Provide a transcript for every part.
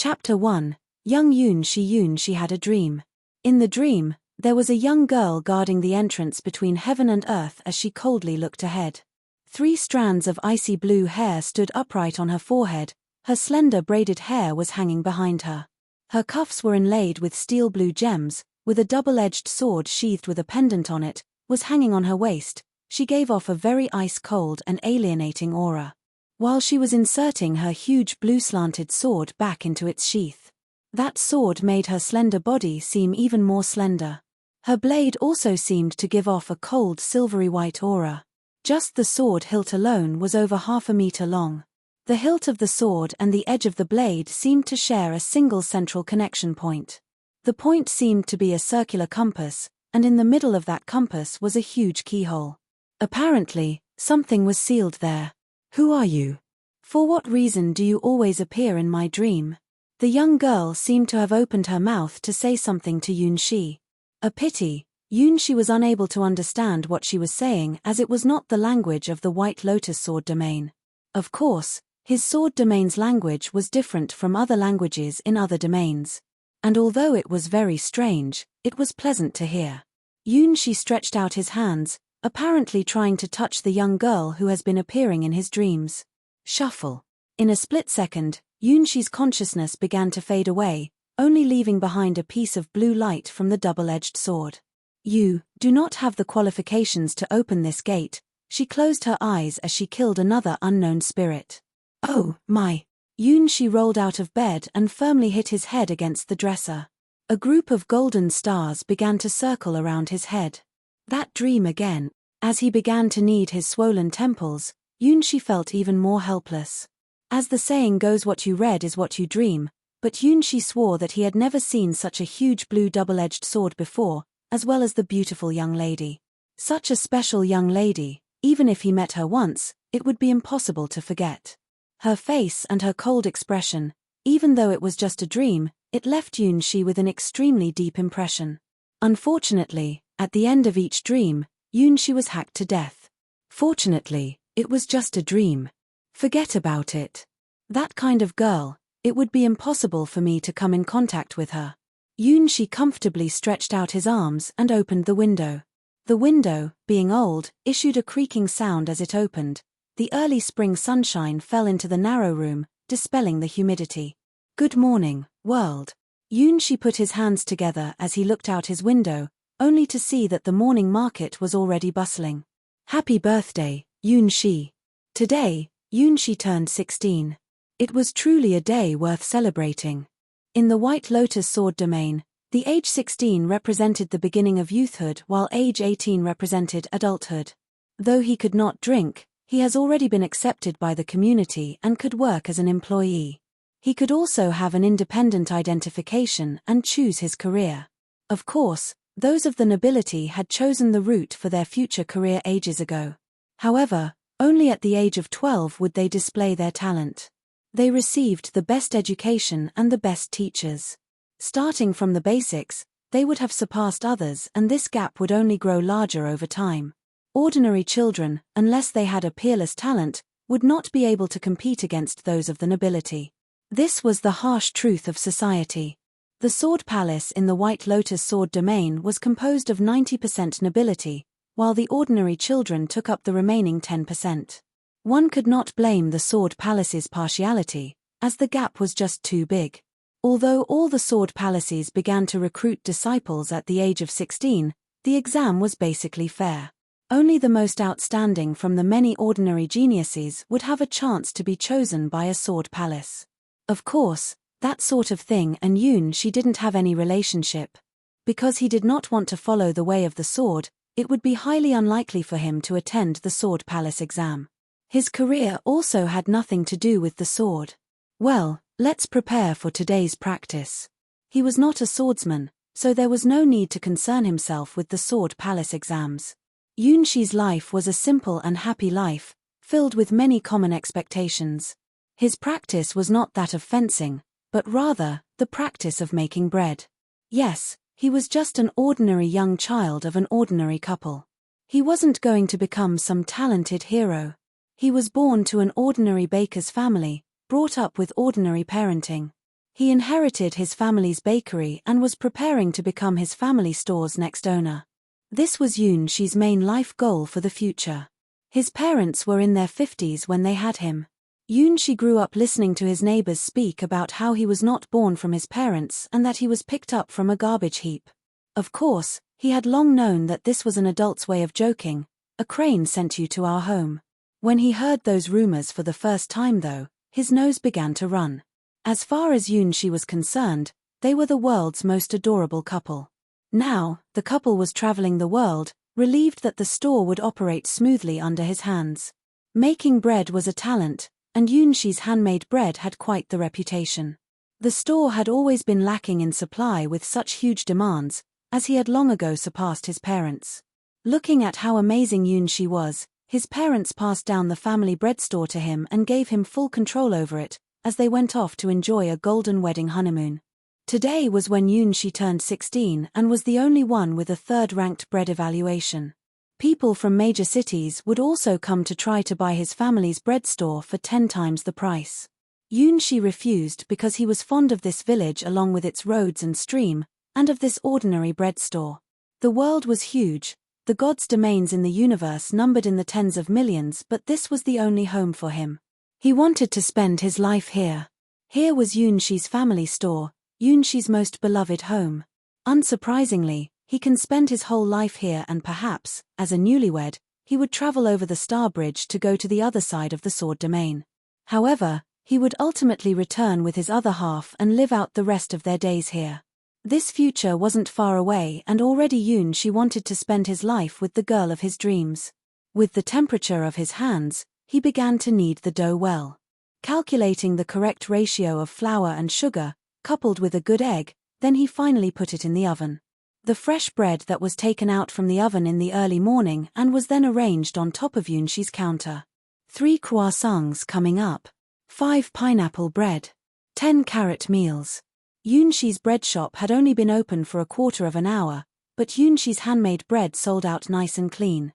Chapter 1. Young Yun-shi had a dream. In the dream, there was a young girl guarding the entrance between heaven and earth as she coldly looked ahead. 3 strands of icy blue hair stood upright on her forehead, her slender braided hair was hanging behind her. Her cuffs were inlaid with steel blue gems, with a double-edged sword sheathed with a pendant on it, was hanging on her waist. She gave off a very ice-cold and alienating aura. While she was inserting her huge blue slanted sword back into its sheath. That sword made her slender body seem even more slender. Her blade also seemed to give off a cold silvery white aura. Just the sword hilt alone was over 1/2 meter long. The hilt of the sword and the edge of the blade seemed to share a single central connection point. The point seemed to be a circular compass, and in the middle of that compass was a huge keyhole. Apparently, something was sealed there. "Who are you? For what reason do you always appear in my dream?" The young girl seemed to have opened her mouth to say something to Yun-shi. A pity, Yun-shi was unable to understand what she was saying as it was not the language of the White Lotus sword domain. Of course, his sword domain's language was different from other languages in other domains. And although it was very strange, it was pleasant to hear. Yun-shi stretched out his hands, apparently trying to touch the young girl who has been appearing in his dreams. Shuffle. In a split second, Yun-shi's consciousness began to fade away, only leaving behind a piece of blue light from the double-edged sword. "You do not have the qualifications to open this gate." She closed her eyes as she killed another unknown spirit. "Oh, my." Yun-shi rolled out of bed and firmly hit his head against the dresser. A group of golden stars began to circle around his head. That dream again. As he began to knead his swollen temples, Yun-shi felt even more helpless. As the saying goes, what you read is what you dream, but Yun-shi swore that he had never seen such a huge blue double-edged sword before, as well as the beautiful young lady. Such a special young lady, even if he met her once, it would be impossible to forget. Her face and her cold expression, even though it was just a dream, it left Yun-shi with an extremely deep impression. Unfortunately, at the end of each dream, Yun-shi was hacked to death. Fortunately, it was just a dream. Forget about it. That kind of girl, it would be impossible for me to come in contact with her. Yun-shi comfortably stretched out his arms and opened the window. The window, being old, issued a creaking sound as it opened. The early spring sunshine fell into the narrow room, dispelling the humidity. "Good morning, world." Yun-shi put his hands together as he looked out his window, only to see that the morning market was already bustling. "Happy birthday, Yun-shi." Today, Yun-shi turned 16. It was truly a day worth celebrating. In the White Lotus sword domain, the age 16 represented the beginning of youthhood while age 18 represented adulthood. Though he could not drink, he has already been accepted by the community and could work as an employee. He could also have an independent identification and choose his career. Of course, those of the nobility had chosen the route for their future career ages ago. However, only at the age of 12 would they display their talent. They received the best education and the best teachers. Starting from the basics, they would have surpassed others, and this gap would only grow larger over time. Ordinary children, unless they had a peerless talent, would not be able to compete against those of the nobility. This was the harsh truth of society. The Sword Palace in the White Lotus sword domain was composed of 90% nobility, while the ordinary children took up the remaining 10%. One could not blame the Sword Palace's partiality, as the gap was just too big. Although all the Sword Palaces began to recruit disciples at the age of 16, the exam was basically fair. Only the most outstanding from the many ordinary geniuses would have a chance to be chosen by a Sword Palace. Of course, that sort of thing, and Yun-shi didn't have any relationship. Because he did not want to follow the way of the sword, it would be highly unlikely for him to attend the Sword Palace exam. His career also had nothing to do with the sword. Well, let's prepare for today's practice. He was not a swordsman, so there was no need to concern himself with the Sword Palace exams. Yun-shi's life was a simple and happy life, filled with many common expectations. His practice was not that of fencing, but rather, the practice of making bread. Yes, he was just an ordinary young child of an ordinary couple. He wasn't going to become some talented hero. He was born to an ordinary baker's family, brought up with ordinary parenting. He inherited his family's bakery and was preparing to become his family store's next owner. This was Yunxi's main life goal for the future. His parents were in their 50s when they had him. Yunxi grew up listening to his neighbors speak about how he was not born from his parents and that he was picked up from a garbage heap. Of course, he had long known that this was an adult's way of joking. A crane sent you to our home. When he heard those rumors for the first time though, his nose began to run. As far as Yunxi was concerned, they were the world's most adorable couple. Now, the couple was traveling the world, relieved that the store would operate smoothly under his hands. Making bread was a talent, and Yunxi's handmade bread had quite the reputation. The store had always been lacking in supply with such huge demands, as he had long ago surpassed his parents. Looking at how amazing Yunxi was, his parents passed down the family bread store to him and gave him full control over it, as they went off to enjoy a golden wedding honeymoon. Today was when Yunxi turned 16 and was the only one with a third-ranked bread evaluation. People from major cities would also come to try to buy his family's bread store for 10 times the price. Yunxi refused because he was fond of this village along with its roads and stream, and of this ordinary bread store. The world was huge, the gods' domains in the universe numbered in the tens of millions, but this was the only home for him. He wanted to spend his life here. Here was Yunxi's family store, Yunxi's most beloved home. Unsurprisingly, he can spend his whole life here and perhaps, as a newlywed, he would travel over the Star Bridge to go to the other side of the sword domain. However, he would ultimately return with his other half and live out the rest of their days here. This future wasn't far away and already Yunxi wanted to spend his life with the girl of his dreams. With the temperature of his hands, he began to knead the dough well. Calculating the correct ratio of flour and sugar, coupled with a good egg, then he finally put it in the oven. The fresh bread that was taken out from the oven in the early morning and was then arranged on top of Yunxi's counter. 3 croissants coming up. 5 pineapple bread. 10 carrot meals. Yunxi's bread shop had only been open for a quarter of an hour, but Yunxi's handmade bread sold out nice and clean.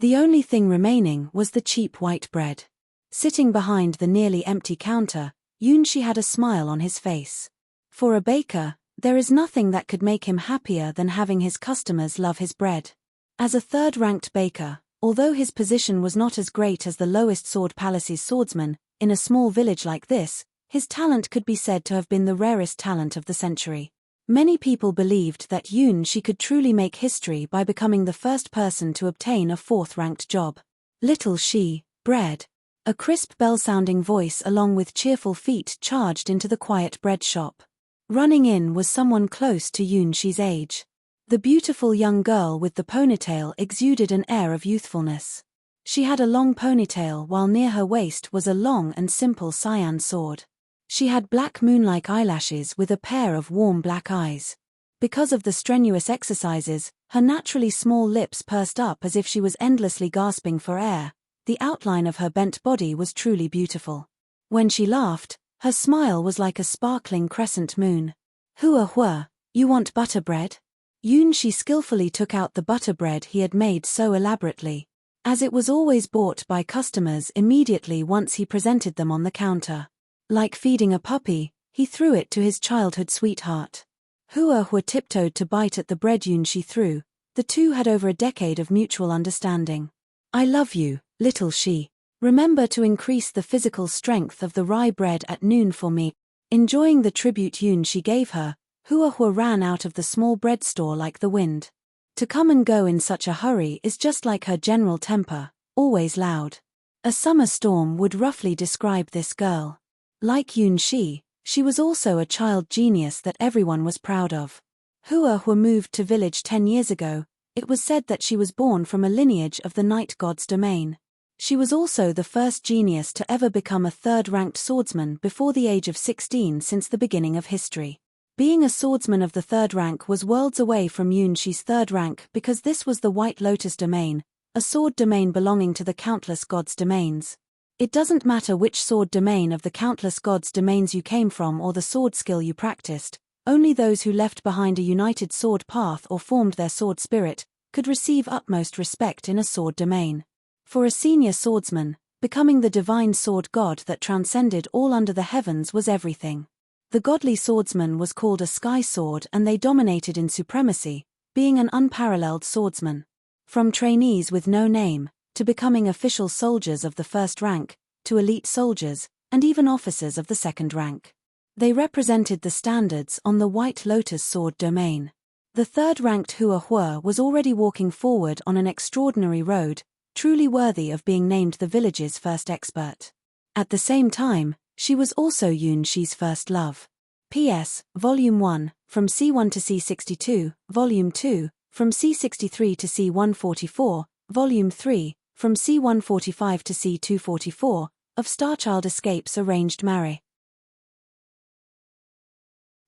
The only thing remaining was the cheap white bread. Sitting behind the nearly empty counter, Yunxi had a smile on his face. For a baker, there is nothing that could make him happier than having his customers love his bread. As a third-ranked baker, although his position was not as great as the lowest sword palace's swordsman, in a small village like this, his talent could be said to have been the rarest talent of the century. Many people believed that Yunxi could truly make history by becoming the first person to obtain a 4th-ranked job. Little She, bread. A crisp bell-sounding voice along with cheerful feet charged into the quiet bread shop. Running in was someone close to Yunxi's age. The beautiful young girl with the ponytail exuded an air of youthfulness. She had a long ponytail while near her waist was a long and simple cyan sword. She had black moon-like eyelashes with a pair of warm black eyes. Because of the strenuous exercises, her naturally small lips pursed up as if she was endlessly gasping for air. The outline of her bent body was truly beautiful. When she laughed, her smile was like a sparkling crescent moon. Hua, you want butter bread? Yunxi skillfully took out the butter bread he had made so elaborately. As it was always bought by customers immediately once he presented them on the counter. Like feeding a puppy, he threw it to his childhood sweetheart. Hua tiptoed to bite at the bread Yunxi threw. The two had over a decade of mutual understanding. I love you, little She. Remember to increase the physical strength of the rye bread at noon for me. Enjoying the tribute Yunxi gave her, Hua ran out of the small bread store like the wind. To come and go in such a hurry is just like her general temper, always loud. A summer storm would roughly describe this girl. Like Yunxi, she was also a child genius that everyone was proud of. Hua moved to village 10 years ago. It was said that she was born from a lineage of the night god's domain. She was also the first genius to ever become a third-ranked swordsman before the age of 16 since the beginning of history. Being a swordsman of the 3rd rank was worlds away from Yunxi's 3rd rank because this was the White Lotus domain, a sword domain belonging to the countless gods' domains. It doesn't matter which sword domain of the countless gods' domains you came from or the sword skill you practiced, only those who left behind a united sword path or formed their sword spirit could receive utmost respect in a sword domain. For a senior swordsman, becoming the divine sword god that transcended all under the heavens was everything. The godly swordsman was called a sky sword, and they dominated in supremacy, being an unparalleled swordsman. From trainees with no name, to becoming official soldiers of the first rank, to elite soldiers, and even officers of the second rank. They represented the standards on the White Lotus sword domain. The third-ranked Hua was already walking forward on an extraordinary road, truly worthy of being named the village's first expert. At the same time, she was also Yun Shi's first love. P.S. Volume 1, from C1 to C62, Volume 2, from C63 to C144, Volume 3, from C145 to C244, of Starchild Escapes Arranged Marriage.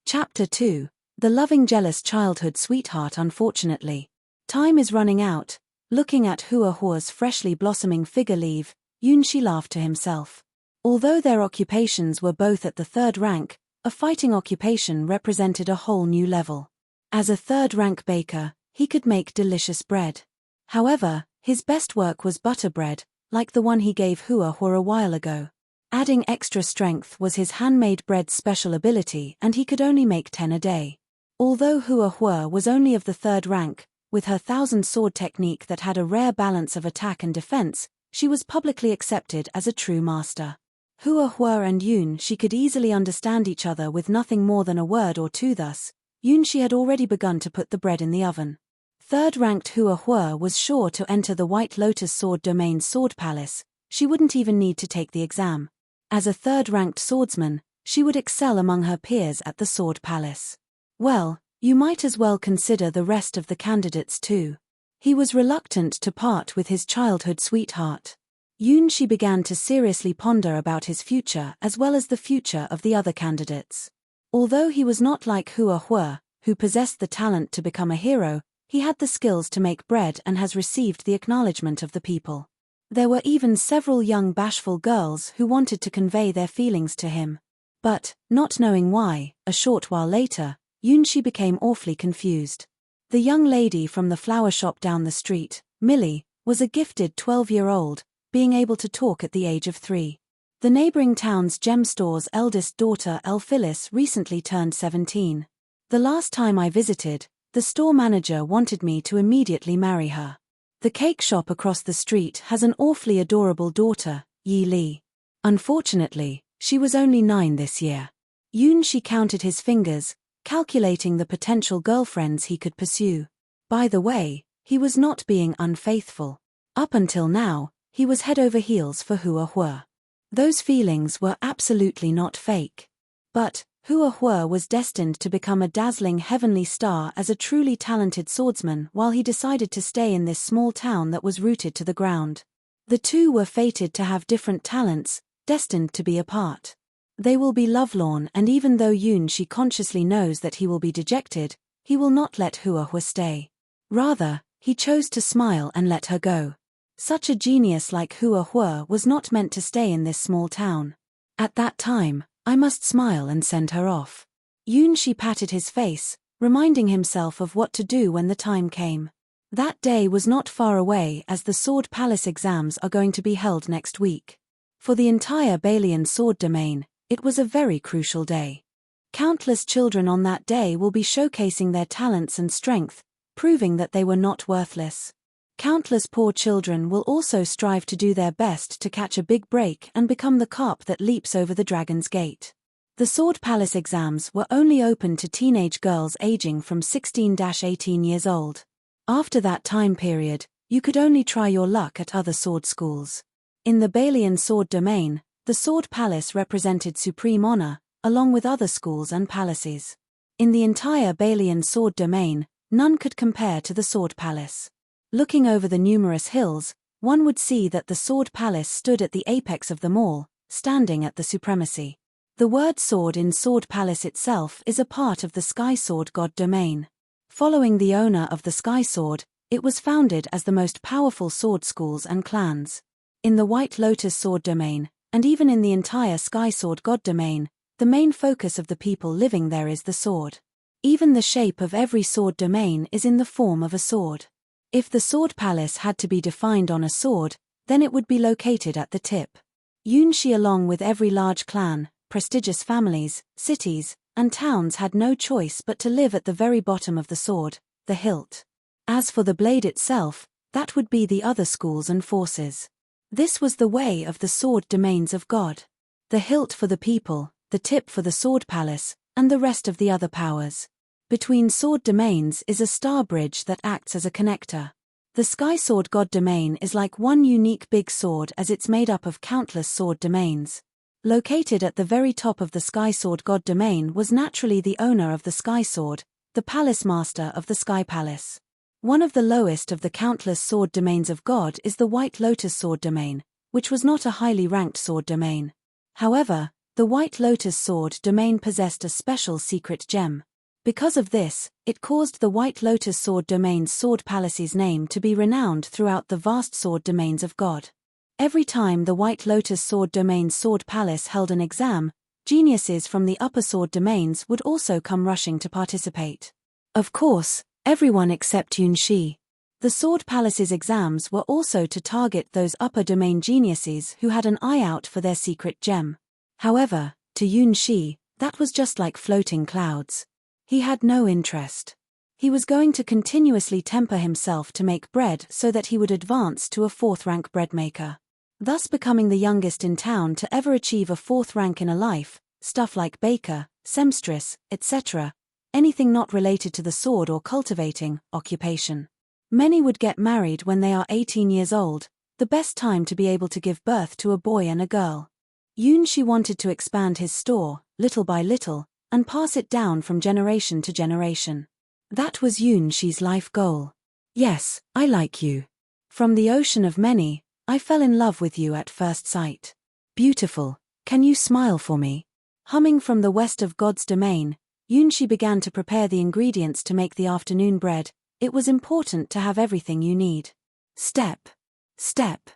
Chapter 2. The Loving Jealous Childhood Sweetheart. Unfortunately, time is running out. Looking at Hua's freshly blossoming figure leave, Yun Shi laughed to himself. Although their occupations were both at the third rank, a fighting occupation represented a whole new level. As a third-rank baker, he could make delicious bread. However, his best work was butter bread, like the one he gave Hua a while ago. Adding extra strength was his handmade bread's special ability, and he could only make 10 a day. Although Hua was only of the third rank, with her 1,000-sword technique that had a rare balance of attack and defense, she was publicly accepted as a true master. Hua and Yun Shi could easily understand each other with nothing more than a word or two. Thus, Yun Shi had already begun to put the bread in the oven. Third-ranked Hua was sure to enter the White Lotus sword domain's sword palace. She wouldn't even need to take the exam. As a third-ranked swordsman, she would excel among her peers at the sword palace. Well, you might as well consider the rest of the candidates too. He was reluctant to part with his childhood sweetheart. Yun Shi began to seriously ponder about his future as well as the future of the other candidates. Although he was not like Hua, who possessed the talent to become a hero, he had the skills to make bread and has received the acknowledgement of the people. There were even several young bashful girls who wanted to convey their feelings to him. But, not knowing why, a short while later, Yun Shi became awfully confused. The young lady from the flower shop down the street, Millie, was a gifted 12-year-old, being able to talk at the age of 3. The neighboring town's gem store's eldest daughter, Phyllis, recently turned 17. The last time I visited, the store manager wanted me to immediately marry her. The cake shop across the street has an awfully adorable daughter, Yi Li. Unfortunately, she was only 9 this year. Yun Shi counted his fingers, calculating the potential girlfriends he could pursue. By the way, he was not being unfaithful. Up until now, he was head over heels for Hua. Those feelings were absolutely not fake. But Hua was destined to become a dazzling heavenly star as a truly talented swordsman, while he decided to stay in this small town that was rooted to the ground. The two were fated to have different talents, destined to be apart. They will be lovelorn, and even though Yun Shi consciously knows that he will be dejected, he will not let Hua stay. Rather, he chose to smile and let her go. Such a genius like Hua was not meant to stay in this small town. At that time, I must smile and send her off. Yun Shi patted his face, reminding himself of what to do when the time came. That day was not far away, as the Sword Palace exams are going to be held next week. For the entire Balian sword domain, it was a very crucial day. Countless children on that day will be showcasing their talents and strength, proving that they were not worthless. Countless poor children will also strive to do their best to catch a big break and become the carp that leaps over the dragon's gate. The Sword Palace exams were only open to teenage girls aging from 16-18 years old. After that time period, you could only try your luck at other sword schools. In the Balian sword domain, the Sword Palace represented supreme honor, along with other schools and palaces. In the entire Balian sword domain, none could compare to the Sword Palace. Looking over the numerous hills, one would see that the Sword Palace stood at the apex of them all, standing at the supremacy. The word sword in Sword Palace itself is a part of the Sky Sword God domain. Following the owner of the Sky Sword, it was founded as the most powerful sword schools and clans. In the White Lotus sword domain, and even in the entire Sky Sword God domain, the main focus of the people living there is the sword. Even the shape of every sword domain is in the form of a sword. If the Sword Palace had to be defined on a sword, then it would be located at the tip. Yun Shi, along with every large clan, prestigious families, cities, and towns had no choice but to live at the very bottom of the sword, the hilt. As for the blade itself, that would be the other schools and forces. This was the way of the sword domains of God. The hilt for the people, the tip for the sword palace, and the rest of the other powers. Between sword domains is a star bridge that acts as a connector. The Sky Sword God domain is like one unique big sword as it's made up of countless sword domains. Located at the very top of the Sky Sword God domain was naturally the owner of the Sky Sword, the Palace Master of the Sky Palace. One of the lowest of the countless sword domains of God is the White Lotus Sword domain, which was not a highly ranked sword domain. However, the White Lotus Sword domain possessed a special secret gem. Because of this, it caused the White Lotus Sword domain's sword palace's name to be renowned throughout the vast sword domains of God. Every time the White Lotus Sword domain's sword palace held an exam, geniuses from the upper sword domains would also come rushing to participate. Of course, everyone except Yunshi. The sword palace's exams were also to target those upper domain geniuses who had an eye out for their secret gem. However, to Yunshi, that was just like floating clouds. He had no interest. He was going to continuously temper himself to make bread so that he would advance to a 4th rank bread maker. Thus becoming the youngest in town to ever achieve a 4th rank in a life, stuff like baker, seamstress, etc., anything not related to the sword or cultivating occupation. Many would get married when they are 18 years old, the best time to be able to give birth to a boy and a girl. Yunshi wanted to expand his store, little by little, and pass it down from generation to generation. That was Yunshi's life goal. Yes, I like you. From the ocean of many, I fell in love with you at first sight. Beautiful, can you smile for me? Humming from the west of God's domain, Yunshi began to prepare the ingredients to make the afternoon bread. It was important to have everything you need. Step, step,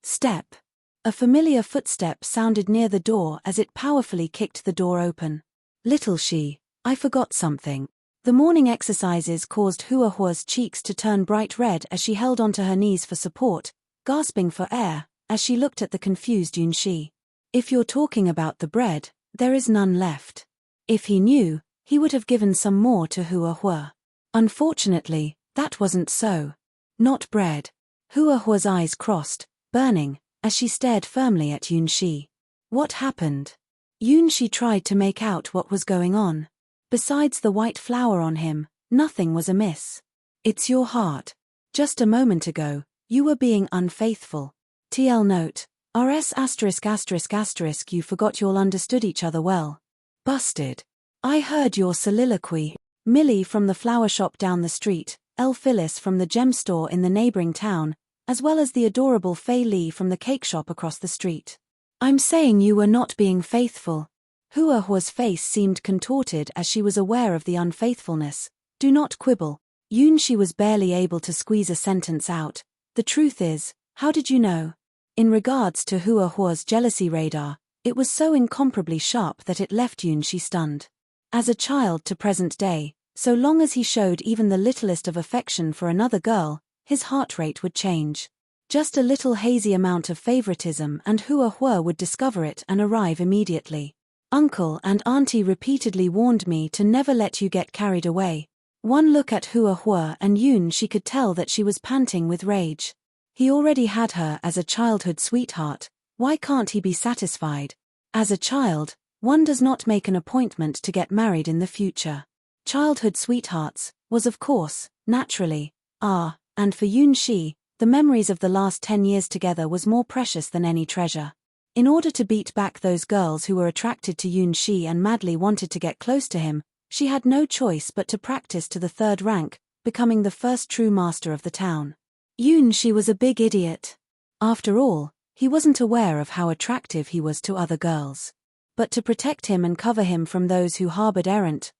step. A familiar footstep sounded near the door as it powerfully kicked the door open. Little she, I forgot something. The morning exercises caused Huahua's cheeks to turn bright red as she held onto her knees for support, gasping for air, as she looked at the confused Yunshi. If you're talking about the bread, there is none left. If he knew, he would have given some more to Huahua. Unfortunately, that wasn't so. Not bread. Huahua's eyes crossed, burning, as she stared firmly at Yunshi. What happened? Yunshi tried to make out what was going on. Besides the white flower on him, nothing was amiss. It's your heart. Just a moment ago, you were being unfaithful. TL note, RS ****, you forgot y'all understood each other well. Busted. I heard your soliloquy. Millie from the flower shop down the street, Elle Phyllis from the gem store in the neighboring town, as well as the adorable Fei Li from the cake shop across the street. I'm saying you were not being faithful. Huahua's face seemed contorted as she was aware of the unfaithfulness. Do not quibble. Yunshi was barely able to squeeze a sentence out. The truth is, how did you know? In regards to Huahua's jealousy radar, it was so incomparably sharp that it left Yunshi stunned. As a child to present day, so long as he showed even the littlest of affection for another girl, his heart rate would change. Just a little hazy amount of favoritism and Huahua would discover it and arrive immediately. Uncle and Auntie repeatedly warned me to never let you get carried away. One look at Huahua and Yunshi could tell that she was panting with rage. He already had her as a childhood sweetheart, why can't he be satisfied? As a child, one does not make an appointment to get married in the future. Childhood sweethearts was of course, naturally, and for Yunshi, the memories of the last 10 years together was more precious than any treasure. In order to beat back those girls who were attracted to Yunshi and madly wanted to get close to him, she had no choice but to practice to the 3rd rank, becoming the first true master of the town. Yunshi was a big idiot. After all, he wasn't aware of how attractive he was to other girls. But to protect him and cover him from those who harbored errant,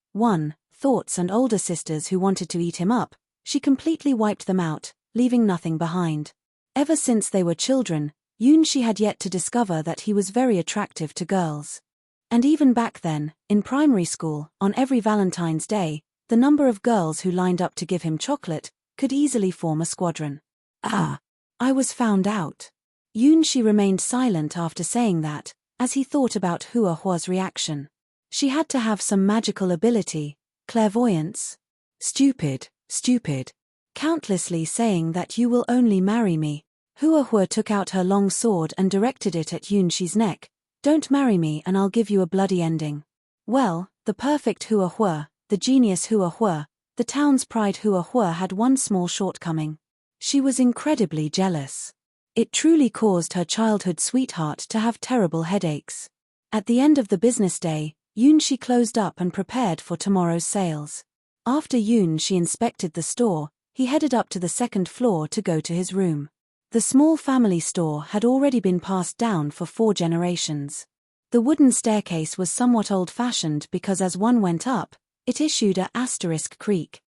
thoughts and older sisters who wanted to eat him up, she completely wiped them out, leaving nothing behind. Ever since they were children, Yunshi had yet to discover that he was very attractive to girls. And even back then, in primary school, on every Valentine's Day, the number of girls who lined up to give him chocolate could easily form a squadron. I was found out. Yunshi remained silent after saying that, as he thought about Hua Hua's reaction. She had to have some magical ability, clairvoyance. Stupid, stupid. Countlessly saying that you will only marry me. Hua Hua took out her long sword and directed it at Yunshi's neck. Don't marry me and I'll give you a bloody ending. Well, the perfect Hua Hua, the genius Hua Hua, the town's pride Hua Hua had one small shortcoming. She was incredibly jealous. It truly caused her childhood sweetheart to have terrible headaches. At the end of the business day, Yunshi closed up and prepared for tomorrow's sales. After Yunshi inspected the store, he headed up to the second floor to go to his room. The small family store had already been passed down for 4 generations. The wooden staircase was somewhat old-fashioned because as one went up, it issued a asterisk creak,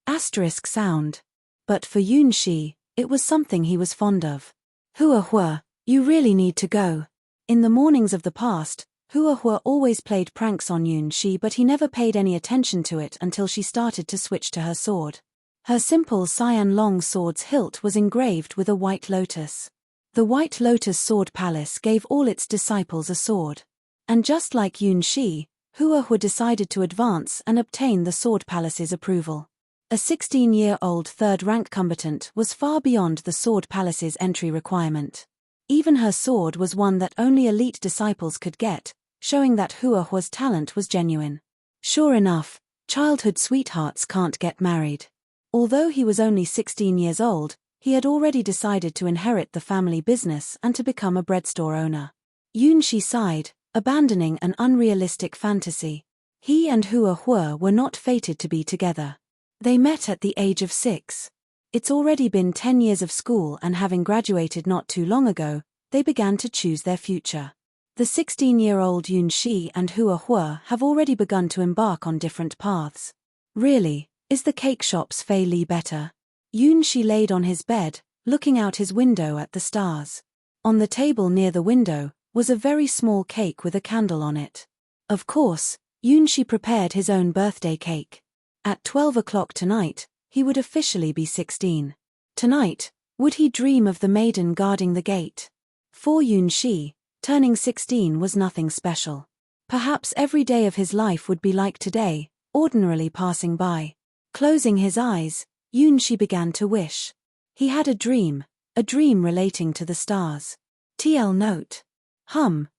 asterisk sound. But for Yunshi, it was something he was fond of. Hua Hua, you really need to go. In the mornings of the past, Hua Hua always played pranks on Yunshi, but he never paid any attention to it until she started to switch to her sword. Her simple cyan long sword's hilt was engraved with a white lotus. The White Lotus Sword Palace gave all its disciples a sword. And just like Yunshi, Hua Hua decided to advance and obtain the Sword Palace's approval. A 16-year-old third-rank combatant was far beyond the Sword Palace's entry requirement. Even her sword was one that only elite disciples could get, showing that Hua Hua's talent was genuine. Sure enough, childhood sweethearts can't get married. Although he was only 16 years old, he had already decided to inherit the family business and to become a bread store owner. Yunshi sighed, abandoning an unrealistic fantasy. He and Hua Hua were not fated to be together. They met at the age of 6. It's already been 10 years of school, and having graduated not too long ago, they began to choose their future. The 16-year-old Yunshi and Hua Hua have already begun to embark on different paths. Really, is the cake shop's Fei Li better? Yunshi laid on his bed, looking out his window at the stars. On the table near the window was a very small cake with a candle on it. Of course, Yunshi prepared his own birthday cake. At 12 o'clock tonight, he would officially be 16. Tonight, would he dream of the maiden guarding the gate? For Yunshi, turning 16 was nothing special. Perhaps every day of his life would be like today, ordinarily passing by. Closing his eyes, Yunshi began to wish. He had a dream relating to the stars. TL note.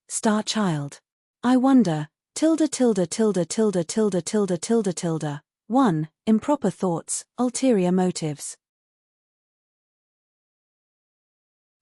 Star child. I wonder, tilde. 1. Improper thoughts, ulterior motives.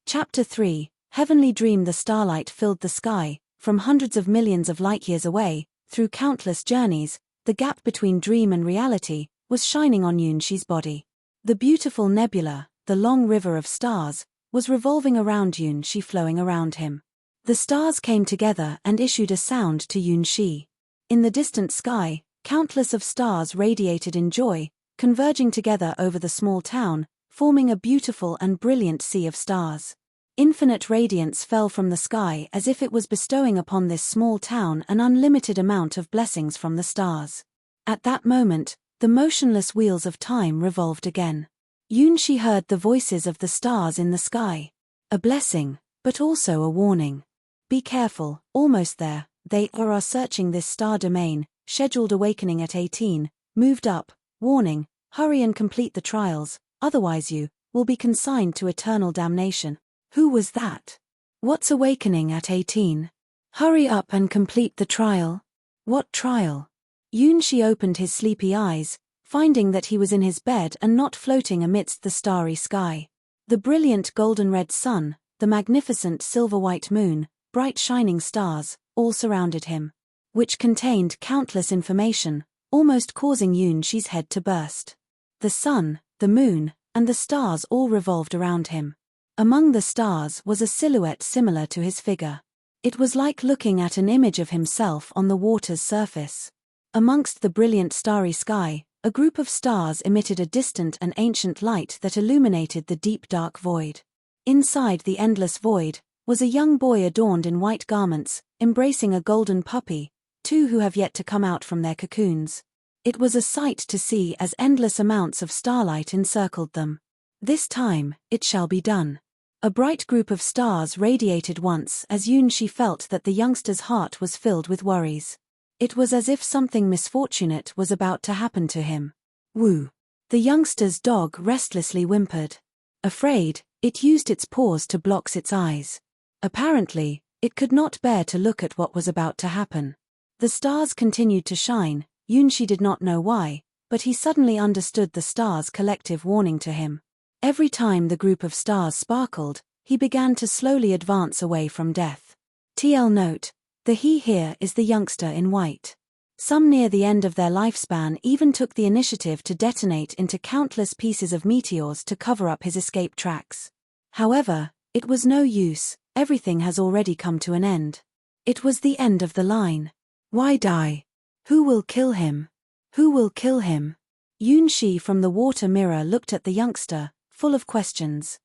Chapter 3. Heavenly dream. The starlight filled the sky, from hundreds of millions of light-years away, through countless journeys, the gap between dream and reality was shining on Yunshi's body. The beautiful nebula, the long river of stars, was revolving around Yunshi, flowing around him. The stars came together and issued a sound to Yunshi. In the distant sky, countless of stars radiated in joy, converging together over the small town, forming a beautiful and brilliant sea of stars. Infinite radiance fell from the sky as if it was bestowing upon this small town an unlimited amount of blessings from the stars. At that moment, the motionless wheels of time revolved again. Yunshi heard the voices of the stars in the sky. A blessing, but also a warning. Be careful, almost there, they are searching this star domain, scheduled awakening at 18, moved up, warning, hurry and complete the trials, otherwise you will be consigned to eternal damnation. Who was that? What's awakening at 18? Hurry up and complete the trial. What trial? Yunshi opened his sleepy eyes, finding that he was in his bed and not floating amidst the starry sky. The brilliant golden-red sun, the magnificent silver-white moon, bright shining stars, all surrounded him, which contained countless information, almost causing Yunshi's head to burst. The sun, the moon, and the stars all revolved around him. Among the stars was a silhouette similar to his figure. It was like looking at an image of himself on the water's surface. Amongst the brilliant starry sky, a group of stars emitted a distant and ancient light that illuminated the deep dark void. Inside the endless void was a young boy adorned in white garments, embracing a golden puppy, 2 who have yet to come out from their cocoons. It was a sight to see as endless amounts of starlight encircled them. This time, it shall be done. A bright group of stars radiated once as Yunshi felt that the youngster's heart was filled with worries. It was as if something misfortunate was about to happen to him. Woo! The youngster's dog restlessly whimpered. Afraid, it used its paws to block its eyes. Apparently, it could not bear to look at what was about to happen. The stars continued to shine. Yunshi did not know why, but he suddenly understood the stars' collective warning to him. Every time the group of stars sparkled, he began to slowly advance away from death. TL note: the he here is the youngster in white. Some near the end of their lifespan even took the initiative to detonate into countless pieces of meteors to cover up his escape tracks. However, it was no use, everything has already come to an end. It was the end of the line. Why die? Who will kill him? Who will kill him? Yunshi from the water mirror looked at the youngster, full of questions.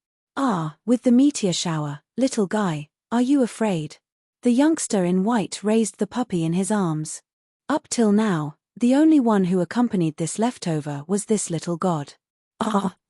With the meteor shower, little guy, are you afraid? The youngster in white raised the puppy in his arms. Up till now, the only one who accompanied this leftover was this little god.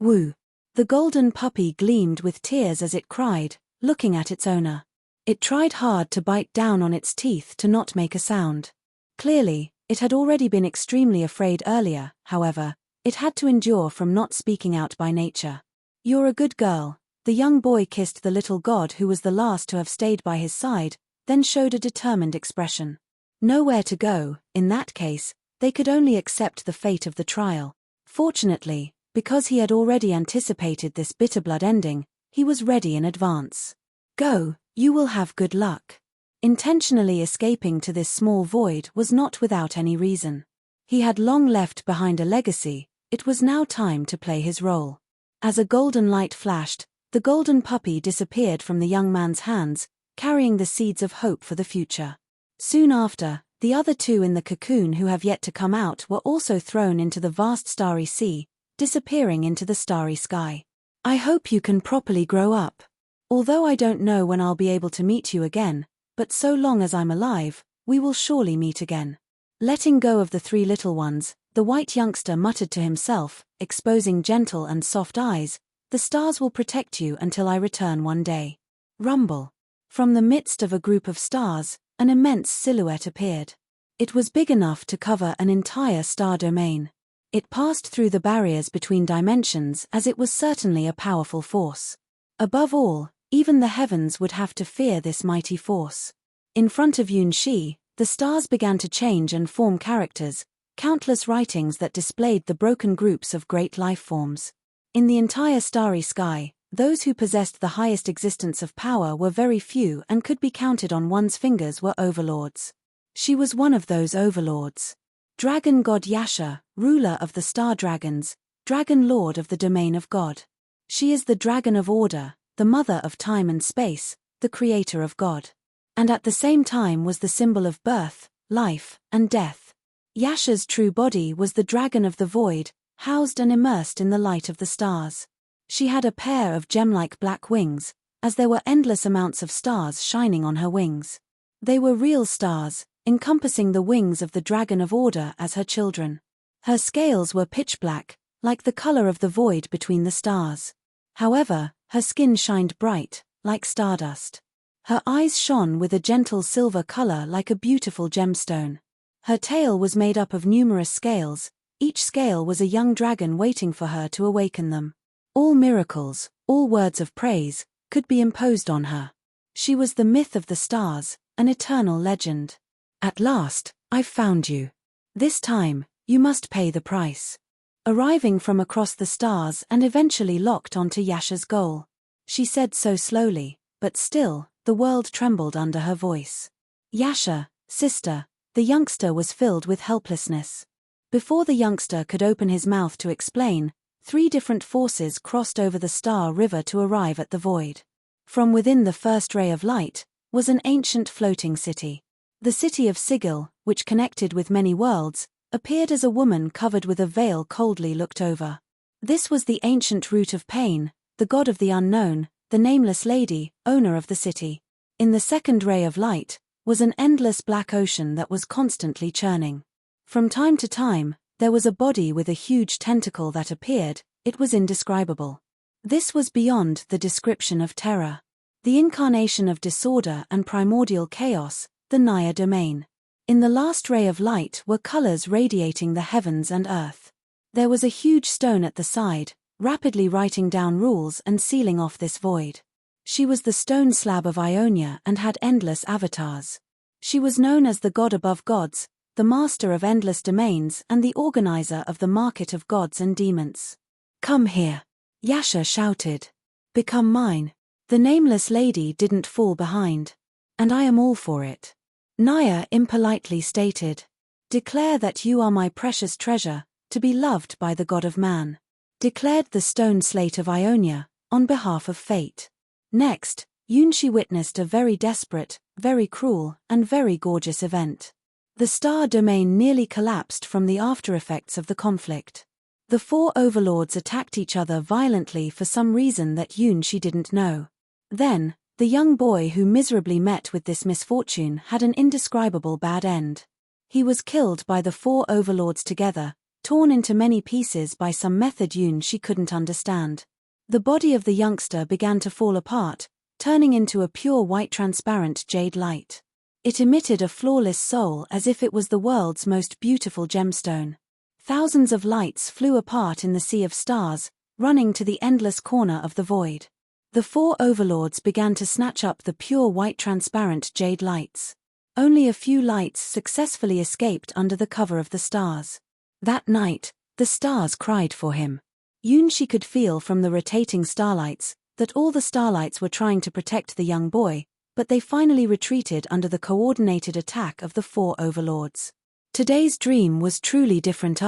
Woo! The golden puppy gleamed with tears as it cried, looking at its owner. It tried hard to bite down on its teeth to not make a sound. Clearly, it had already been extremely afraid earlier, however, it had to endure from not speaking out by nature. You're a good girl. The young boy kissed the little god who was the last to have stayed by his side, then showed a determined expression. Nowhere to go, in that case, they could only accept the fate of the trial. Fortunately, because he had already anticipated this bitterblood ending, he was ready in advance. Go, you will have good luck. Intentionally escaping to this small void was not without any reason. He had long left behind a legacy, it was now time to play his role. As a golden light flashed, the golden puppy disappeared from the young man's hands, carrying the seeds of hope for the future. Soon after, the other two in the cocoon who have yet to come out were also thrown into the vast starry sea, disappearing into the starry sky. I hope you can properly grow up. Although I don't know when I'll be able to meet you again, but so long as I'm alive, we will surely meet again. Letting go of the three little ones, the white youngster muttered to himself, exposing gentle and soft eyes, the stars will protect you until I return one day. Rumble. From the midst of a group of stars, an immense silhouette appeared. It was big enough to cover an entire star domain. It passed through the barriers between dimensions as it was certainly a powerful force. Above all, even the heavens would have to fear this mighty force. In front of Yunshi, the stars began to change and form characters, countless writings that displayed the broken groups of great life forms. In the entire starry sky, those who possessed the highest existence of power were very few and could be counted on one's fingers were overlords. She was one of those overlords. Dragon god Yasha, ruler of the star dragons, dragon lord of the domain of God. She is the dragon of order, the mother of time and space, the creator of God. And at the same time was the symbol of birth, life, and death. Yasha's true body was the dragon of the void, housed and immersed in the light of the stars. She had a pair of gem-like black wings, as there were endless amounts of stars shining on her wings. They were real stars, encompassing the wings of the dragon of order as her children. Her scales were pitch black, like the color of the void between the stars. However, her skin shined bright, like stardust. Her eyes shone with a gentle silver color like a beautiful gemstone. Her tail was made up of numerous scales, each scale was a young dragon waiting for her to awaken them. All miracles, all words of praise, could be imposed on her. She was the myth of the stars, an eternal legend. At last, I've found you. This time, you must pay the price. Arriving from across the stars and eventually locked onto Yasha's goal. She said so slowly, but still, the world trembled under her voice. Yasha, sister. The youngster was filled with helplessness. Before the youngster could open his mouth to explain, 3 different forces crossed over the star river to arrive at the void. From within the first ray of light, was an ancient floating city. The city of Sigil, which connected with many worlds, appeared as a woman covered with a veil coldly looked over. This was the ancient root of pain, the god of the unknown, the nameless lady, owner of the city. In the second ray of light, was an endless black ocean that was constantly churning. From time to time, there was a body with a huge tentacle that appeared, it was indescribable. This was beyond the description of terror. The incarnation of disorder and primordial chaos, the Mei'er domain. In the last ray of light were colors radiating the heavens and earth. There was a huge stone at the side, rapidly writing down rules and sealing off this void. She was the stone slab of Ionia and had endless avatars. She was known as the god above gods, the master of endless domains and the organizer of the market of gods and demons. "Come here," Yasha shouted. "Become mine." The nameless lady didn't fall behind. "And I am all for it," Mei'er impolitely stated. "Declare that you are my precious treasure, to be loved by the god of man," declared the stone slate of Ionia, on behalf of fate. Next, Yunshi witnessed a very desperate, very cruel, and very gorgeous event. The star domain nearly collapsed from the aftereffects of the conflict. The four overlords attacked each other violently for some reason that Yunshi didn't know. Then, the young boy who miserably met with this misfortune had an indescribable bad end. He was killed by the four overlords together, torn into many pieces by some method Yunshi couldn't understand. The body of the youngster began to fall apart, turning into a pure white transparent jade light. It emitted a flawless soul as if it was the world's most beautiful gemstone. Thousands of lights flew apart in the sea of stars, running to the endless corner of the void. The four overlords began to snatch up the pure white transparent jade lights. Only a few lights successfully escaped under the cover of the stars. That night, the stars cried for him. Yunshi could feel from the rotating starlights that all the starlights were trying to protect the young boy, but they finally retreated under the coordinated attack of the four overlords. Today's dream was truly different.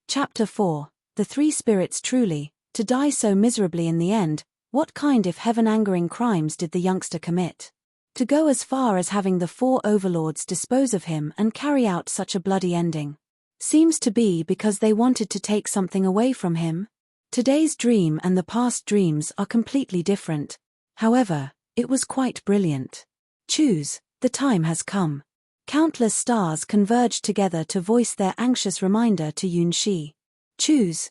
Chapter 4. The Three Spirits. Truly, to die so miserably in the end, what kind of heaven-angering crimes did the youngster commit? To go as far as having the four overlords dispose of him and carry out such a bloody ending. Seems to be because they wanted to take something away from him. Today's dream and the past dreams are completely different. However, it was quite brilliant. Choose, the time has come. Countless stars converged together to voice their anxious reminder to Yunshi. Choose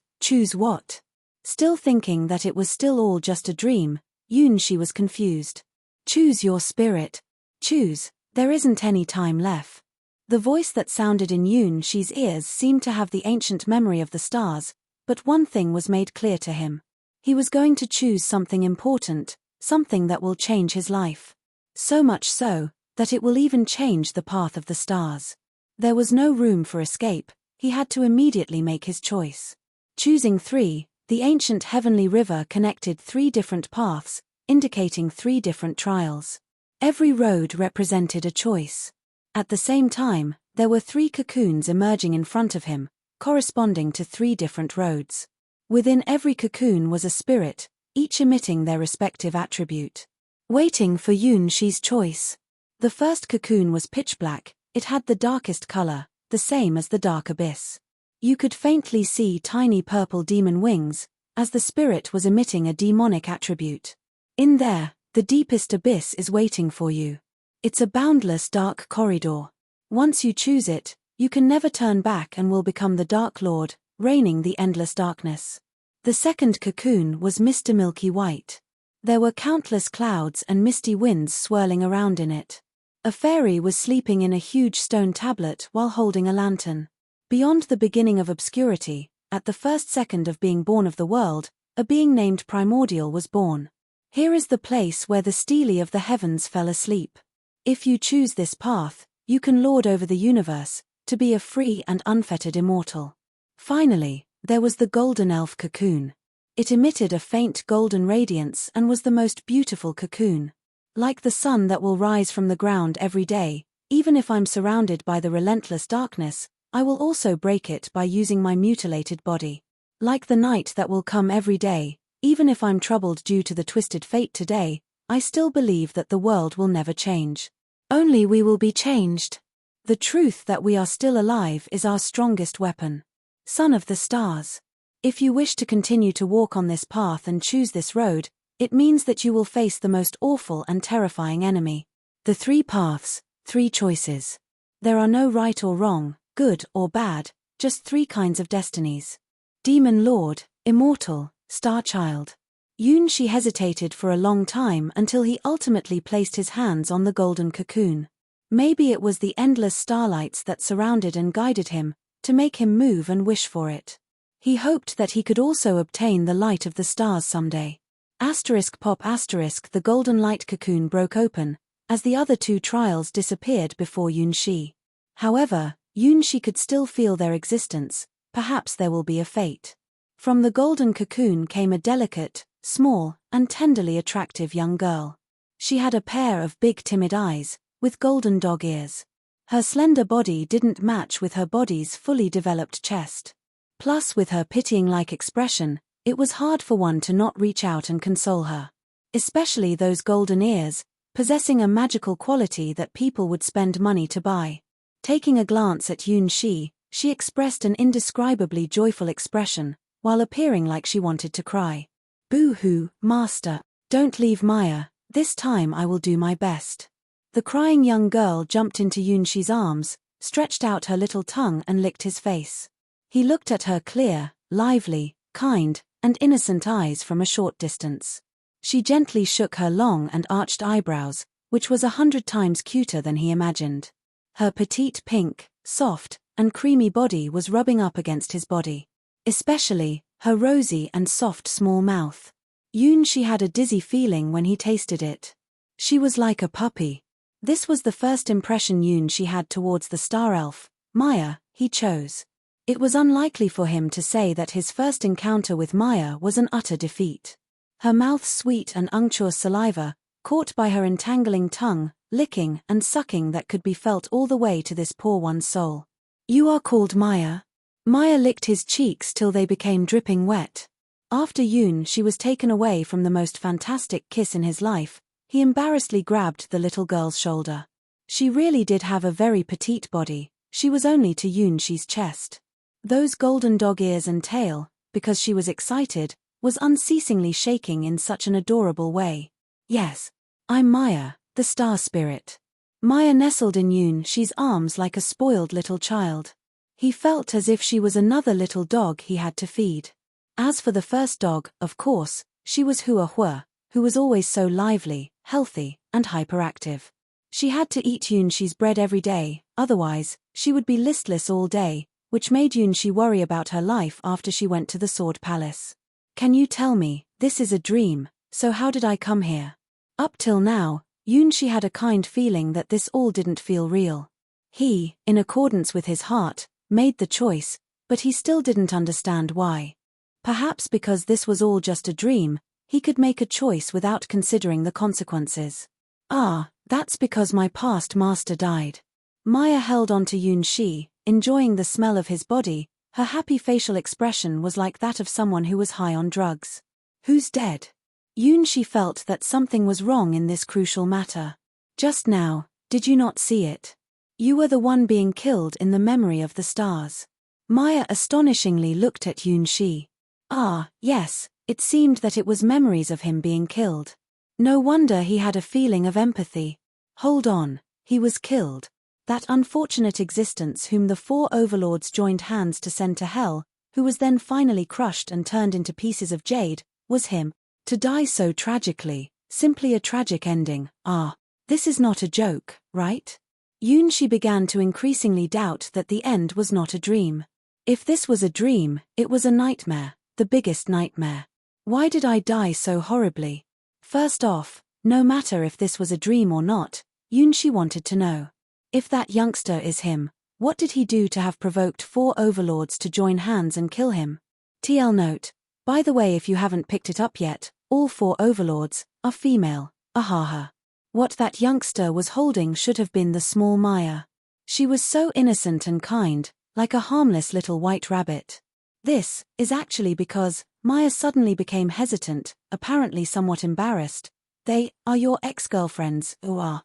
what? Still thinking that it was still all just a dream, Yunshi was confused. Choose your spirit. Choose, there isn't any time left. The voice that sounded in Yunshi's ears seemed to have the ancient memory of the stars, but one thing was made clear to him. He was going to choose something important, something that will change his life. So much so, that it will even change the path of the stars. There was no room for escape, he had to immediately make his choice. Choosing 3, the ancient heavenly river connected 3 different paths, indicating 3 different trials. Every road represented a choice. At the same time, there were 3 cocoons emerging in front of him, corresponding to 3 different roads. Within every cocoon was a spirit, each emitting their respective attribute. Waiting for Yunshi's choice. The first cocoon was pitch black, it had the darkest color, the same as the dark abyss. You could faintly see tiny purple demon wings, as the spirit was emitting a demonic attribute. In there, the deepest abyss is waiting for you. It's a boundless dark corridor. Once you choose it, you can never turn back and will become the Dark Lord, reigning the endless darkness. The second cocoon was Mr. Milky White. There were countless clouds and misty winds swirling around in it. A fairy was sleeping in a huge stone tablet while holding a lantern. Beyond the beginning of obscurity, at the first second of being born of the world, a being named Primordial was born. Here is the place where the Stele of the heavens fell asleep. If you choose this path, you can lord over the universe, to be a free and unfettered immortal. Finally, there was the golden elf cocoon. It emitted a faint golden radiance and was the most beautiful cocoon. Like the sun that will rise from the ground every day, even if I'm surrounded by the relentless darkness, I will also break it by using my mutilated body. Like the night that will come every day, even if I'm troubled due to the twisted fate today, I still believe that the world will never change. Only we will be changed. The truth that we are still alive is our strongest weapon. Son of the stars. If you wish to continue to walk on this path and choose this road, it means that you will face the most awful and terrifying enemy. The 3 paths, 3 choices. There are no right or wrong, good or bad, just 3 kinds of destinies. Demon Lord, Immortal, Star Child. Yunshi hesitated for a long time until he ultimately placed his hands on the golden cocoon. Maybe it was the endless starlights that surrounded and guided him, to make him move and wish for it. He hoped that he could also obtain the light of the stars someday. Pop *, the golden light cocoon broke open, as the other two trials disappeared before Yunshi. However, Yunshi could still feel their existence. Perhaps there will be a fate. From the golden cocoon came a delicate, small, and tenderly attractive young girl. She had a pair of big timid eyes, with golden dog ears. Her slender body didn't match with her body's fully developed chest. Plus, with her pitying-like expression, it was hard for one to not reach out and console her. Especially those golden ears, possessing a magical quality that people would spend money to buy. Taking a glance at Yunshi, she expressed an indescribably joyful expression, while appearing like she wanted to cry. "Boo-hoo, master, don't leave Mei'er, this time I will do my best." The crying young girl jumped into Yunshi's arms, stretched out her little tongue and licked his face. He looked at her clear, lively, kind, and innocent eyes from a short distance. She gently shook her long and arched eyebrows, which was 100 times cuter than he imagined. Her petite pink, soft, and creamy body was rubbing up against his body. Especially, her rosy and soft small mouth. Yunshi had a dizzy feeling when he tasted it. She was like a puppy. This was the first impression Yunshi had towards the star elf, Mei'er, he chose. It was unlikely for him to say that his first encounter with Mei'er was an utter defeat. Her mouth's sweet and unctuous saliva, caught by her entangling tongue, licking and sucking that could be felt all the way to this poor one's soul. "You are called Mei'er?" Mei'er licked his cheeks till they became dripping wet. After Yunshi was taken away from the most fantastic kiss in his life, he embarrassedly grabbed the little girl's shoulder. She really did have a very petite body, she was only to Yunshi's chest. Those golden dog ears and tail, because she was excited, was unceasingly shaking in such an adorable way. "Yes, I'm Mei'er, the star spirit." Mei'er nestled in Yunshi's arms like a spoiled little child. He felt as if she was another little dog he had to feed. As for the first dog, of course, she was Hua, who was always so lively, healthy, and hyperactive. She had to eat Yunshi's bread every day, otherwise, she would be listless all day, which made Yunshi worry about her life after she went to the Sword Palace. "Can you tell me, this is a dream, so how did I come here?" Up till now, Yunshi had a kind feeling that this all didn't feel real. He, in accordance with his heart, made the choice, but he still didn't understand why. Perhaps because this was all just a dream, he could make a choice without considering the consequences. "Ah, that's because my past master died." Mei'er held on to Yunshi, enjoying the smell of his body. Her happy facial expression was like that of someone who was high on drugs. "Who's dead?" Yunshi felt that something was wrong in this crucial matter. "Just now, did you not see it? You were the one being killed in the memory of the stars." Mei'er astonishingly looked at Yunshi. Ah, yes, it seemed that it was memories of him being killed. No wonder he had a feeling of empathy. Hold on, he was killed. That unfortunate existence whom the 4 overlords joined hands to send to hell, who was then finally crushed and turned into pieces of jade, was him. To die so tragically, simply a tragic ending. Ah, this is not a joke, right? Yunshi began to increasingly doubt that the end was not a dream. If this was a dream, it was a nightmare, the biggest nightmare. Why did I die so horribly? First off, no matter if this was a dream or not, Yunshi wanted to know. If that youngster is him, what did he do to have provoked 4 overlords to join hands and kill him? TL note, by the way, if you haven't picked it up yet, all 4 overlords are female, ahaha. What that youngster was holding should have been the small Mei'er. She was so innocent and kind, like a harmless little white rabbit. This is actually because Mei'er suddenly became hesitant, apparently somewhat embarrassed. They are your ex-girlfriends, who are.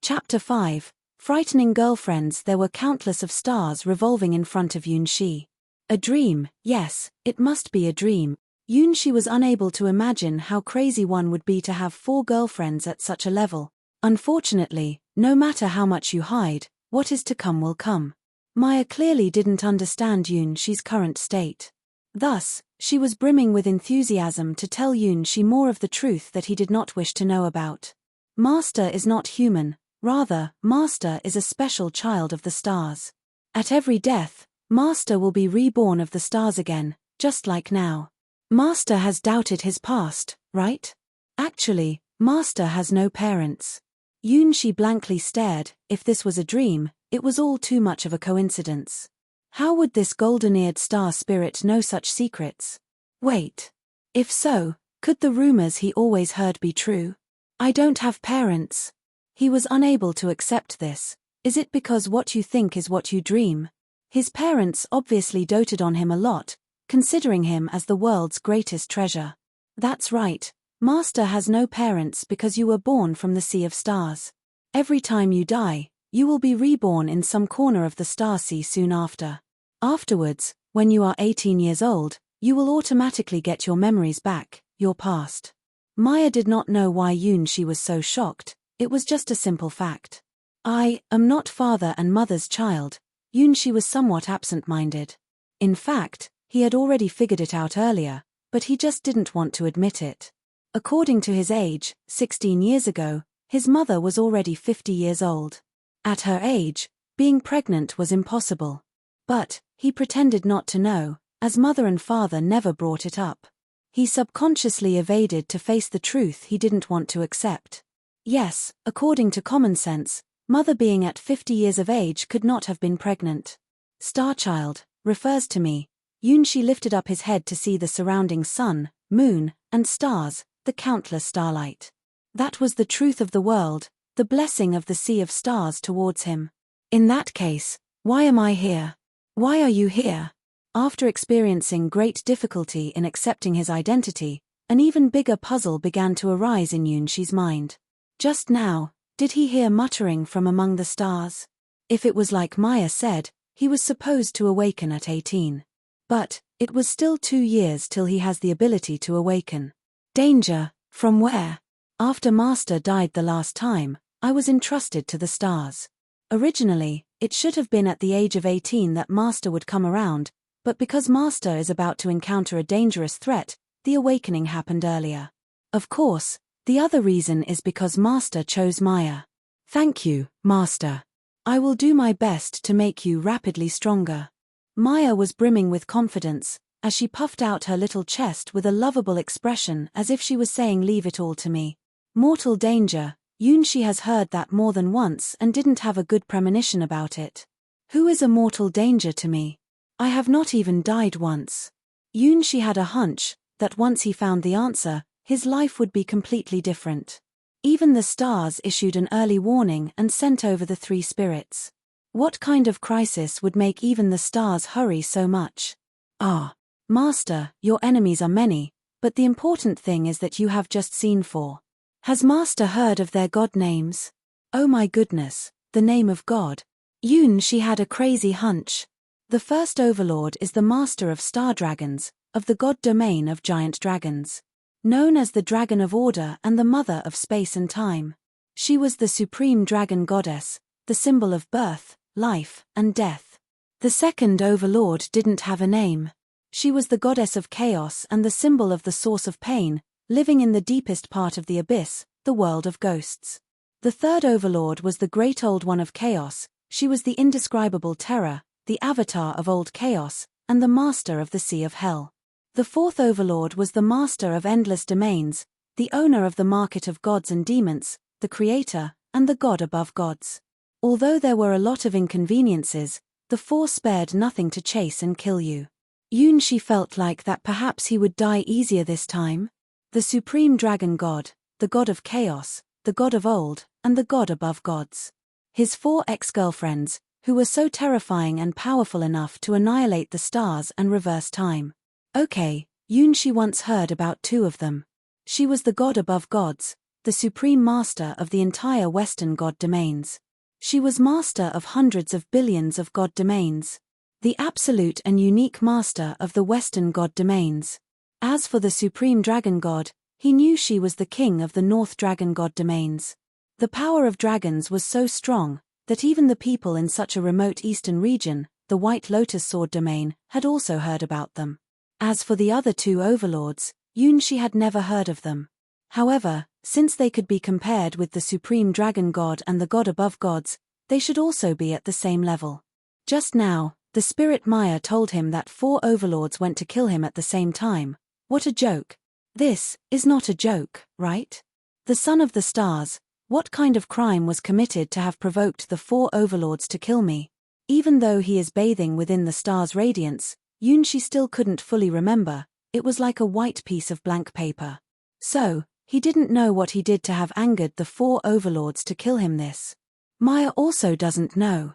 Chapter 5. Frightening girlfriends. There were countless of stars revolving in front of Yunshi. A dream, yes, it must be a dream. Yunshi was unable to imagine how crazy one would be to have 4 girlfriends at such a level. Unfortunately, no matter how much you hide, what is to come will come. Mei'er clearly didn't understand Yunshi's current state. Thus, she was brimming with enthusiasm to tell Yunshi more of the truth that he did not wish to know about. Master is not human, rather, Master is a special child of the stars. At every death, Master will be reborn of the stars again, just like now. Master has doubted his past, right? Actually, Master has no parents. Yunshi blankly stared. If this was a dream, it was all too much of a coincidence. How would this golden-eared star spirit know such secrets? Wait. If so, could the rumors he always heard be true? I don't have parents. He was unable to accept this. Is it because what you think is what you dream? His parents obviously doted on him a lot, considering him as the world's greatest treasure. That's right. Master has no parents because you were born from the sea of stars. Every time you die, you will be reborn in some corner of the star sea soon after. Afterwards, when you are 18 years old, you will automatically get your memories back, your past. Mei'er did not know why Yunshi was so shocked. It was just a simple fact. I am not father and mother's child. Yunshi was somewhat absent-minded. In fact, he had already figured it out earlier, but he just didn't want to admit it. According to his age, 16 years ago, his mother was already 50 years old. At her age, being pregnant was impossible. But he pretended not to know, as mother and father never brought it up. He subconsciously evaded to face the truth he didn't want to accept. Yes, according to common sense, mother being at 50 years of age could not have been pregnant. Starchild refers to me. Yunshi lifted up his head to see the surrounding sun, moon, and stars, the countless starlight. That was the truth of the world, the blessing of the sea of stars towards him. In that case, why am I here? Why are you here? After experiencing great difficulty in accepting his identity, an even bigger puzzle began to arise in Yunshi's mind. Just now, did he hear muttering from among the stars? If it was like Mei'er said, he was supposed to awaken at 18. But it was still 2 years till he has the ability to awaken. Danger, from where? After Master died the last time, I was entrusted to the stars. Originally, it should have been at the age of 18 that Master would come around, but because Master is about to encounter a dangerous threat, the awakening happened earlier. Of course, the other reason is because Master chose Mei'er. Thank you, Master. I will do my best to make you rapidly stronger. Mei'er was brimming with confidence, as she puffed out her little chest with a lovable expression as if she was saying leave it all to me. Mortal danger, Yunshi has heard that more than once and didn't have a good premonition about it. Who is a mortal danger to me? I have not even died once. Yunshi had a hunch that once he found the answer, his life would be completely different. Even the stars issued an early warning and sent over the 3 spirits. What kind of crisis would make even the stars hurry so much? Ah, Master, your enemies are many, but the important thing is that you have just seen 4. Has Master heard of their god names? Oh my goodness, the name of God. Yunshi had a crazy hunch. The first overlord is the master of star dragons, of the god domain of giant dragons. Known as the Dragon of Order and the Mother of Space and Time. She was the supreme dragon goddess, the symbol of birth, life, and death. The second overlord didn't have a name. She was the goddess of chaos and the symbol of the source of pain, living in the deepest part of the abyss, the world of ghosts. The third overlord was the great old one of chaos. She was the indescribable terror, the avatar of old chaos, and the master of the sea of hell. The fourth overlord was the master of endless domains, the owner of the market of gods and demons, the creator, and the god above gods. Although there were a lot of inconveniences, the 4 spared nothing to chase and kill you. Yunshi felt like that perhaps he would die easier this time. The supreme dragon god, the god of chaos, the god of old, and the god above gods. His 4 ex-girlfriends, who were so terrifying and powerful enough to annihilate the stars and reverse time. Okay, Yunshi once heard about 2 of them. She was the god above gods, the supreme master of the entire Western god domains. She was master of hundreds of billions of god domains. The absolute and unique master of the Western god domains. As for the supreme dragon god, he knew she was the king of the North dragon god domains. The power of dragons was so strong that even the people in such a remote eastern region, the White Lotus Sword domain, had also heard about them. As for the other two overlords, Yunshi had never heard of them. However, since they could be compared with the supreme dragon god and the god above gods, they should also be at the same level. Just now, the spirit Mei'er told him that 4 overlords went to kill him at the same time. What a joke. This is not a joke, right? The son of the stars, what kind of crime was committed to have provoked the 4 overlords to kill me? Even though he is bathing within the star's radiance, Yunshi still couldn't fully remember. It was like a white piece of blank paper. So, he didn't know what he did to have angered the 4 overlords to kill him this. Mei'er also doesn't know.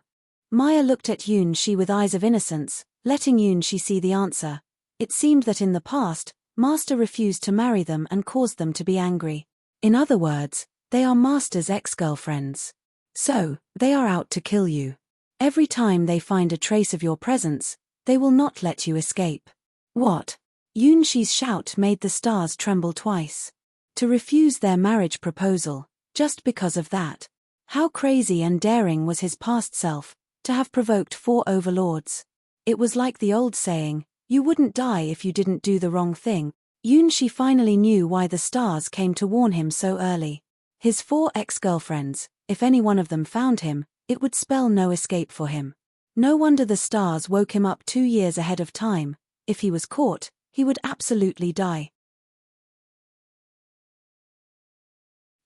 Mei'er looked at Yunshi with eyes of innocence, letting Yunshi see the answer. It seemed that in the past, Master refused to marry them and caused them to be angry. In other words, they are Master's ex-girlfriends. So, they are out to kill you. Every time they find a trace of your presence, they will not let you escape. What? Yunshi's shout made the stars tremble twice. To refuse their marriage proposal, just because of that. How crazy and daring was his past self, to have provoked 4 overlords. It was like the old saying, you wouldn't die if you didn't do the wrong thing. Yunshi finally knew why the stars came to warn him so early. His 4 ex-girlfriends, if any one of them found him, it would spell no escape for him. No wonder the stars woke him up 2 years ahead of time. If he was caught, he would absolutely die.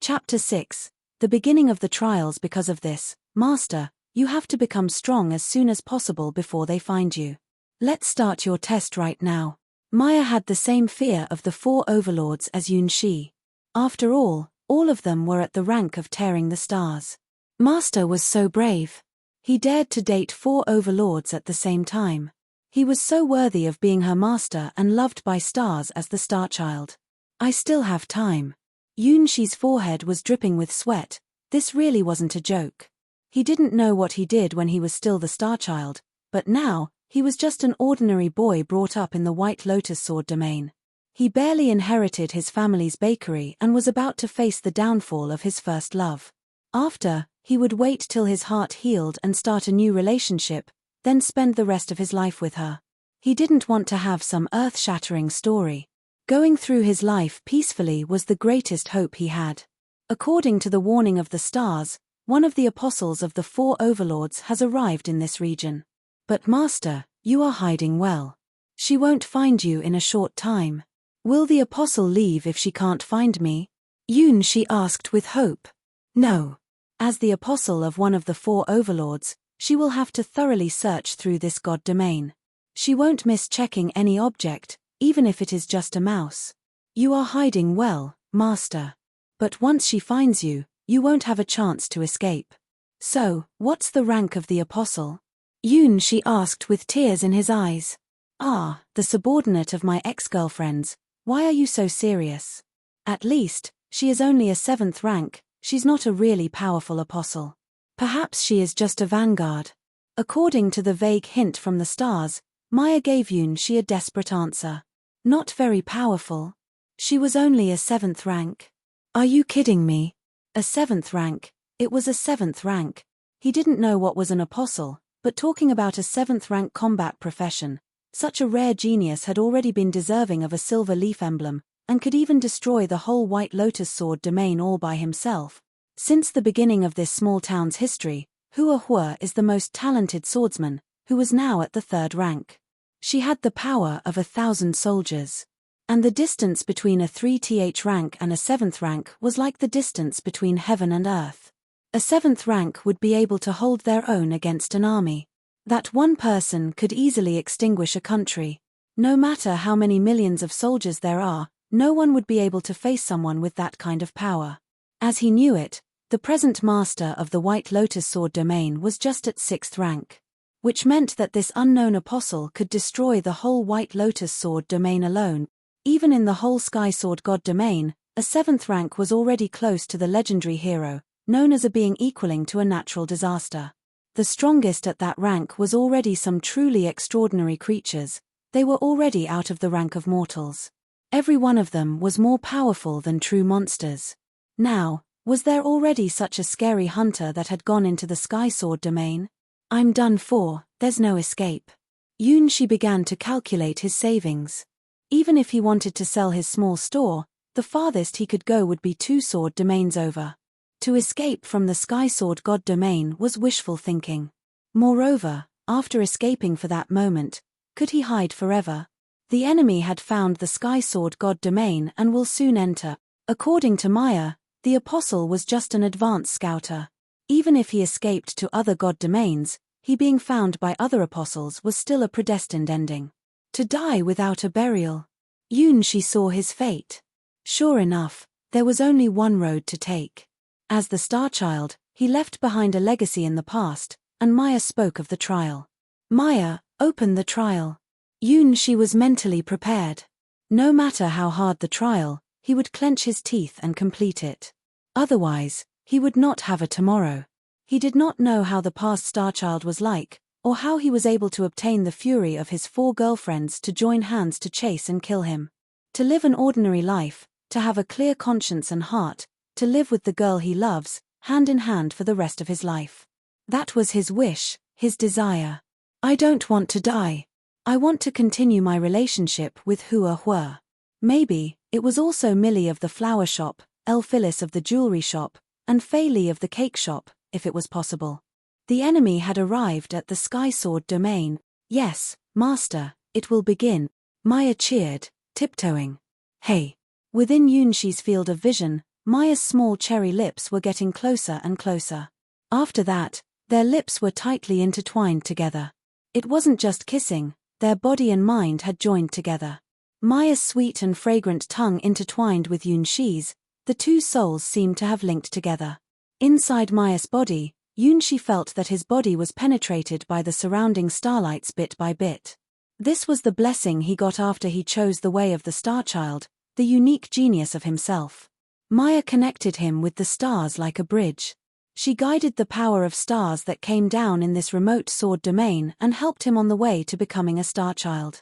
Chapter 6. The beginning of the trials. Because of this, Master, you have to become strong as soon as possible before they find you. Let's start your test right now. Mei'er had the same fear of the 4 overlords as Yunshi. After all of them were at the rank of tearing the stars. Master was so brave. He dared to date 4 overlords at the same time. He was so worthy of being her master and loved by stars as the star child. I still have time. Yunshi's forehead was dripping with sweat. This really wasn't a joke. He didn't know what he did when he was still the star child, but now, he was just an ordinary boy brought up in the White Lotus Sword domain. He barely inherited his family's bakery and was about to face the downfall of his first love. After, he would wait till his heart healed and start a new relationship, then spend the rest of his life with her. He didn't want to have some earth-shattering story. Going through his life peacefully was the greatest hope he had. According to the warning of the stars, one of the apostles of the 4 overlords has arrived in this region. But Master, you are hiding well. She won't find you in a short time. Will the apostle leave if she can't find me? Yunshi asked with hope. No. As the apostle of one of the 4 overlords, she will have to thoroughly search through this god domain. She won't miss checking any object, even if it is just a mouse. You are hiding well, Master. But once she finds you, you won't have a chance to escape. So, what's the rank of the apostle? Yunshi asked with tears in his eyes. Ah, the subordinate of my ex-girlfriends, why are you so serious? At least, she is only a 7th rank, she's not a really powerful apostle. Perhaps she is just a vanguard. According to the vague hint from the stars, Mei'er gave Yunshi a desperate answer. Not very powerful. She was only a 7th rank. Are you kidding me? A 7th rank. It was a 7th rank. He didn't know what was an apostle, but talking about a 7th rank combat profession, such a rare genius had already been deserving of a silver leaf emblem, and could even destroy the whole White Lotus Sword domain all by himself. Since the beginning of this small town's history, Hua is the most talented swordsman, who was now at the 3rd rank. She had the power of 1,000 soldiers. And the distance between a 3th rank and a 7th rank was like the distance between heaven and earth. A 7th rank would be able to hold their own against an army. That one person could easily extinguish a country. No matter how many millions of soldiers there are, no one would be able to face someone with that kind of power. As he knew it, the present master of the White Lotus Sword domain was just at 6th rank. Which meant that this unknown apostle could destroy the whole White Lotus Sword domain alone. Even in the whole Sky Sword God domain, a 7th rank was already close to the legendary hero, known as a being equaling to a natural disaster. The strongest at that rank was already some truly extraordinary creatures. They were already out of the rank of mortals. Every one of them was more powerful than true monsters. Now, Was there already such a scary hunter that had gone into the Sky Sword domain? I'm done for, there's no escape. Yunshi began to calculate his savings. Even if he wanted to sell his small store, the farthest he could go would be 2 sword domains over. To escape from the Sky Sword God domain was wishful thinking. Moreover, after escaping for that moment, could he hide forever? The enemy had found the Sky Sword God domain and will soon enter. According to Mei'er, the apostle was just an advanced scouter. Even if he escaped to other god domains, he being found by other apostles was still a predestined ending. To die without a burial. Yunshi saw his fate. Sure enough, there was only one road to take. As the Star Child, he left behind a legacy in the past, and Mei'er spoke of the trial. Mei'er, open the trial. Yunshi was mentally prepared. No matter how hard the trial, he would clench his teeth and complete it. Otherwise, he would not have a tomorrow. He did not know how the past Starchild was like, or how he was able to obtain the fury of his 4 girlfriends to join hands to chase and kill him. To live an ordinary life, to have a clear conscience and heart, to live with the girl he loves, hand in hand for the rest of his life. That was his wish, his desire. I don't want to die. I want to continue my relationship with Hua. Maybe, it was also Millie of the flower shop, El Phyllis of the jewelry shop, and Fei Li of the cake shop, if it was possible. The enemy had arrived at the Sky Sword domain. Yes, master, it will begin. Mei'er cheered, tiptoeing. Hey! Within Yunshi's field of vision, Mei'er's small cherry lips were getting closer and closer. After that, their lips were tightly intertwined together. It wasn't just kissing, their body and mind had joined together. Mei'er's sweet and fragrant tongue intertwined with Yunshi's, the 2 souls seemed to have linked together. Inside Mei'er's body, Yunshi felt that his body was penetrated by the surrounding starlights bit by bit. This was the blessing he got after he chose the way of the Starchild, the unique genius of himself. Mei'er connected him with the stars like a bridge. She guided the power of stars that came down in this remote sword domain and helped him on the way to becoming a Starchild.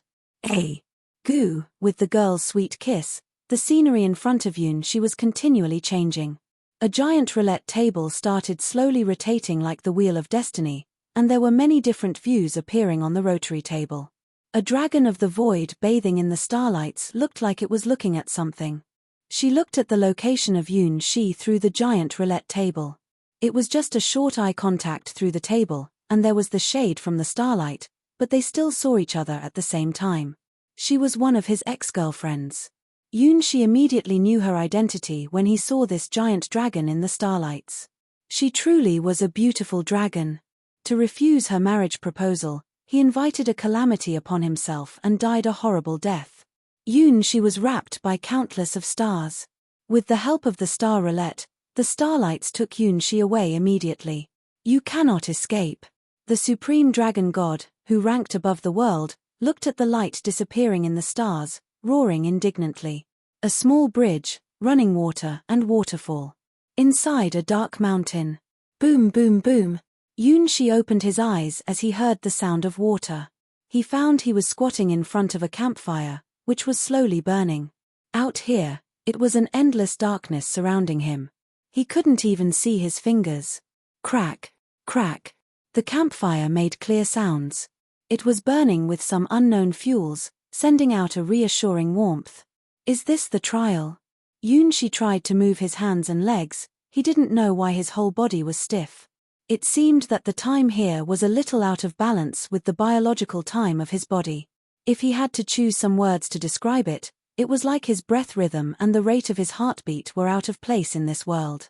Goo, with the girl's sweet kiss, the scenery in front of Yunshi was continually changing. A giant roulette table started slowly rotating like the Wheel of Destiny, and there were many different views appearing on the rotary table. A dragon of the void bathing in the starlights looked like it was looking at something. She looked at the location of Yunshi through the giant roulette table. It was just a short eye contact through the table, and there was the shade from the starlight, but they still saw each other at the same time. She was one of his ex-girlfriends. Yunshi immediately knew her identity when he saw this giant dragon in the starlights. She truly was a beautiful dragon. To refuse her marriage proposal, he invited a calamity upon himself and died a horrible death. Yunshi was wrapped by countless of stars. With the help of the star roulette, the starlights took Yunshi away immediately. You cannot escape. The supreme dragon god, who ranked above the world, looked at the light disappearing in the stars, roaring indignantly. A small bridge, running water and waterfall. Inside a dark mountain. Boom boom boom. Yunshi opened his eyes as he heard the sound of water. He found he was squatting in front of a campfire, which was slowly burning. Out here, it was an endless darkness surrounding him. He couldn't even see his fingers. Crack, crack. The campfire made clear sounds. It was burning with some unknown fuels, sending out a reassuring warmth. Is this the trial? Yunshi tried to move his hands and legs. He didn't know why his whole body was stiff. It seemed that the time here was a little out of balance with the biological time of his body. If he had to choose some words to describe it, it was like his breath rhythm and the rate of his heartbeat were out of place in this world.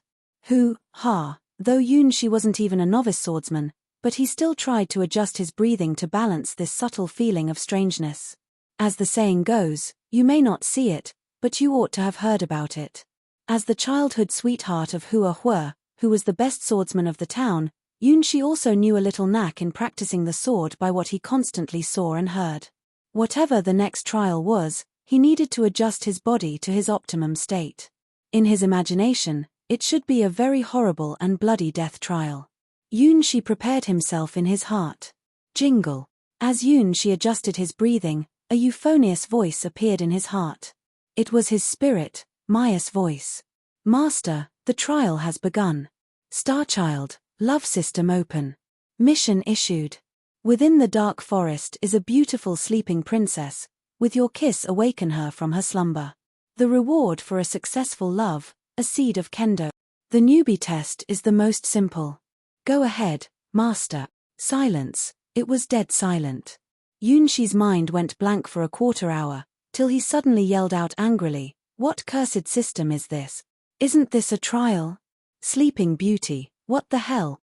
Though Yunshi wasn't even a novice swordsman, but he still tried to adjust his breathing to balance this subtle feeling of strangeness. As the saying goes, you may not see it, but you ought to have heard about it. As the childhood sweetheart of Hua, who was the best swordsman of the town, Yunshi also knew a little knack in practicing the sword by what he constantly saw and heard. Whatever the next trial was, he needed to adjust his body to his optimum state. In his imagination, it should be a very horrible and bloody death trial. Yunshi prepared himself in his heart. Jingle. As Yunshi adjusted his breathing, a euphonious voice appeared in his heart. It was his spirit, Mei'er's voice. Master, The trial has begun. Starchild, love system open. Mission issued. Within the dark forest is a beautiful sleeping princess. With your kiss awaken her from her slumber. The reward for a successful love, a seed of kendo. The newbie test is the most simple. Go ahead, master. Silence. It was dead silent. Yunshi's mind went blank for a quarter hour, till he suddenly yelled out angrily, "What cursed system is this? Isn't this a trial? Sleeping Beauty, what the hell?"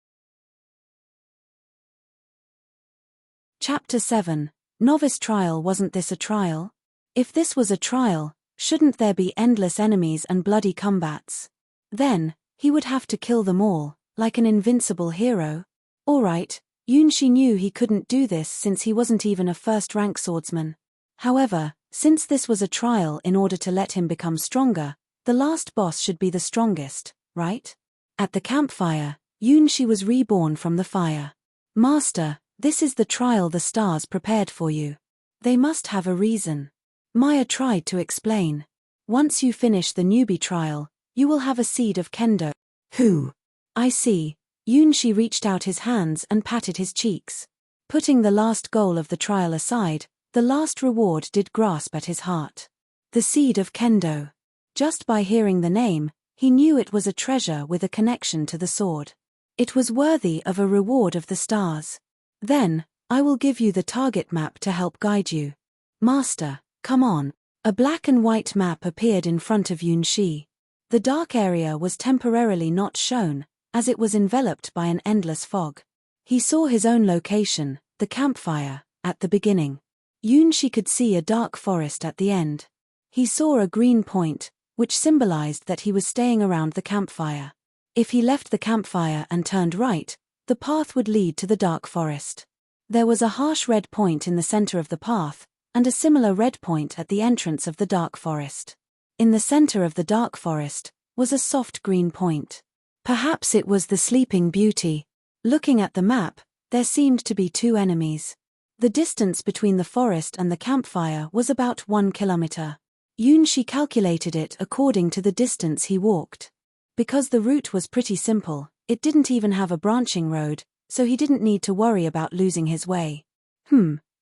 Chapter 7. Novice Trial. Wasn't this a trial? If this was a trial, shouldn't there be endless enemies and bloody combats? Then, he would have to kill them all, like an invincible hero. Alright, Yunshi knew he couldn't do this since he wasn't even a first-rank swordsman. However, since this was a trial in order to let him become stronger, the last boss should be the strongest, right? At the campfire, Yunshi was reborn from the fire. "Master, this is the trial the stars prepared for you. They must have a reason." Mei'er tried to explain. "Once you finish the newbie trial, you will have a seed of kendo." "Who?" "I see." Yunshi reached out his hands and patted his cheeks. Putting the last goal of the trial aside, the last reward did grasp at his heart. The seed of kendo. Just by hearing the name, he knew it was a treasure with a connection to the sword. It was worthy of a reward of the stars. "Then, I will give you the target map to help guide you." "Master, come on." A black and white map appeared in front of Yunshi. The dark area was temporarily not shown, as it was enveloped by an endless fog. He saw his own location, the campfire, at the beginning. Yunshi could see a dark forest at the end. He saw a green point, which symbolized that he was staying around the campfire. If he left the campfire and turned right, the path would lead to the dark forest. There was a harsh red point in the center of the path, and a similar red point at the entrance of the dark forest. In the center of the dark forest was a soft green point. Perhaps it was the Sleeping Beauty. Looking at the map, there seemed to be two enemies. The distance between the forest and the campfire was about 1 kilometer. Yunshi calculated it according to the distance he walked. Because the route was pretty simple, it didn't even have a branching road, so he didn't need to worry about losing his way.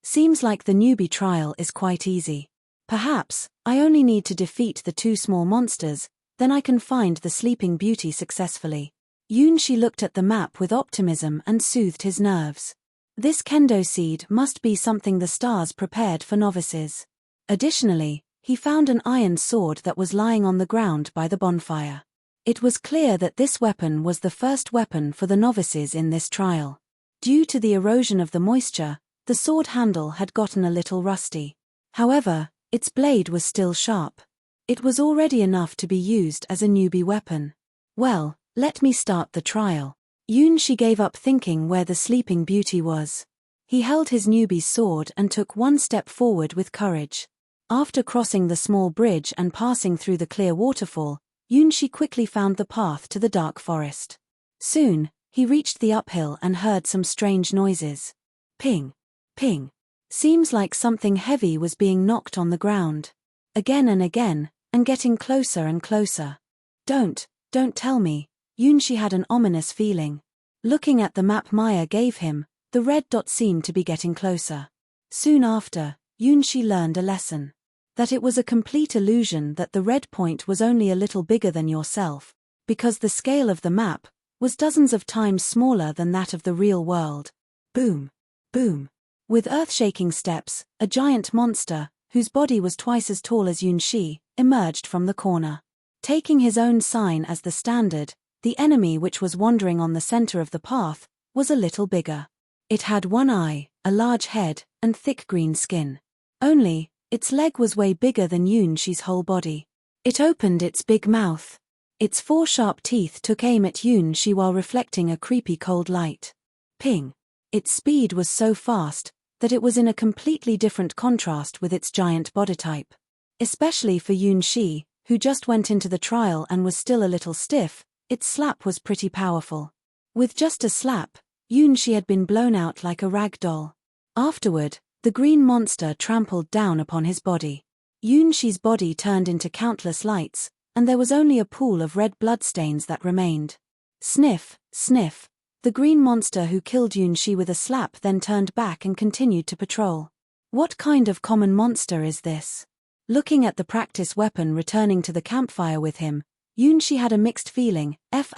Seems like the newbie trial is quite easy. Perhaps, I only need to defeat the two small monsters, then I can find the Sleeping Beauty successfully. Yunshi looked at the map with optimism and soothed his nerves. This kendo seed must be something the stars prepared for novices. Additionally, he found an iron sword that was lying on the ground by the bonfire. It was clear that this weapon was the first weapon for the novices in this trial. Due to the erosion of the moisture, the sword handle had gotten a little rusty. However, its blade was still sharp. It was already enough to be used as a newbie weapon. Well, let me start the trial. Yunshi gave up thinking where the Sleeping Beauty was. He held his newbie's sword and took one step forward with courage. After crossing the small bridge and passing through the clear waterfall, Yunshi quickly found the path to the dark forest. Soon, he reached the uphill and heard some strange noises. Ping. Ping. Seems like something heavy was being knocked on the ground. Again and again, and getting closer and closer. Don't tell me. Yunshi had an ominous feeling. Looking at the map Mei'er gave him, the red dot seemed to be getting closer. Soon after, Yunshi learned a lesson. That it was a complete illusion that the red point was only a little bigger than yourself, because the scale of the map was dozens of times smaller than that of the real world. Boom. Boom. With earth-shaking steps, a giant monster, whose body was twice as tall as Yunshi, emerged from the corner. Taking his own sign as the standard, the enemy which was wandering on the center of the path was a little bigger. It had one eye, a large head, and thick green skin. Only, its leg was way bigger than Yunshi's whole body. It opened its big mouth. Its 4 sharp teeth took aim at Yunshi while reflecting a creepy cold light. Ping. Its speed was so fast that it was in a completely different contrast with its giant body type. Especially for Yunshi, who just went into the trial and was still a little stiff, its slap was pretty powerful. With just a slap, Yunshi had been blown out like a rag doll. Afterward, the green monster trampled down upon his body. Yunshi's body turned into countless lights, and and there was only a pool of red bloodstains that remained. Sniff, sniff. The green monster who killed Yunshi with a slap then turned back and continued to patrol. What kind of common monster is this? Looking at the practice weapon returning to the campfire with him, Yunshi had a mixed feeling. F***ku,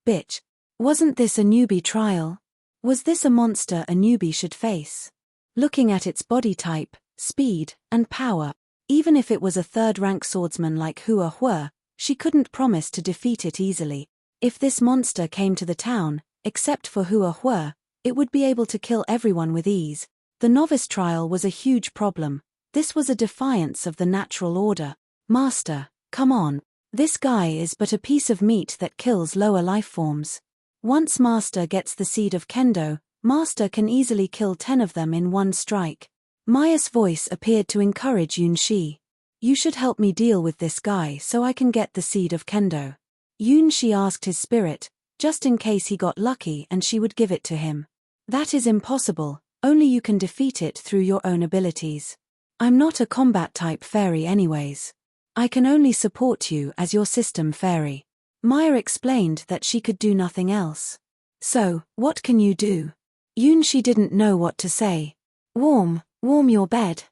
bitch. Wasn't this a newbie trial? Was this a monster a newbie should face? Looking at its body type, speed, and power, even if it was a third-rank swordsman like Hua, she couldn't promise to defeat it easily. If this monster came to the town, except for Hua, it would be able to kill everyone with ease. The novice trial was a huge problem. This was a defiance of the natural order. Master, come on. This guy is but a piece of meat that kills lower life forms. Once Master gets the seed of Kendo, Master can easily kill 10 of them in one strike. Mei'er's voice appeared to encourage Yunshi. You should help me deal with this guy so I can get the seed of Kendo. Yunshi asked his spirit, just in case he got lucky and she would give it to him. That is impossible, only you can defeat it through your own abilities. I'm not a combat type fairy anyways. I can only support you as your system fairy. Mei'er explained that she could do nothing else. So, what can you do? Yunshi didn't know what to say. Warm your bed.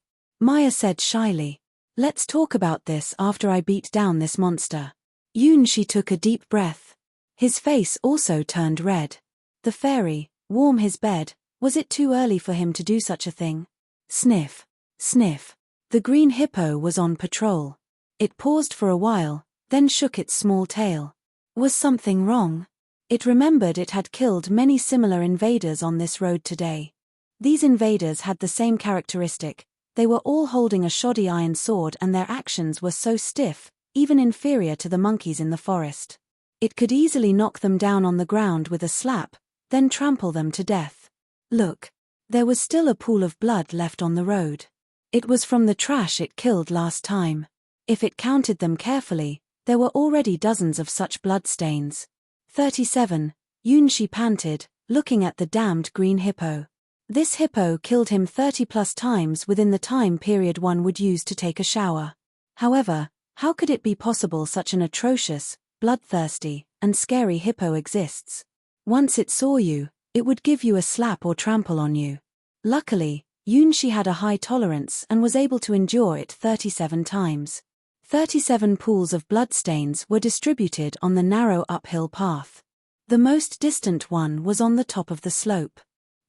Mei'er said shyly. Let's talk about this after I beat down this monster. Yunshi took a deep breath. His face also turned red. The fairy, warm his bed, was it too early for him to do such a thing? Sniff, sniff. The green hippo was on patrol. It paused for a while, then shook its small tail. Was something wrong? It remembered it had killed many similar invaders on this road today. These invaders had the same characteristic. They were all holding a shoddy iron sword and their actions were so stiff, even inferior to the monkeys in the forest. It could easily knock them down on the ground with a slap, then trample them to death. Look. There was still a pool of blood left on the road. It was from the trash it killed last time. If it counted them carefully, there were already dozens of such bloodstains. 37, Yunshi panted, looking at the damned green hippo. This hippo killed him 30+ times within the time period one would use to take a shower. However, how could it be possible such an atrocious, bloodthirsty, and scary hippo exists? Once it saw you, it would give you a slap or trample on you. Luckily, Yunshi had a high tolerance and was able to endure it 37 times. 37 pools of bloodstains were distributed on the narrow uphill path. The most distant one was on the top of the slope.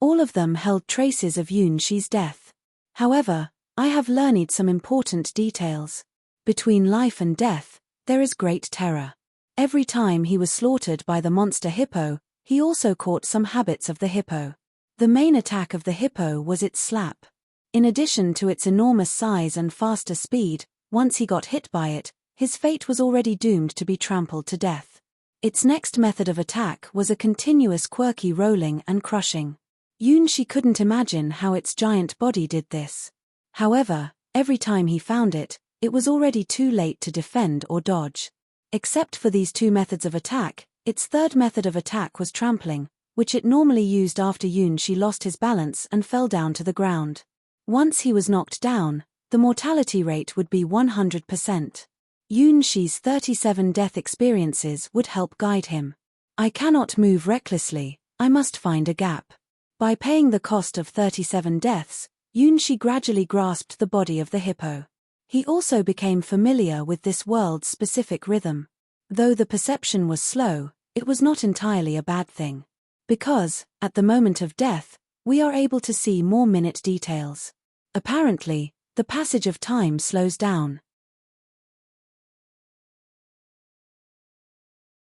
All of them held traces of Yunshi's death. However, I have learned some important details. Between life and death, there is great terror. Every time he was slaughtered by the monster hippo, he also caught some habits of the hippo. The main attack of the hippo was its slap. In addition to its enormous size and faster speed, once he got hit by it, his fate was already doomed to be trampled to death. Its next method of attack was a continuous quirky rolling and crushing. Yunshi couldn't imagine how its giant body did this. However, every time he found it, it was already too late to defend or dodge. Except for these two methods of attack, its third method of attack was trampling, which it normally used after Yunshi lost his balance and fell down to the ground. Once he was knocked down, the mortality rate would be 100%. Yunshi's 37 death experiences would help guide him. I cannot move recklessly, I must find a gap. By paying the cost of 37 deaths, Yunshi gradually grasped the body of the hippo. He also became familiar with this world's specific rhythm. Though the perception was slow, it was not entirely a bad thing. Because, at the moment of death, we are able to see more minute details. Apparently, the passage of time slows down.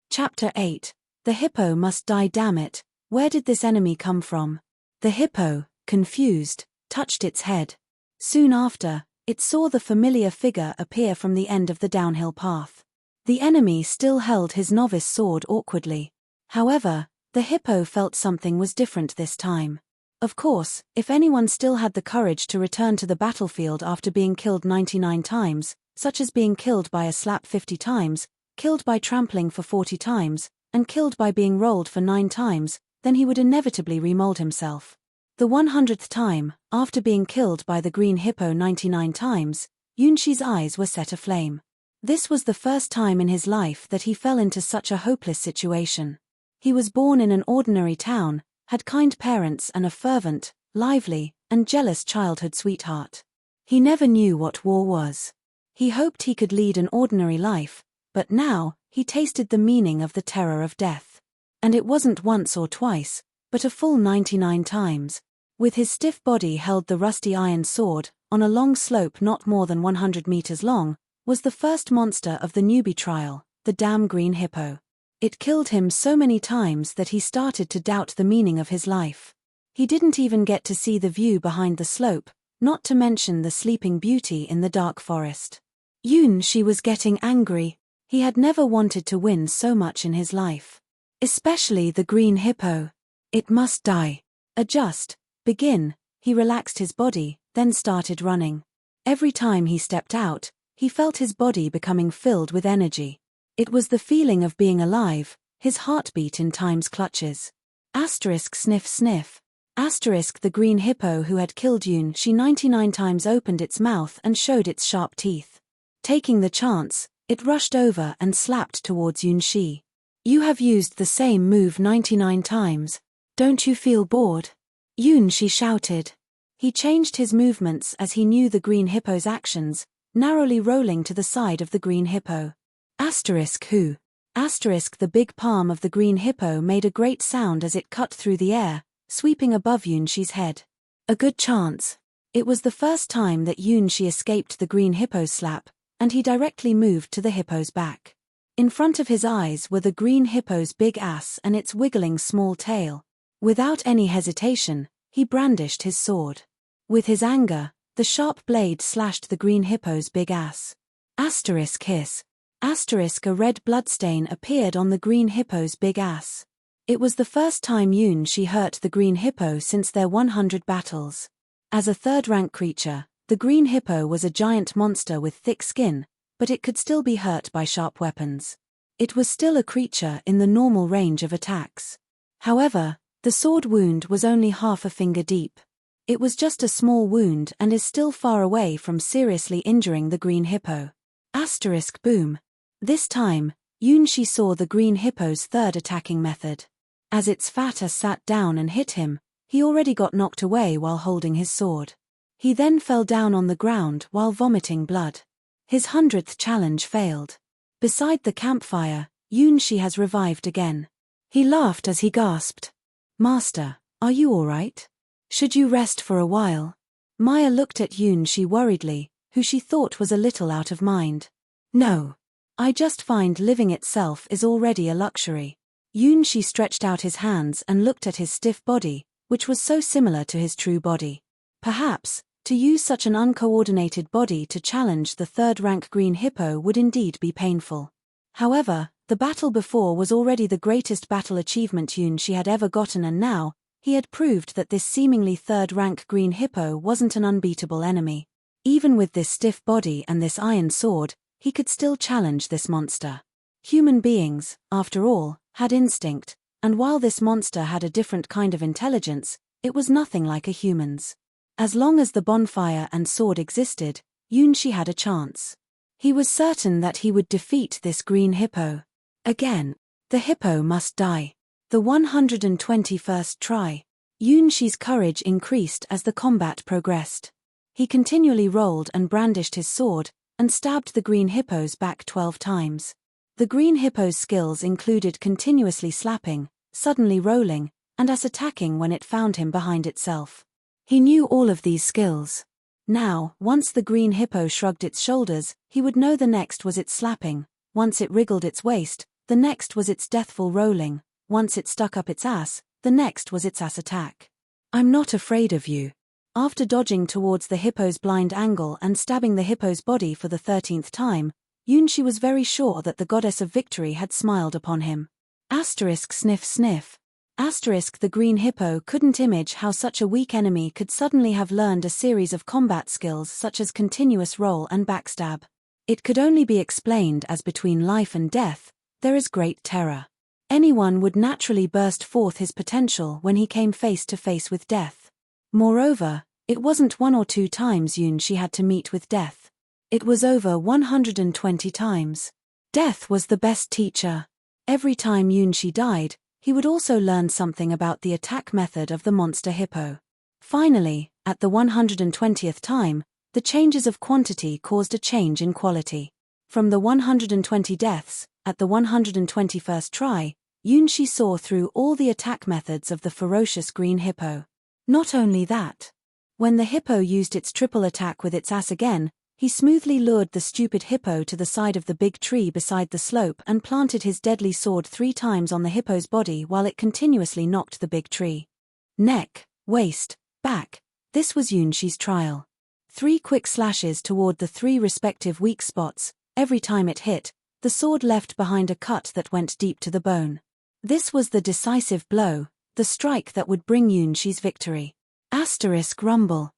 Chapter 8. The hippo must die, damn it. Where did this enemy come from? The hippo, confused, touched its head. Soon after, it saw the familiar figure appear from the end of the downhill path. The enemy still held his novice sword awkwardly. However, the hippo felt something was different this time. Of course, if anyone still had the courage to return to the battlefield after being killed 99 times, such as being killed by a slap 50 times, killed by trampling for 40 times, and killed by being rolled for 9 times, then he would inevitably remold himself. The 100th time, after being killed by the green hippo 99 times, Yunshi's eyes were set aflame. This was the first time in his life that he fell into such a hopeless situation. He was born in an ordinary town, had kind parents and a fervent, lively, and jealous childhood sweetheart. He never knew what war was. He hoped he could lead an ordinary life, but now, he tasted the meaning of the terror of death. And it wasn't once or twice, but a full 99 times. With his stiff body held the rusty iron sword, on a long slope not more than 100 meters long, was the first monster of the newbie trial, the damn green hippo. It killed him so many times that he started to doubt the meaning of his life. He didn't even get to see the view behind the slope, not to mention the sleeping beauty in the dark forest. She was getting angry. He had never wanted to win so much in his life. Especially the green hippo. It must die. Adjust. Begin. He relaxed his body, then started running. Every time he stepped out, he felt his body becoming filled with energy. It was the feeling of being alive, his heartbeat in time's clutches. Sniff sniff. The green hippo who had killed she 99 times opened its mouth and showed its sharp teeth. Taking the chance, it rushed over and slapped towards Shi. You have used the same move 99 times. Don't you feel bored? Shi shouted. He changed his movements as he knew the green hippo's actions, narrowly rolling to the side of the green hippo. Who? The big palm of the green hippo made a great sound as it cut through the air, sweeping above Shi's head. A good chance. It was the first time that Shi escaped the green hippo's slap, and he directly moved to the hippo's back. In front of his eyes were the green hippo's big ass and its wiggling small tail. Without any hesitation, he brandished his sword. With his anger, the sharp blade slashed the green hippo's big ass. Hiss. A red bloodstain appeared on the green hippo's big ass. It was the first time Shi hurt the green hippo since their 100 battles. As a third-rank creature, the green hippo was a giant monster with thick skin, but it could still be hurt by sharp weapons. It was still a creature in the normal range of attacks. However, the sword wound was only half a finger deep. It was just a small wound and is still far away from seriously injuring the green hippo. Boom. This time, Shi saw the green hippo's third attacking method. As its fat ass sat down and hit him, he already got knocked away while holding his sword. He then fell down on the ground while vomiting blood. His 100th challenge failed. Beside the campfire, Shi has revived again. He laughed as he gasped. Master, are you alright? Should you rest for a while? Mei'er looked at Shi worriedly, who she thought was a little out of mind. No. I just find living itself is already a luxury. Shi stretched out his hands and looked at his stiff body, which was so similar to his true body. Perhaps, to use such an uncoordinated body to challenge the third-rank green hippo would indeed be painful. However, the battle before was already the greatest battle achievement Shi had ever gotten, and now, he had proved that this seemingly third-rank green hippo wasn't an unbeatable enemy. Even with this stiff body and this iron sword, he could still challenge this monster. Human beings, after all, had instinct, and while this monster had a different kind of intelligence, it was nothing like a human's. As long as the bonfire and sword existed, Shi had a chance. He was certain that he would defeat this green hippo. Again, the hippo must die. The 121st try. Shi's courage increased as the combat progressed. He continually rolled and brandished his sword, and stabbed the green hippo's back 12 times. The green hippo's skills included continuously slapping, suddenly rolling, and attacking when it found him behind itself. He knew all of these skills. Now, once the green hippo shrugged its shoulders, he would know the next was its slapping, once it wriggled its waist, the next was its deathful rolling, once it stuck up its ass, the next was its ass attack. I'm not afraid of you. After dodging towards the hippo's blind angle and stabbing the hippo's body for the 13th time, Shi was very sure that the goddess of victory had smiled upon him. Sniff. The green hippo couldn't imagine how such a weak enemy could suddenly have learned a series of combat skills such as continuous roll and backstab. It could only be explained as between life and death, there is great terror. Anyone would naturally burst forth his potential when he came face to face with death. Moreover, it wasn't 1 or 2 times Shi had to meet with death. It was over 120 times. Death was the best teacher. Every time Yunshi died, he would also learn something about the attack method of the monster Hippo. Finally, at the 120th time, the changes of quantity caused a change in quality. From the 120 deaths, at the 121st try, Yunshi saw through all the attack methods of the ferocious green hippo. Not only that. When the hippo used its triple attack with its ass again, he smoothly lured the stupid hippo to the side of the big tree beside the slope and planted his deadly sword 3 times on the hippo's body while it continuously knocked the big tree. Neck, waist, back. This was Yunshi's trial. 3 quick slashes toward the 3 respective weak spots. Every time it hit, the sword left behind a cut that went deep to the bone. This was the decisive blow, the strike that would bring Yunshi's victory. Rumble.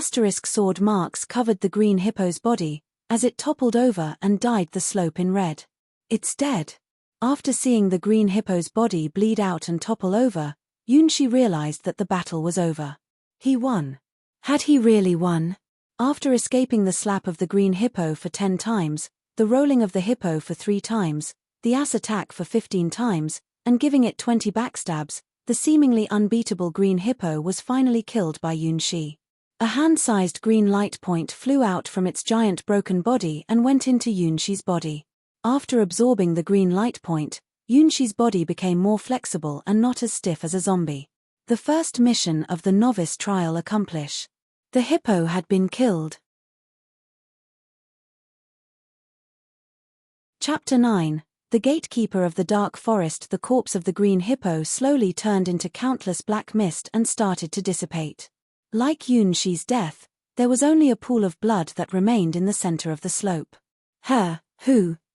Sword marks covered the green hippo's body, as it toppled over and dyed the slope in red. It's dead. After seeing the green hippo's body bleed out and topple over, Yunshi realized that the battle was over. He won. Had he really won? After escaping the slap of the green hippo for 10 times, the rolling of the hippo for 3 times, the ass attack for 15 times, and giving it 20 backstabs, the seemingly unbeatable green hippo was finally killed by Yunshi. A hand-sized green light point flew out from its giant broken body and went into Yunshi's body. After absorbing the green light point, Yunshi's body became more flexible and not as stiff as a zombie. The first mission of the Novice trial accomplished. The hippo had been killed. Chapter 9. The Gatekeeper of the Dark Forest. The corpse of the green hippo slowly turned into countless black mist and started to dissipate. Like Yunshi's death, there was only a pool of blood that remained in the center of the slope.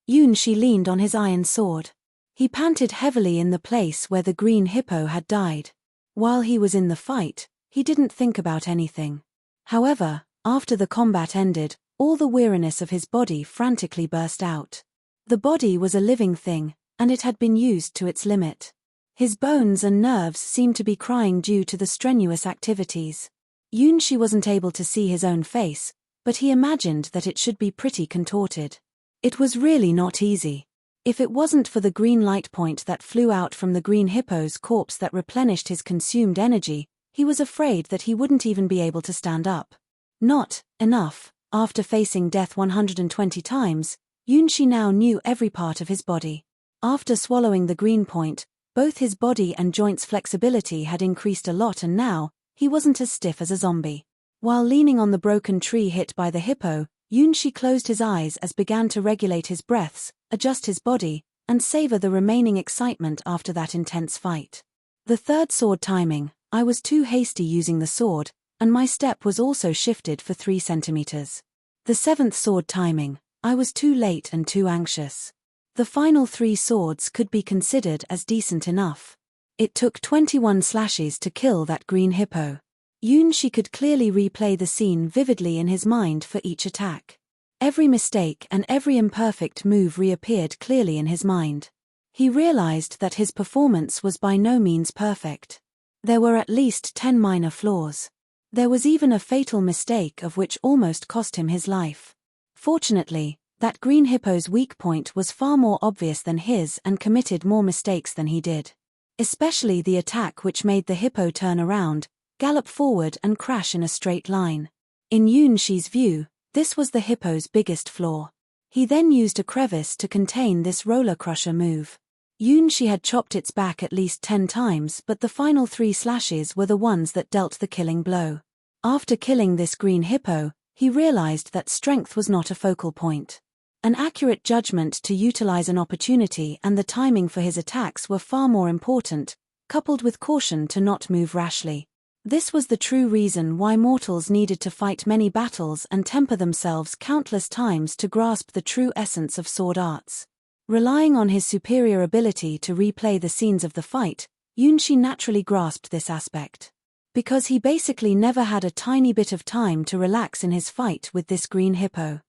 Yunshi leaned on his iron sword. He panted heavily in the place where the green hippo had died. While he was in the fight, he didn't think about anything. However, after the combat ended, all the weariness of his body frantically burst out. The body was a living thing, and it had been used to its limit. His bones and nerves seemed to be crying due to the strenuous activities. Yunshi wasn't able to see his own face, but he imagined that it should be pretty contorted. It was really not easy. If it wasn't for the green light point that flew out from the green hippo's corpse that replenished his consumed energy, he was afraid that he wouldn't even be able to stand up. Not enough. After facing death 120 times, Yunshi now knew every part of his body. After swallowing the green point, both his body and joints' flexibility had increased a lot, and now, he wasn't as stiff as a zombie. While leaning on the broken tree hit by the hippo, Yunshi closed his eyes as began to regulate his breaths, adjust his body, and savor the remaining excitement after that intense fight. The third sword timing, I was too hasty using the sword, and my step was also shifted for 3 centimeters. The 7th sword timing, I was too late and too anxious. The final 3 swords could be considered as decent enough. It took 21 slashes to kill that green hippo. Yunshi could clearly replay the scene vividly in his mind for each attack. Every mistake and every imperfect move reappeared clearly in his mind. He realized that his performance was by no means perfect. There were at least 10 minor flaws. There was even a fatal mistake of which almost cost him his life. Fortunately, that green hippo's weak point was far more obvious than his and committed more mistakes than he did. Especially the attack which made the hippo turn around, gallop forward and crash in a straight line. In Yunshi's view, this was the hippo's biggest flaw. He then used a crevice to contain this roller crusher move. Yunshi had chopped its back at least 10 times, but the final 3 slashes were the ones that dealt the killing blow. After killing this green hippo, he realized that strength was not a focal point. An accurate judgment to utilize an opportunity and the timing for his attacks were far more important, coupled with caution to not move rashly. This was the true reason why mortals needed to fight many battles and temper themselves countless times to grasp the true essence of sword arts. Relying on his superior ability to replay the scenes of the fight, Yunshi naturally grasped this aspect. Because he basically never had a tiny bit of time to relax in his fight with this green hippo.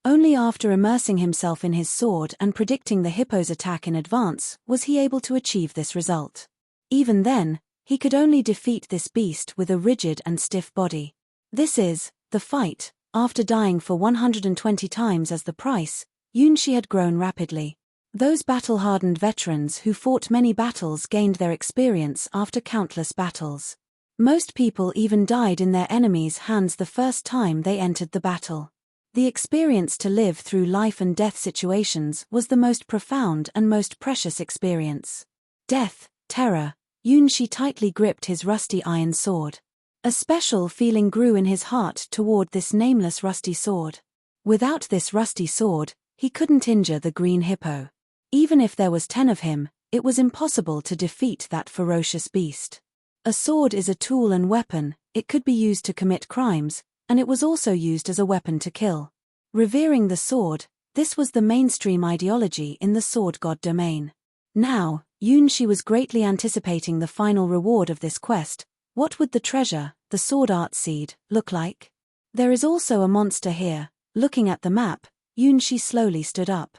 Only after immersing himself in his sword and predicting the hippo's attack in advance was he able to achieve this result. Even then, he could only defeat this beast with a rigid and stiff body. This is, the fight, After dying for 120 times as the price, Yunshi had grown rapidly. Those battle-hardened veterans who fought many battles gained their experience after countless battles. Most people even died in their enemies' hands the first time they entered the battle. The experience to live through life and death situations was the most profound and most precious experience. Death, terror, Yunshi tightly gripped his rusty iron sword. A special feeling grew in his heart toward this nameless rusty sword. Without this rusty sword, he couldn't injure the green hippo. Even if there was 10 of him, it was impossible to defeat that ferocious beast. A sword is a tool and weapon, it could be used to commit crimes, and it was also used as a weapon to kill. Revering the sword, this was the mainstream ideology in the sword god domain. Now, Yunshi was greatly anticipating the final reward of this quest. What would the treasure, the sword art seed, look like? There is also a monster here. Looking at the map, Yunshi slowly stood up.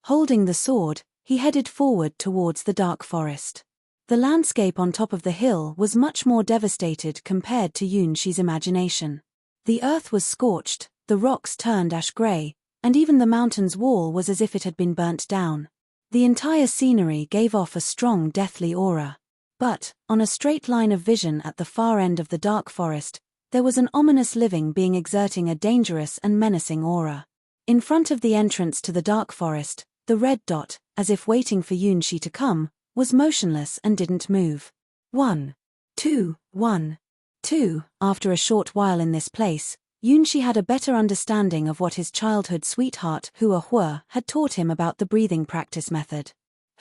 Holding the sword, he headed forward towards the dark forest. The landscape on top of the hill was much more devastated compared to Yunshi's imagination. The earth was scorched, the rocks turned ash-gray, and even the mountain's wall was as if it had been burnt down. The entire scenery gave off a strong deathly aura. But, on a straight line of vision at the far end of the dark forest, there was an ominous living being exerting a dangerous and menacing aura. In front of the entrance to the dark forest, the red dot, as if waiting for Yunshi to come, was motionless and didn't move. 1, 2, 1, 2. After a short while in this place, Yunshi had a better understanding of what his childhood sweetheart Hua had taught him about the breathing practice method.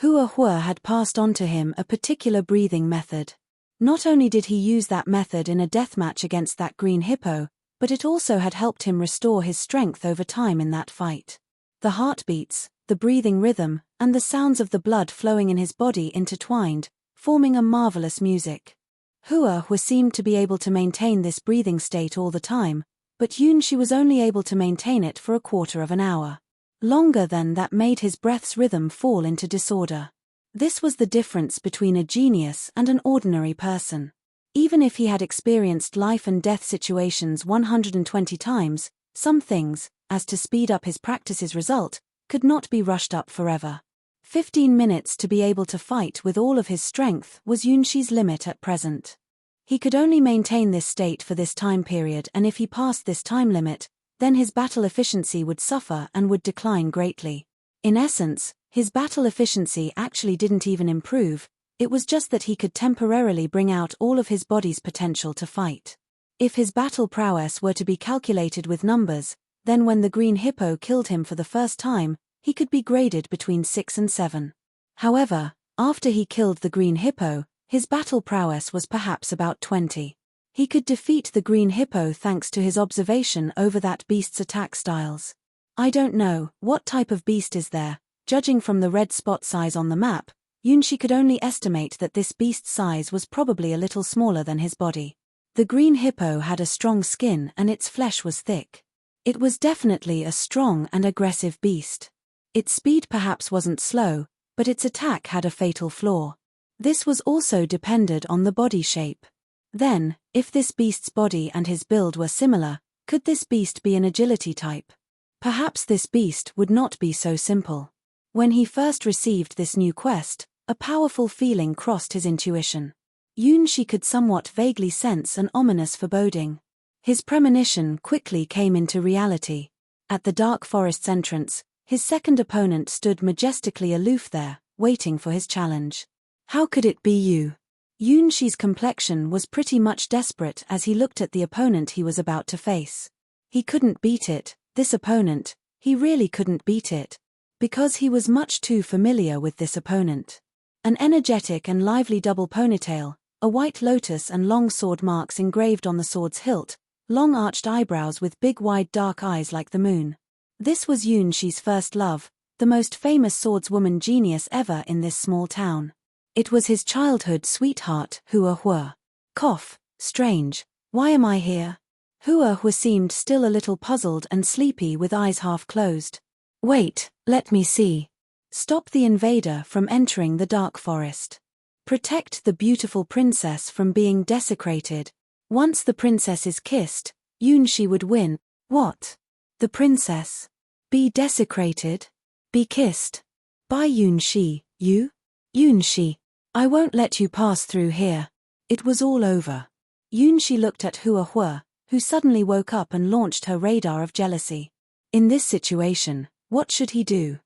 Hua had passed on to him a particular breathing method. Not only did he use that method in a deathmatch against that green hippo, but it also had helped him restore his strength over time in that fight. The heartbeats, the breathing rhythm, and the sounds of the blood flowing in his body intertwined, forming a marvelous music. Hua seemed to be able to maintain this breathing state all the time, but Yunshi was only able to maintain it for a quarter of an hour. Longer than that made his breath's rhythm fall into disorder. This was the difference between a genius and an ordinary person. Even if he had experienced life and death situations 120 times, some things, as to speed up his practice's result, could not be rushed up forever. 15 minutes to be able to fight with all of his strength was Yunshi's limit at present. He could only maintain this state for this time period, and if he passed this time limit, then his battle efficiency would suffer and would decline greatly. In essence, his battle efficiency actually didn't even improve, it was just that he could temporarily bring out all of his body's potential to fight. If his battle prowess were to be calculated with numbers, then when the green hippo killed him for the first time, he could be graded between 6 and 7. However, after he killed the green hippo, his battle prowess was perhaps about 20. He could defeat the green hippo thanks to his observation over that beast's attack styles. I don't know, what type of beast is there? Judging from the red spot size on the map, Yunshi could only estimate that this beast's size was probably a little smaller than his body. The green hippo had a strong skin and its flesh was thick. It was definitely a strong and aggressive beast. Its speed perhaps wasn't slow, but its attack had a fatal flaw. This was also depended on the body shape. Then, if this beast's body and his build were similar, could this beast be an agility type? Perhaps this beast would not be so simple. When he first received this new quest, a powerful feeling crossed his intuition. Yunshi could somewhat vaguely sense an ominous foreboding. His premonition quickly came into reality. At the dark forest's entrance, his second opponent stood majestically aloof there, waiting for his challenge. How could it be you? Yunshi's complexion was pretty much desperate as he looked at the opponent he was about to face. He couldn't beat it, this opponent, he really couldn't beat it. Because he was much too familiar with this opponent. An energetic and lively double ponytail, a white lotus and long sword marks engraved on the sword's hilt, long arched eyebrows with big wide dark eyes like the moon. This was Yunshi's first love, the most famous swordswoman genius ever in this small town. It was his childhood sweetheart, Hua. Cough, strange, why am I here? Hua seemed still a little puzzled and sleepy with eyes half closed. Wait, let me see. Stop the invader from entering the dark forest. Protect the beautiful princess from being desecrated. Once the princess is kissed, Yunshi would win. What? The princess? Be desecrated? Be kissed? By Yunshi, you? Yunshi, I won't let you pass through here. It was all over. Yunshi looked at Hua, who suddenly woke up and launched her radar of jealousy. In this situation, what should he do?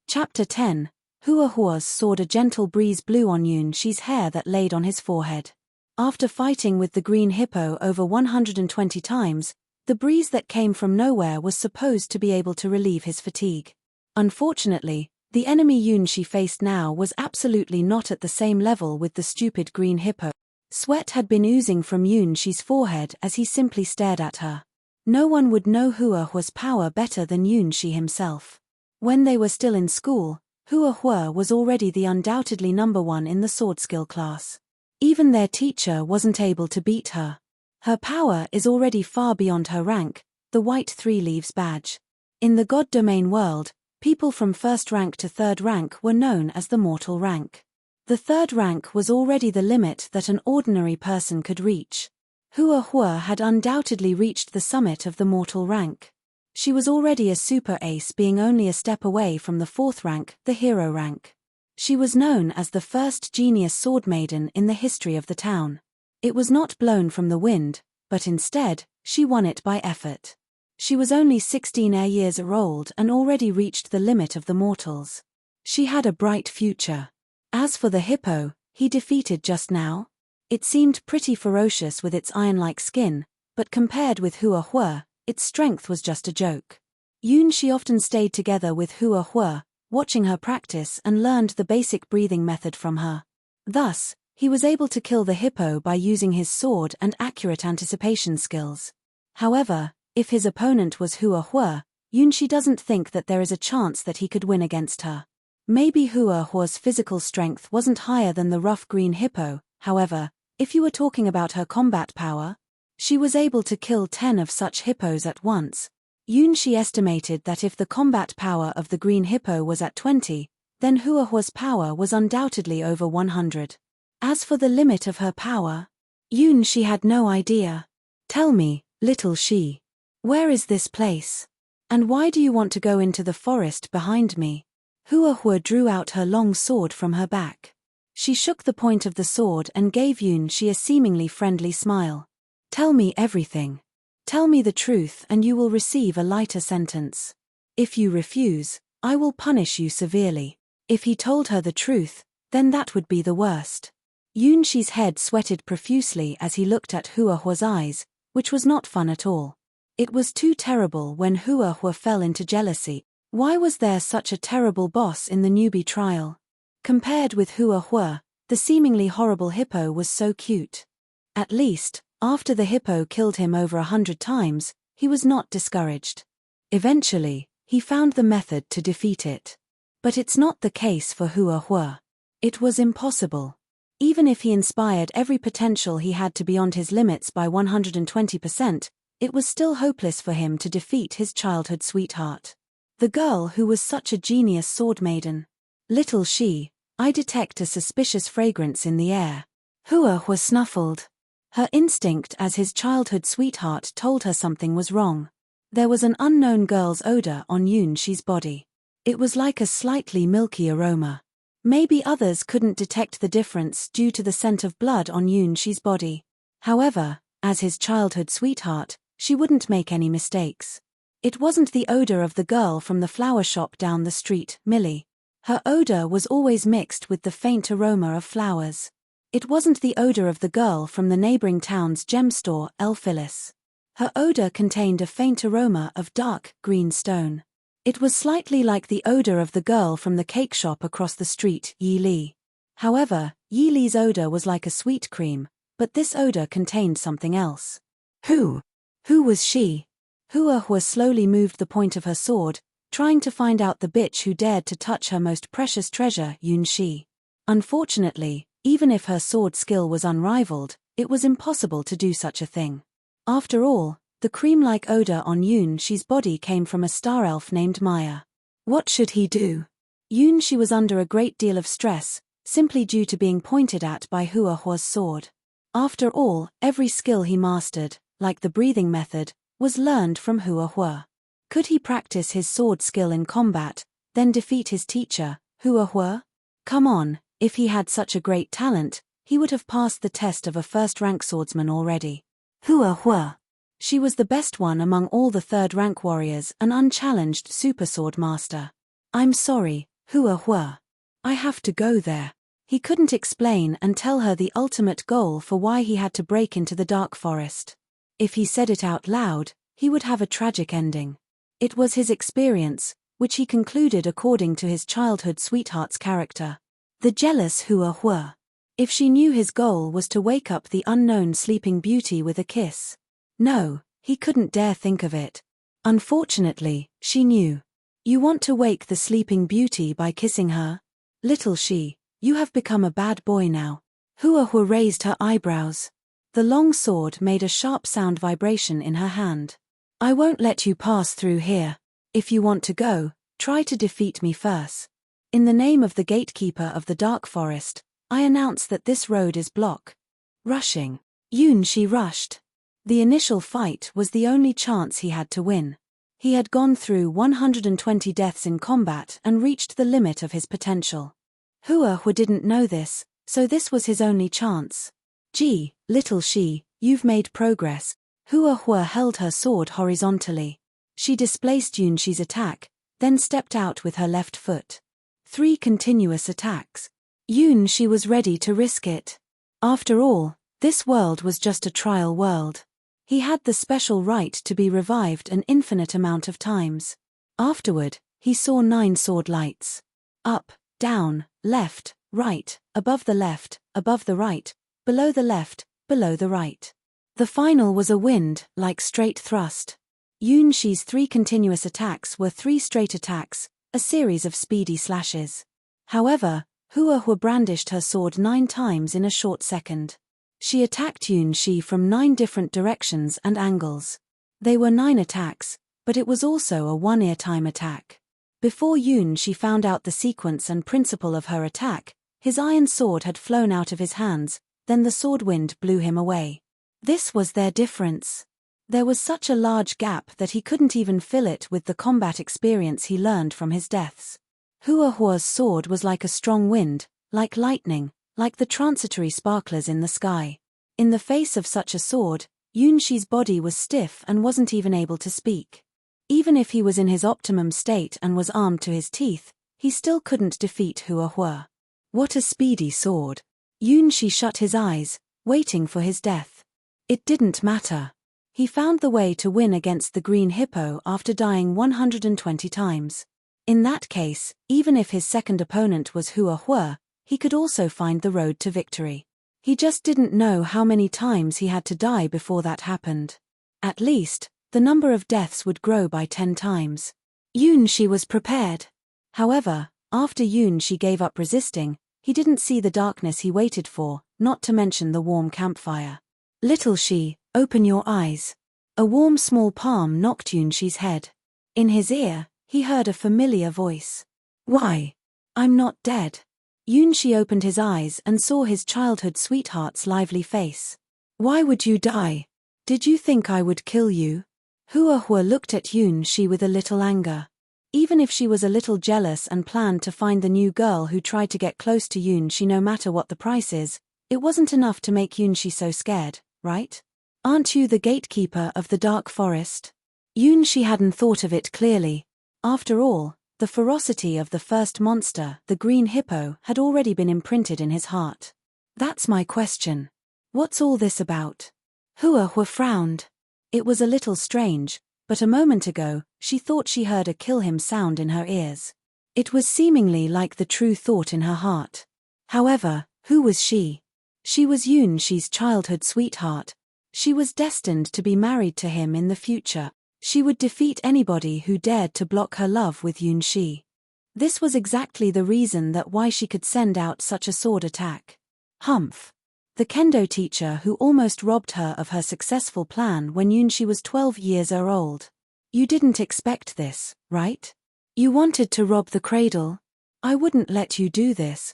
Chapter 10. Hua's sword. A gentle breeze blew on Yunshi's hair that laid on his forehead. After fighting with the green hippo over 120 times, the breeze that came from nowhere was supposed to be able to relieve his fatigue. Unfortunately, the enemy Yunshi faced now was absolutely not at the same level with the stupid green hippo. Sweat had been oozing from Yunshi's forehead as he simply stared at her. No one would know Hua's power better than Yunshi himself. When they were still in school, Hua was already the undoubtedly number one in the sword skill class. Even their teacher wasn't able to beat her. Her power is already far beyond her rank, the white 3 leaves badge. In the god domain world, people from first rank to third rank were known as the mortal rank. The third rank was already the limit that an ordinary person could reach. Hua had undoubtedly reached the summit of the mortal rank. She was already a super ace, being only a step away from the 4th rank, the hero rank. She was known as the first genius sword maiden in the history of the town. It was not blown from the wind, but instead, she won it by effort. She was only 16 years old and already reached the limit of the mortals. She had a bright future. As for the hippo, he defeated just now. It seemed pretty ferocious with its iron-like skin, but compared with Hua, its strength was just a joke. Yunshi often stayed together with Hua, watching her practice and learned the basic breathing method from her. Thus, he was able to kill the hippo by using his sword and accurate anticipation skills. However, if his opponent was Hua, Yunshi doesn't think that there is a chance that he could win against her. Maybe Hua's physical strength wasn't higher than the rough green hippo. However, if you were talking about her combat power, she was able to kill 10 of such hippos at once. Yunshi estimated that if the combat power of the green hippo was at 20, then Hua's power was undoubtedly over 100. As for the limit of her power, Yunshi had no idea. Tell me, little she. Where is this place? And why do you want to go into the forest behind me? Hua drew out her long sword from her back. She shook the point of the sword and gave Yunshi a seemingly friendly smile. Tell me everything. Tell me the truth and you will receive a lighter sentence. If you refuse, I will punish you severely. If he told her the truth, then that would be the worst. Yunshi's head sweated profusely as he looked at Hua's eyes, which was not fun at all. It was too terrible when Hua fell into jealousy. Why was there such a terrible boss in the newbie trial? Compared with Hua, the seemingly horrible hippo was so cute. At least, after the hippo killed him over 100 times, he was not discouraged. Eventually, he found the method to defeat it. But it's not the case for Hua. It was impossible. Even if he inspired every potential he had to beyond his limits by 120%, it was still hopeless for him to defeat his childhood sweetheart. The girl who was such a genius sword maiden. Little she, I detect a suspicious fragrance in the air. Hua snuffled. Her instinct as his childhood sweetheart told her something was wrong. There was an unknown girl's odor on Yunshi's body. It was like a slightly milky aroma. Maybe others couldn't detect the difference due to the scent of blood on Yunshi's body. However, as his childhood sweetheart, she wouldn't make any mistakes. It wasn't the odor of the girl from the flower shop down the street, Millie. Her odor was always mixed with the faint aroma of flowers. It wasn't the odor of the girl from the neighboring town's gem store, Phyllis. Her odor contained a faint aroma of dark, green stone. It was slightly like the odor of the girl from the cake shop across the street, Yi Li. However, Yi Li's odor was like a sweet cream, but this odor contained something else. Who was she? Hua slowly moved the point of her sword, trying to find out the bitch who dared to touch her most precious treasure, Yunshi. Unfortunately, even if her sword skill was unrivaled, it was impossible to do such a thing. After all, the cream-like odor on Yunshi's body came from a star elf named Mei'er. What should he do? Yunshi was under a great deal of stress, simply due to being pointed at by Hua's sword. After all, every skill he mastered, like the breathing method, was learned from Hua. Could he practice his sword skill in combat, then defeat his teacher, Hua? Come on, if he had such a great talent, he would have passed the test of a first-rank swordsman already. Hua. She was the best one among all the third-rank warriors, an unchallenged super sword master. I'm sorry, Hua. I have to go there. He couldn't explain and tell her the ultimate goal for why he had to break into the dark forest. If he said it out loud, he would have a tragic ending. It was his experience, which he concluded according to his childhood sweetheart's character. The jealous Hua. If she knew his goal was to wake up the unknown sleeping beauty with a kiss. No, he couldn't dare think of it. Unfortunately, she knew. You want to wake the sleeping beauty by kissing her? Little she, you have become a bad boy now. Hua raised her eyebrows. The long sword made a sharp sound vibration in her hand. I won't let you pass through here. If you want to go, try to defeat me first. In the name of the Gatekeeper of the Dark Forest, I announce that this road is blocked. Rushing. She rushed. The initial fight was the only chance he had to win. He had gone through 120 deaths in combat and reached the limit of his potential. Hua didn't know this, so this was his only chance. Gee, little she, you've made progress. Hua held her sword horizontally. She displaced Yunshi's attack, then stepped out with her left foot. 3 continuous attacks. Yunshi was ready to risk it. After all, this world was just a trial world. He had the special right to be revived an infinite amount of times. Afterward, he saw 9 sword lights. Up, down, left, right, above the right, below the left, below the right. The final was a wind-like straight thrust. Yunshi's 3 continuous attacks were 3 straight attacks, a series of speedy slashes. However, Hua brandished her sword 9 times in a short second. She attacked Yunshi from 9 different directions and angles. They were 9 attacks, but it was also a 1 time attack. Before Yunshi found out the sequence and principle of her attack, his iron sword had flown out of his hands, then the sword wind blew him away. This was their difference. There was such a large gap that he couldn't even fill it with the combat experience he learned from his deaths. Hua's sword was like a strong wind, like lightning, like the transitory sparklers in the sky. In the face of such a sword, Yunshi's body was stiff and wasn't even able to speak. Even if he was in his optimum state and was armed to his teeth, he still couldn't defeat Hua. What a speedy sword. Yunshi shut his eyes, waiting for his death. It didn't matter. He found the way to win against the green hippo after dying 120 times. In that case, even if his second opponent was Hua, he could also find the road to victory. He just didn't know how many times he had to die before that happened. At least, the number of deaths would grow by 10 times. Yunshi was prepared. However, after Yunshi gave up resisting, he didn't see the darkness he waited for, not to mention the warm campfire. Little she, open your eyes. A warm small palm knocked Yunshi's head. In his ear, he heard a familiar voice. Why? I'm not dead. Yunshi opened his eyes and saw his childhood sweetheart's lively face. Why would you die? Did you think I would kill you? Hua looked at Yunshi with a little anger. Even if she was a little jealous and planned to find the new girl who tried to get close to Yunshi no matter what the price is, it wasn't enough to make Yunshi so scared, right? Aren't you the gatekeeper of the dark forest? Yunshi hadn't thought of it clearly. After all, the ferocity of the first monster, the green hippo, had already been imprinted in his heart. That's my question. What's all this about? Hua frowned. It was a little strange, but a moment ago, she thought she heard a kill him sound in her ears. It was seemingly like the true thought in her heart. However, who was she? She was Yunshi's childhood sweetheart. She was destined to be married to him in the future. She would defeat anybody who dared to block her love with Yunshi. This was exactly the reason that why she could send out such a sword attack. Humph. The kendo teacher who almost robbed her of her successful plan when Yunshi was 12 years old. You didn't expect this, right? You wanted to rob the cradle? I wouldn't let you do this.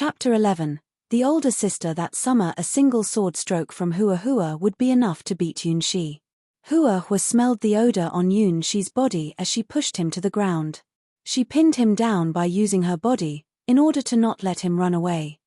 Chapter 11. The older sister. That summer a single sword stroke from Hua would be enough to beat Yunxi. Hua smelled the odor on Yunxi's body as she pushed him to the ground. She pinned him down by using her body, in order to not let him run away.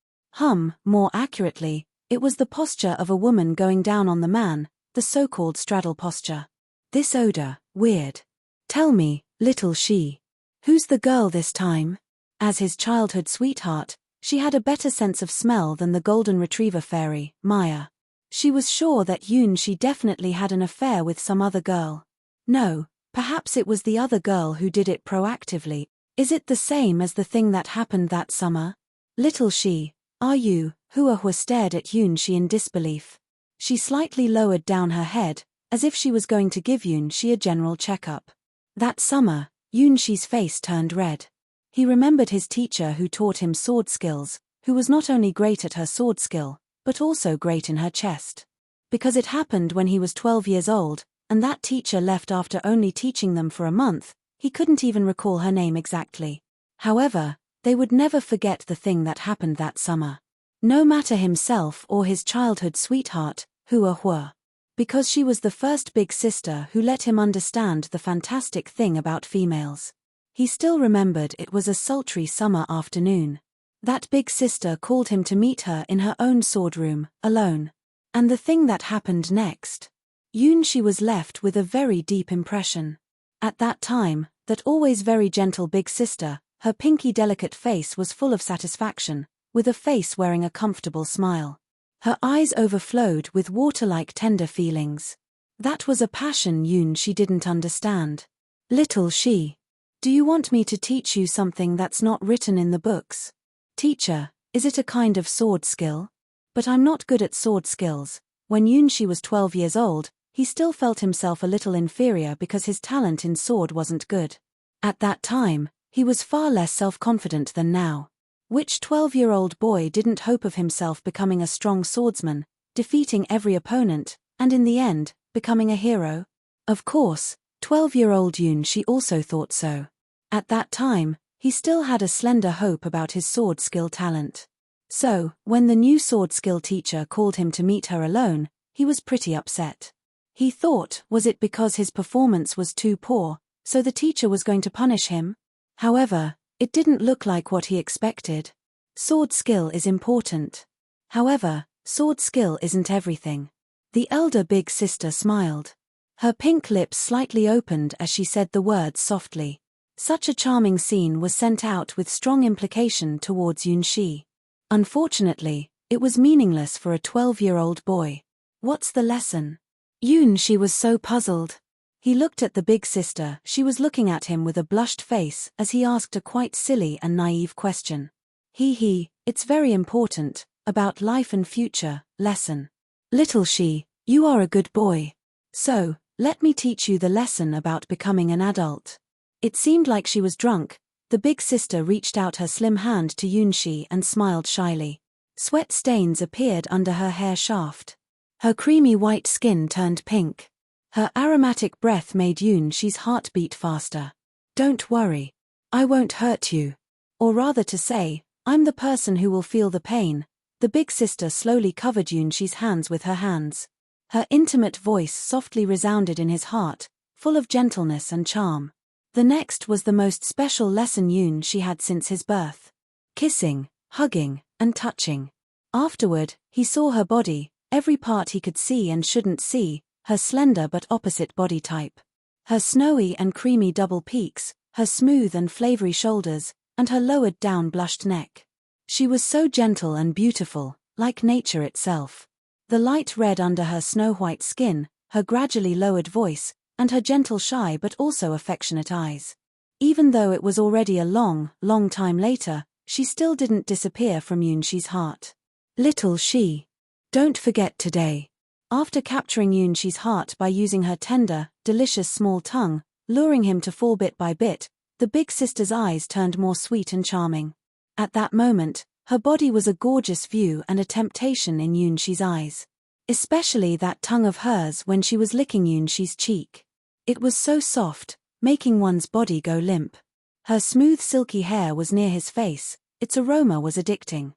More accurately, it was the posture of a woman going down on the man, the so-called straddle posture. This odor, weird. Tell me, little she. Who's the girl this time? As his childhood sweetheart, she had a better sense of smell than the golden retriever fairy, Mei'er. She was sure that Yunxi definitely had an affair with some other girl. No, perhaps it was the other girl who did it proactively. Is it the same as the thing that happened that summer? Little she, are you? Hua stared at Yunxi in disbelief. She slightly lowered down her head, as if she was going to give Yunxi a general checkup. That summer, Yunxi's face turned red. He remembered his teacher who taught him sword skills, who was not only great at her sword skill, but also great in her chest. Because it happened when he was 12 years old, and that teacher left after only teaching them for a month, he couldn't even recall her name exactly. However, they would never forget the thing that happened that summer. No matter himself or his childhood sweetheart, Hua. Because she was the first big sister who let him understand the fantastic thing about females. He still remembered it was a sultry summer afternoon. That big sister called him to meet her in her own sword room, alone. And the thing that happened next. Yunxi was left with a very deep impression. At that time, that always very gentle big sister, her pinky delicate face was full of satisfaction, with a face wearing a comfortable smile. Her eyes overflowed with water-like tender feelings. That was a passion Yunxi didn't understand. Little she. Do you want me to teach you something that's not written in the books? Teacher, is it a kind of sword skill? But I'm not good at sword skills. When Yunxi was 12 years old, he still felt himself a little inferior because his talent in sword wasn't good. At that time, he was far less self-confident than now. Which 12-year-old boy didn't hope of himself becoming a strong swordsman, defeating every opponent, and in the end, becoming a hero? Of course, 12-year-old Yunxi also thought so. At that time, he still had a slender hope about his sword skill talent. So, when the new sword skill teacher called him to meet her alone, he was pretty upset. He thought, was it because his performance was too poor, so the teacher was going to punish him? However, it didn't look like what he expected. Sword skill is important. However, sword skill isn't everything. The elder big sister smiled. Her pink lips slightly opened as she said the words softly. Such a charming scene was sent out with strong implication towards Yunxi. Unfortunately, it was meaningless for a 12-year-old boy. What's the lesson? Yunxi was so puzzled. He looked at the big sister. She was looking at him with a blushed face as he asked a quite silly and naive question. It's very important, about life and future, lesson. Little she, you are a good boy. So, let me teach you the lesson about becoming an adult. It seemed like she was drunk. The big sister reached out her slim hand to Yunxi and smiled shyly. Sweat stains appeared under her hair shaft. Her creamy white skin turned pink. Her aromatic breath made Yunxi's heart beat faster. Don't worry. I won't hurt you. Or rather to say, I'm the person who will feel the pain. The big sister slowly covered Yunxi's hands with her hands. Her intimate voice softly resounded in his heart, full of gentleness and charm. The next was the most special lesson Yunxi had since his birth. Kissing, hugging, and touching. Afterward, he saw her body, every part he could see and shouldn't see, her slender but opposite body type. Her snowy and creamy double peaks, her smooth and flavory shoulders, and her lowered down blushed neck. She was so gentle and beautiful, like nature itself. The light red under her snow-white skin, her gradually lowered voice, and her gentle shy but also affectionate eyes. Even though it was already a long, long time later, she still didn't disappear from Yunxi's heart. Little she. Don't forget today. After capturing Yunxi's heart by using her tender, delicious small tongue, luring him to fall bit by bit, the big sister's eyes turned more sweet and charming. At that moment, her body was a gorgeous view and a temptation in Yunxi's eyes. Especially that tongue of hers when she was licking Yunxi's cheek. It was so soft, making one's body go limp. Her smooth silky hair was near his face, its aroma was addicting.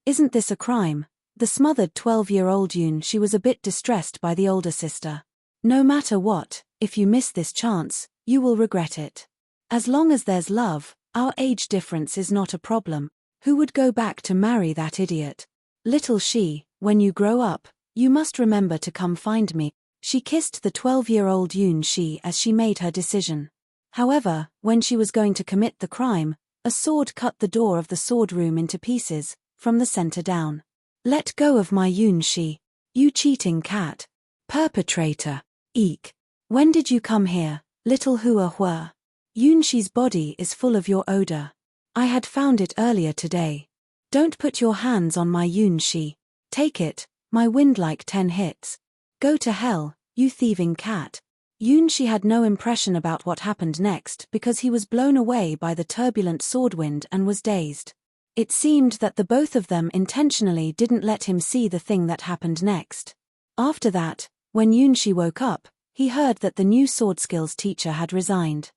Isn't this a crime? The smothered 12-year-old Yoon, she was a bit distressed by the older sister. No matter what, if you miss this chance, you will regret it. As long as there's love, our age difference is not a problem. Who would go back to marry that idiot? Little she, when you grow up, you must remember to come find me. She kissed the 12-year-old Yoon she as she made her decision. However, when she was going to commit the crime, a sword cut the door of the sword room into pieces, from the center down. Let go of my Yoon she. You cheating cat. Perpetrator. Eek. When did you come here, little Hua Hua? Yoon she's body is full of your odor. I had found it earlier today. Don't put your hands on my Yoon she. Take it, my wind like 10 hits. Go to hell, you thieving cat. Yoon she had no impression about what happened next because he was blown away by the turbulent sword wind and was dazed. It seemed that the both of them intentionally didn't let him see the thing that happened next. After that, when Yoon she woke up, he heard that the new sword skills teacher had resigned.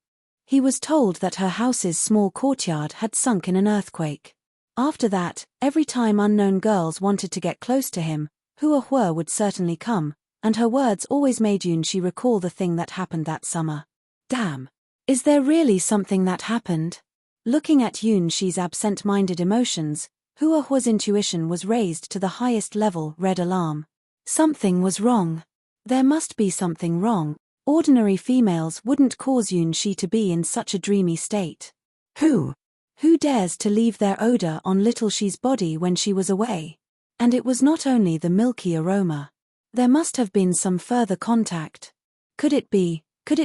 He was told that her house's small courtyard had sunk in an earthquake. After that, every time unknown girls wanted to get close to him, Hua Hua would certainly come, and her words always made Yoon she recall the thing that happened that summer. Damn. Is there really something that happened? Looking at Yoon she's absent-minded emotions, Hua Hua's intuition was raised to the highest level. Red alarm. Something was wrong. There must be something wrong. Ordinary females wouldn't cause Yoon she to be in such a dreamy state. Who dares to leave their odor on little she's body when she was away? And it was not only the milky aroma. There must have been some further contact. Could it be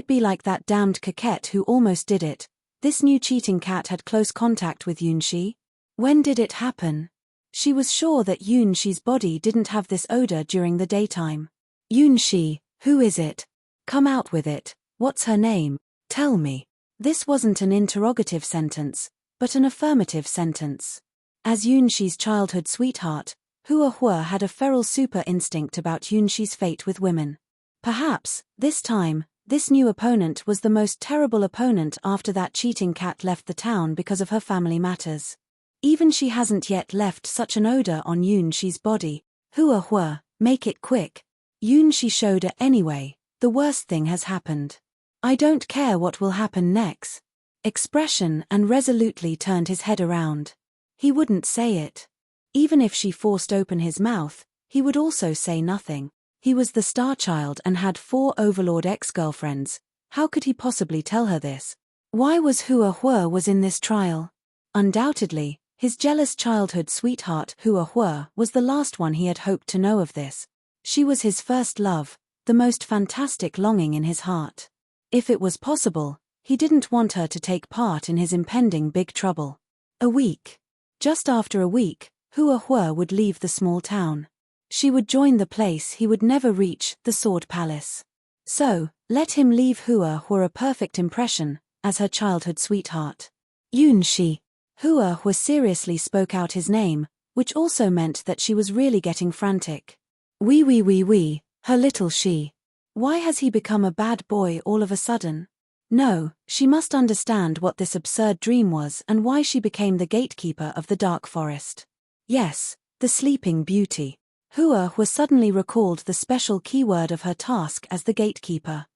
like that damned coquette who almost did it? This new cheating cat had close contact with Yoon she? When did it happen? She was sure that Yoon she's body didn't have this odor during the daytime. Yoon she, who is it? Come out with it. What's her name? Tell me. This wasn't an interrogative sentence, but an affirmative sentence. As Yoon she's childhood sweetheart, Hua Hua had a feral super instinct about Yoon she's fate with women. Perhaps, this time, this new opponent was the most terrible opponent after that cheating cat left the town because of her family matters. Even she hasn't yet left such an odor on Yoon she's body. Hua Hua, make it quick. Yoon she showed her anyway. The worst thing has happened. I don't care what will happen next. Expression and resolutely turned his head around. He wouldn't say it. Even if she forced open his mouth, he would also say nothing. He was the star child and had 4 overlord ex-girlfriends. How could he possibly tell her this? Why was Hua Hua was in this trial? Undoubtedly, his jealous childhood sweetheart Hua Hua was the last one he had hoped to know of this. She was his first love. The most fantastic longing in his heart. If it was possible, he didn't want her to take part in his impending big trouble. A week. Just after a week, Hua Hua would leave the small town. She would join the place he would never reach, the Sword Palace. So, let him leave Hua Hua a perfect impression, as her childhood sweetheart. Yoon she. Hua Hua seriously spoke out his name, which also meant that she was really getting frantic. Wee. Her little she. Why has he become a bad boy all of a sudden? No, she must understand what this absurd dream was and why she became the gatekeeper of the dark forest. Yes, the sleeping beauty. Hua Hua suddenly recalled the special keyword of her task as the gatekeeper.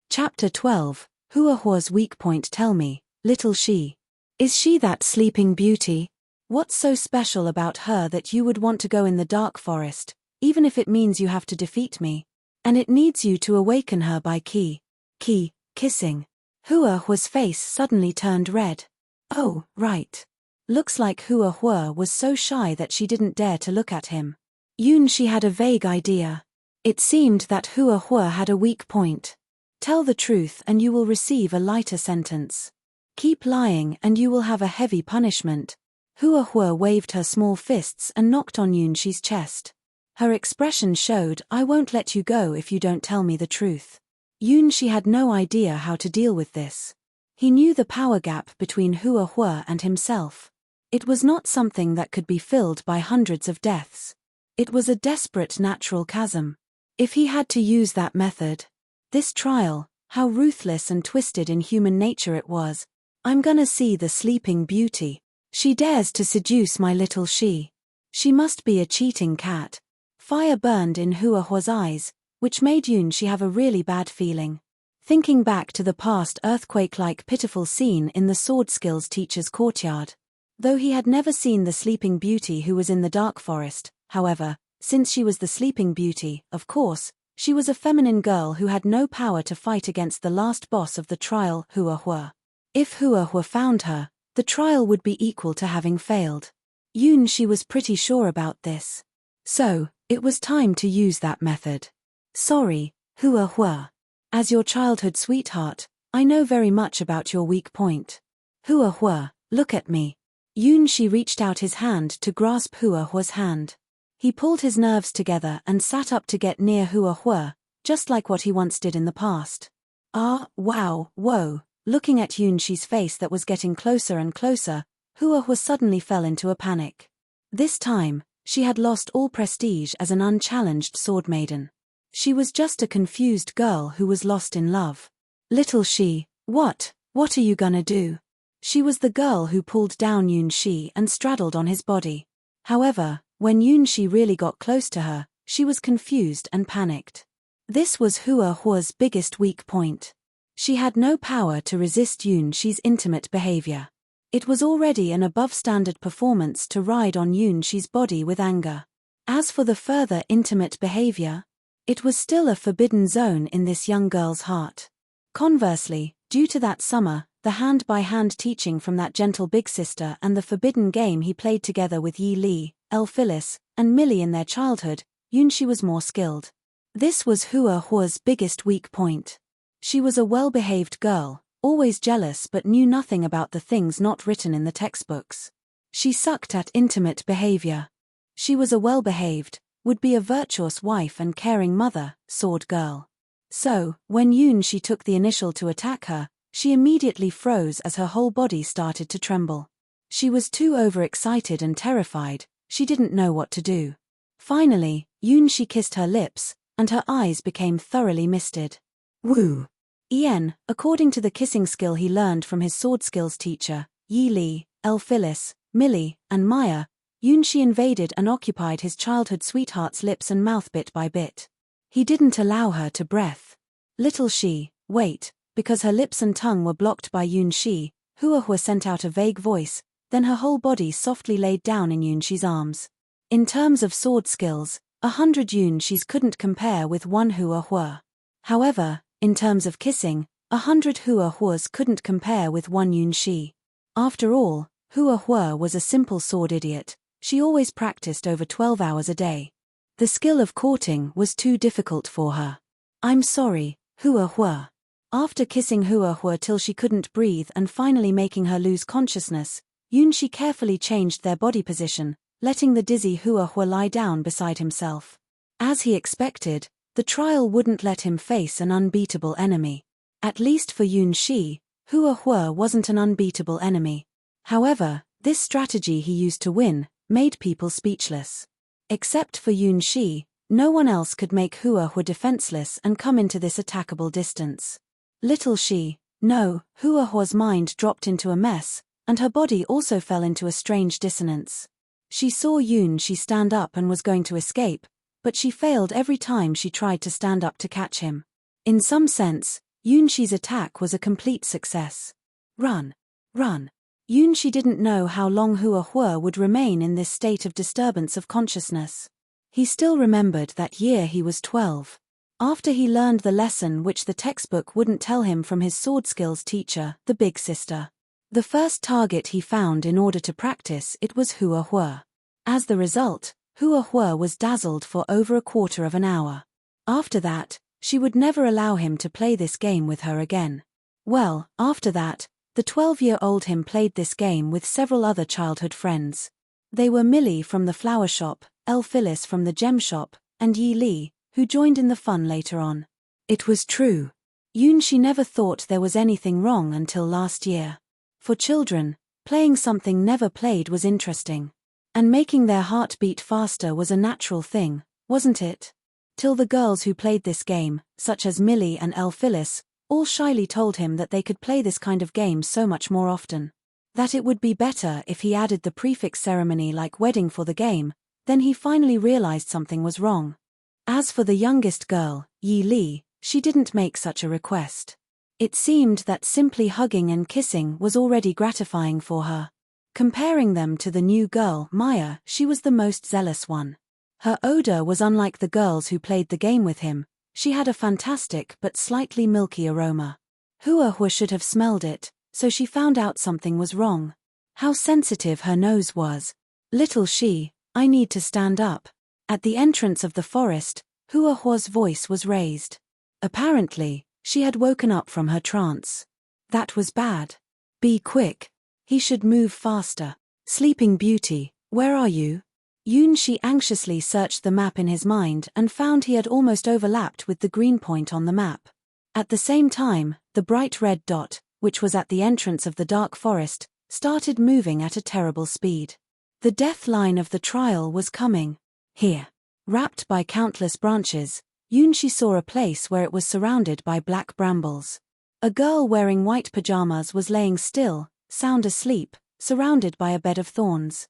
Chapter 12. Hua Hua's weak point. Tell me, little she. Is she that sleeping beauty? What's so special about her that you would want to go in the dark forest, even if it means you have to defeat me? And it needs you to awaken her by kissing. Hua Hua's face suddenly turned red. Oh, right. Looks like Hua Hua was so shy that she didn't dare to look at him. Yoon she had a vague idea. It seemed that Hua Hua had a weak point. Tell the truth and you will receive a lighter sentence. Keep lying and you will have a heavy punishment. Hua Hua waved her small fists and knocked on Yoon she's chest. Her expression showed, I won't let you go if you don't tell me the truth. Yoon she had no idea how to deal with this. He knew the power gap between Hua Hua and himself. It was not something that could be filled by hundreds of deaths. It was a desperate natural chasm. If he had to use that method. This trial, how ruthless and twisted in human nature it was. I'm gonna see the sleeping beauty. She dares to seduce my little she. She must be a cheating cat. Fire burned in Huahua's eyes, which made Yunshi have a really bad feeling. Thinking back to the past earthquake-like pitiful scene in the sword skills teacher's courtyard. Though he had never seen the sleeping beauty who was in the dark forest, however, since she was the sleeping beauty, of course, she was a feminine girl who had no power to fight against the last boss of the trial, Huahua. If Huahua found her, the trial would be equal to having failed. Yunshi was pretty sure about this. So, it was time to use that method. Sorry, Huahua. As your childhood sweetheart, I know very much about your weak point. Huahua, look at me. Yunshi reached out his hand to grasp Huahua's hand. He pulled his nerves together and sat up to get near Huahua, just like what he once did in the past. Ah, wow, whoa. Looking at Yunshi's face that was getting closer and closer, Huahua suddenly fell into a panic. This time, she had lost all prestige as an unchallenged sword maiden. She was just a confused girl who was lost in love. Little she, what are you gonna do? She was the girl who pulled down Yunshi and straddled on his body. However, when Yunshi really got close to her, she was confused and panicked. This was Huahua's biggest weak point. She had no power to resist Yunshi's intimate behavior. It was already an above-standard performance to ride on Yunshi's body with anger. As for the further intimate behavior, it was still a forbidden zone in this young girl's heart. Conversely, due to that summer, the hand-by-hand teaching from that gentle big sister and the forbidden game he played together with Yi Li, El Phyllis, and Millie in their childhood, Yunshi was more skilled. This was Huahua's biggest weak point. She was a well-behaved girl, always jealous but knew nothing about the things not written in the textbooks. She sucked at intimate behavior. She was a well-behaved, would be a virtuous wife and caring mother, sword girl. So, when Yunshi took the initial to attack her, she immediately froze as her whole body started to tremble. She was too overexcited and terrified, she didn't know what to do. Finally, Yunshi kissed her lips, and her eyes became thoroughly misted. Woo! According to the kissing skill he learned from his sword skills teacher, Yi Li, El Phyllis, Millie, and Mei'er, Yunshi invaded and occupied his childhood sweetheart's lips and mouth bit by bit. He didn't allow her to breath. Little she, wait, because her lips and tongue were blocked by Yunshi, Huahua sent out a vague voice, then her whole body softly laid down in Yunshi's arms. In terms of sword skills, 100 Yunshis couldn't compare with one Huahua. However, in terms of kissing, 100 Huahuas couldn't compare with one Yunshi. After all, Huahua was a simple sword idiot, she always practiced over 12 hours a day. The skill of courting was too difficult for her. I'm sorry, Huahua. After kissing Huahua till she couldn't breathe and finally making her lose consciousness, Yunshi carefully changed their body position, letting the dizzy Huahua lie down beside himself. As he expected, the trial wouldn't let him face an unbeatable enemy. At least for Yunshi, Huahua wasn't an unbeatable enemy. However, this strategy he used to win made people speechless. Except for Yunshi, no one else could make Huahua defenseless and come into this attackable distance. Little she, no, Huahua's mind dropped into a mess, and her body also fell into a strange dissonance. She saw Yunshi stand up and was going to escape, but she failed every time she tried to stand up to catch him. In some sense, Yunshi's attack was a complete success. Run! Run! Yunshi didn't know how long Huahua would remain in this state of disturbance of consciousness. He still remembered that year he was 12. After he learned the lesson which the textbook wouldn't tell him from his sword skills teacher, the big sister. The first target he found in order to practice it was Huahua. As the result, Huahua was dazzled for over a quarter of an hour. After that, she would never allow him to play this game with her again. Well, after that, the 12-year-old him played this game with several other childhood friends. They were Millie from the flower shop, El Phyllis from the gem shop, and Yi Li, who joined in the fun later on. It was true. Yunshi never thought there was anything wrong until last year. For children, playing something never played was interesting. And making their heart beat faster was a natural thing, wasn't it? Till the girls who played this game, such as Millie and El Phyllis, all shyly told him that they could play this kind of game so much more often. That it would be better if he added the prefix ceremony like wedding for the game. Then he finally realized something was wrong. As for the youngest girl, Yi Li, she didn't make such a request. It seemed that simply hugging and kissing was already gratifying for her. Comparing them to the new girl, Mei'er, she was the most zealous one. Her odor was unlike the girls who played the game with him. She had a fantastic but slightly milky aroma. Hua should have smelled it, so she found out something was wrong. How sensitive her nose was. Little she, I need to stand up. At the entrance of the forest, Hua's voice was raised. Apparently, she had woken up from her trance. That was bad. Be quick. He should move faster. Sleeping Beauty, where are you? Yunxi anxiously searched the map in his mind and found he had almost overlapped with the green point on the map. At the same time, the bright red dot, which was at the entrance of the dark forest, started moving at a terrible speed. The death line of the trial was coming. Here. Wrapped by countless branches, Yunxi saw a place where it was surrounded by black brambles. A girl wearing white pajamas was laying still, sound asleep, surrounded by a bed of thorns.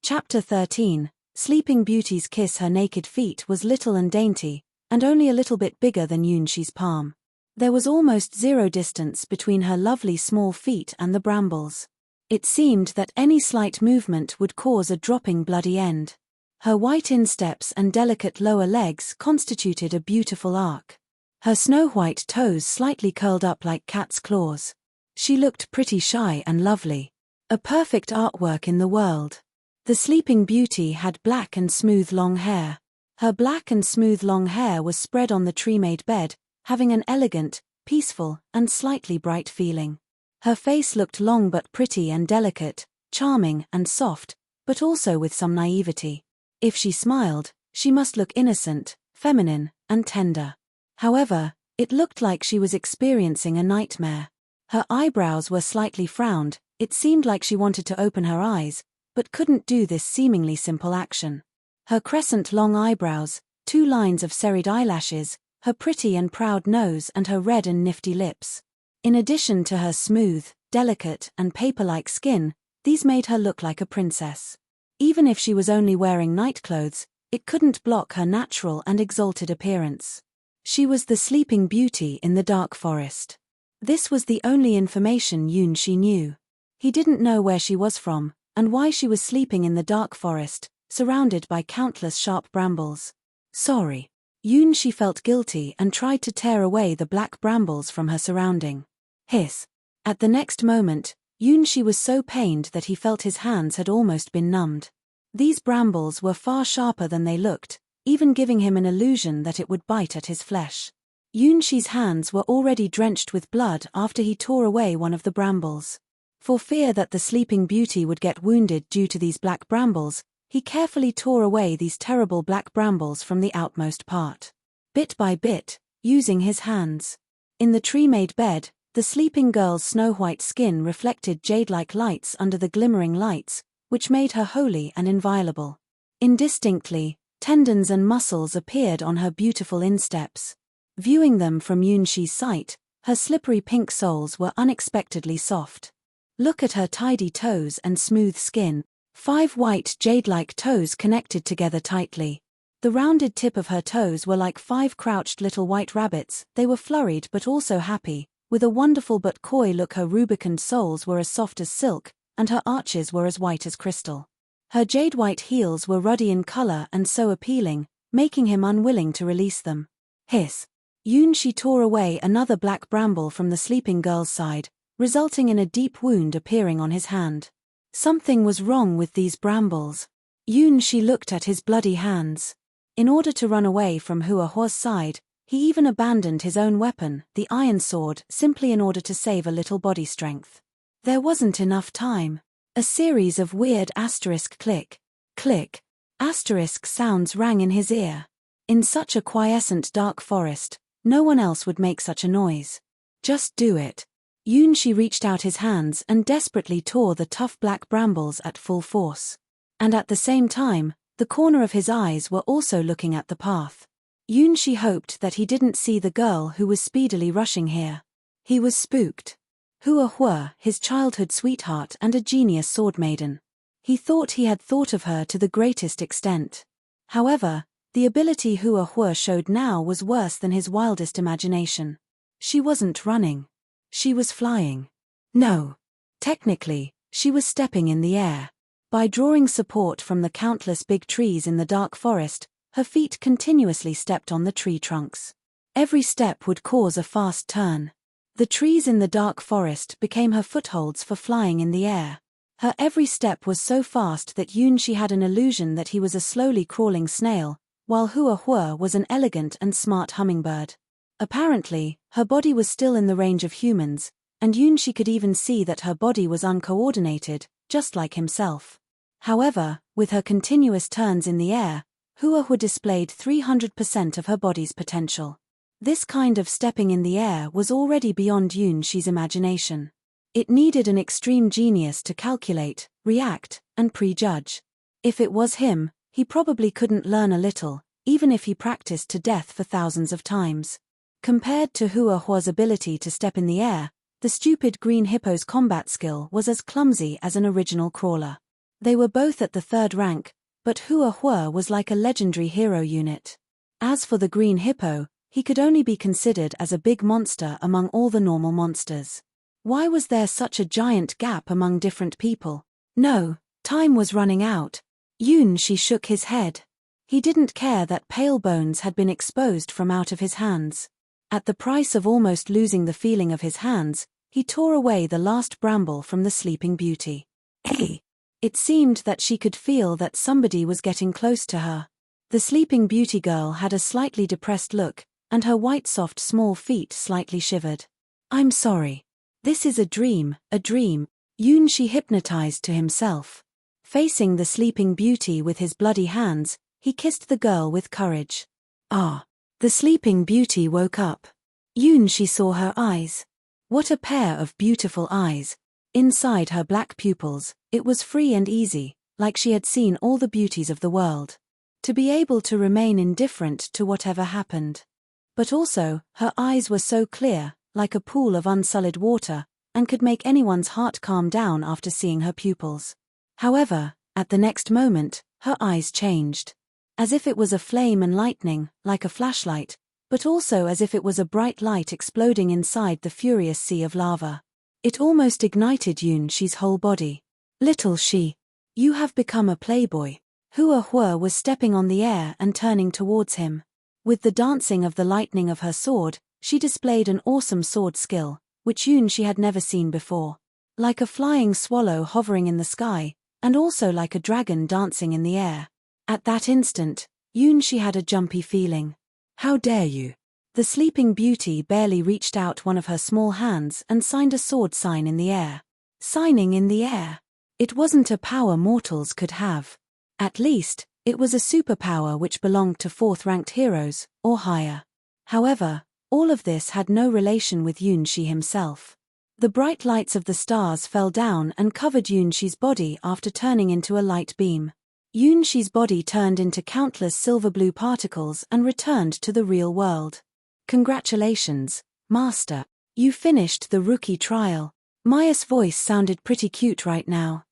Chapter 13. Sleeping Beauty's kiss. Her naked feet was little and dainty, and only a little bit bigger than Yunxi's palm. There was almost zero distance between her lovely small feet and the brambles. It seemed that any slight movement would cause a dropping bloody end. Her white insteps and delicate lower legs constituted a beautiful arc. Her snow-white toes slightly curled up like cat's claws. She looked pretty shy and lovely. A perfect artwork in the world. The Sleeping Beauty had black and smooth long hair. Her black and smooth long hair was spread on the tree-made bed, having an elegant, peaceful, and slightly bright feeling. Her face looked long but pretty and delicate, charming and soft, but also with some naivety. If she smiled, she must look innocent, feminine, and tender. However, it looked like she was experiencing a nightmare. Her eyebrows were slightly frowned. It seemed like she wanted to open her eyes, but couldn't do this seemingly simple action. Her crescent long eyebrows, 2 lines of serried eyelashes, her pretty and proud nose and her red and nifty lips. In addition to her smooth, delicate and paper-like skin, these made her look like a princess. Even if she was only wearing nightclothes, it couldn't block her natural and exalted appearance. She was the Sleeping Beauty in the dark forest. This was the only information Yunxi knew. He didn't know where she was from, and why she was sleeping in the dark forest, surrounded by countless sharp brambles. Sorry. Yunxi felt guilty and tried to tear away the black brambles from her surrounding. Hiss. At the next moment, Yunxi was so pained that he felt his hands had almost been numbed. These brambles were far sharper than they looked, even giving him an illusion that it would bite at his flesh. Yunxi's hands were already drenched with blood after he tore away one of the brambles. For fear that the Sleeping Beauty would get wounded due to these black brambles, he carefully tore away these terrible black brambles from the outmost part. Bit by bit, using his hands. In the tree-made bed, the sleeping girl's snow-white skin reflected jade-like lights under the glimmering lights, which made her holy and inviolable. Indistinctly, tendons and muscles appeared on her beautiful insteps. Viewing them from Yunxi's sight, her slippery pink soles were unexpectedly soft. Look at her tidy toes and smooth skin. 5 white jade-like toes connected together tightly. The rounded tip of her toes were like 5 crouched little white rabbits. They were flurried but also happy. With a wonderful but coy look, her rubicund soles were as soft as silk, and her arches were as white as crystal. Her jade-white heels were ruddy in color and so appealing, making him unwilling to release them. Hiss. Yunxi tore away another black bramble from the sleeping girl's side, resulting in a deep wound appearing on his hand. Something was wrong with these brambles. Yunxi looked at his bloody hands. In order to run away from Hua's side, he even abandoned his own weapon, the iron sword, simply in order to save a little body strength. There wasn't enough time. A series of weird asterisk click, click, asterisk sounds rang in his ear. In such a quiescent dark forest, no one else would make such a noise. Just do it. Yunxi reached out his hands and desperately tore the tough black brambles at full force. And at the same time, the corner of his eyes were also looking at the path. Yunshi hoped that he didn't see the girl who was speedily rushing here. He was spooked. Hua, his childhood sweetheart and a genius sword maiden. He thought he had thought of her to the greatest extent. However, the ability Hua showed now was worse than his wildest imagination. She wasn't running. She was flying. No. Technically, she was stepping in the air. By drawing support from the countless big trees in the dark forest, her feet continuously stepped on the tree trunks. Every step would cause a fast turn. The trees in the dark forest became her footholds for flying in the air. Her every step was so fast that Yunshi had an illusion that he was a slowly crawling snail, while Hua was an elegant and smart hummingbird. Apparently, her body was still in the range of humans, and Yunshi could even see that her body was uncoordinated, just like himself. However, with her continuous turns in the air, Hua displayed 300% of her body's potential. This kind of stepping in the air was already beyond Yunshi's imagination. It needed an extreme genius to calculate, react, and prejudge. If it was him, he probably couldn't learn a little, even if he practiced to death for thousands of times. Compared to Hua's ability to step in the air, the stupid green hippo's combat skill was as clumsy as an original crawler. They were both at the 3rd rank, but Hua was like a legendary hero unit. As for the green hippo, he could only be considered as a big monster among all the normal monsters. Why was there such a giant gap among different people? No, time was running out. Yunshi shook his head. He didn't care that pale bones had been exposed from out of his hands. At the price of almost losing the feeling of his hands, he tore away the last bramble from the sleeping beauty. Hey! It seemed that she could feel that somebody was getting close to her. The sleeping beauty girl had a slightly depressed look, and her white soft small feet slightly shivered. I'm sorry. This is a dream, Yunshi hypnotized to himself. Facing the sleeping beauty with his bloody hands, he kissed the girl with courage. Ah! The sleeping beauty woke up. Yunshi saw her eyes. What a pair of beautiful eyes. Inside her black pupils, it was free and easy, like she had seen all the beauties of the world. To be able to remain indifferent to whatever happened. But also, her eyes were so clear, like a pool of unsullied water, and could make anyone's heart calm down after seeing her pupils. However, at the next moment, her eyes changed. As if it was a flame and lightning, like a flashlight, but also as if it was a bright light exploding inside the furious sea of lava. It almost ignited Yunshi's whole body. Little she, you have become a playboy. Hua was stepping on the air and turning towards him. With the dancing of the lightning of her sword, she displayed an awesome sword skill, which Yunshi had never seen before. Like a flying swallow hovering in the sky, and also like a dragon dancing in the air. At that instant, Yunshi had a jumpy feeling. How dare you? The sleeping beauty barely reached out one of her small hands and signed a sword sign in the air. Signing in the air. It wasn't a power mortals could have. At least, it was a superpower which belonged to 4th-ranked heroes, or higher. However, all of this had no relation with Yunshi himself. The bright lights of the stars fell down and covered Yunshi's body after turning into a light beam. Yunshi's body turned into countless silver-blue particles and returned to the real world. Congratulations, Master. You finished the rookie trial. Mei'er's voice sounded pretty cute right now.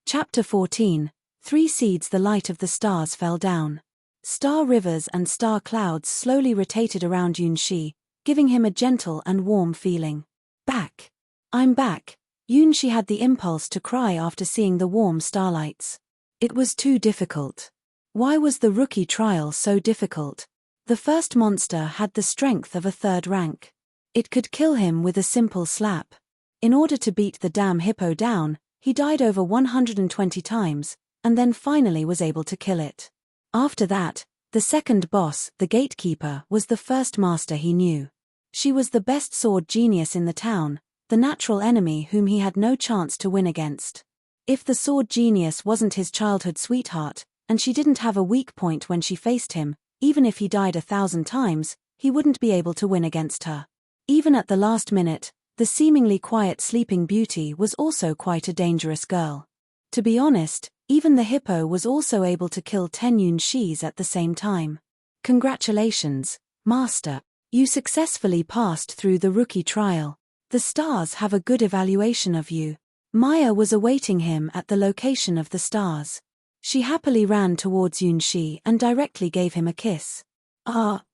Chapter 14. 3 seeds. The light of the stars fell down. Star rivers and star clouds slowly rotated around Yunshi, giving him a gentle and warm feeling. Back. I'm back. Yunshi had the impulse to cry after seeing the warm starlights. It was too difficult. Why was the rookie trial so difficult? The first monster had the strength of a 3rd rank. It could kill him with a simple slap. In order to beat the damn hippo down, he died over 120 times, and then finally was able to kill it. After that, the second boss, the Gatekeeper, was the first master he knew. She was the best sword genius in the town, the natural enemy whom he had no chance to win against. If the sword genius wasn't his childhood sweetheart, and she didn't have a weak point when she faced him, even if he died 1,000 times, he wouldn't be able to win against her. Even at the last minute, the seemingly quiet sleeping beauty was also quite a dangerous girl. To be honest, Even the hippo was also able to kill 10 Yunshis at the same time. Congratulations, Master. You successfully passed through the rookie trial. The stars have a good evaluation of you. Mei'er was awaiting him at the location of the stars. She happily ran towards Yunshi and directly gave him a kiss.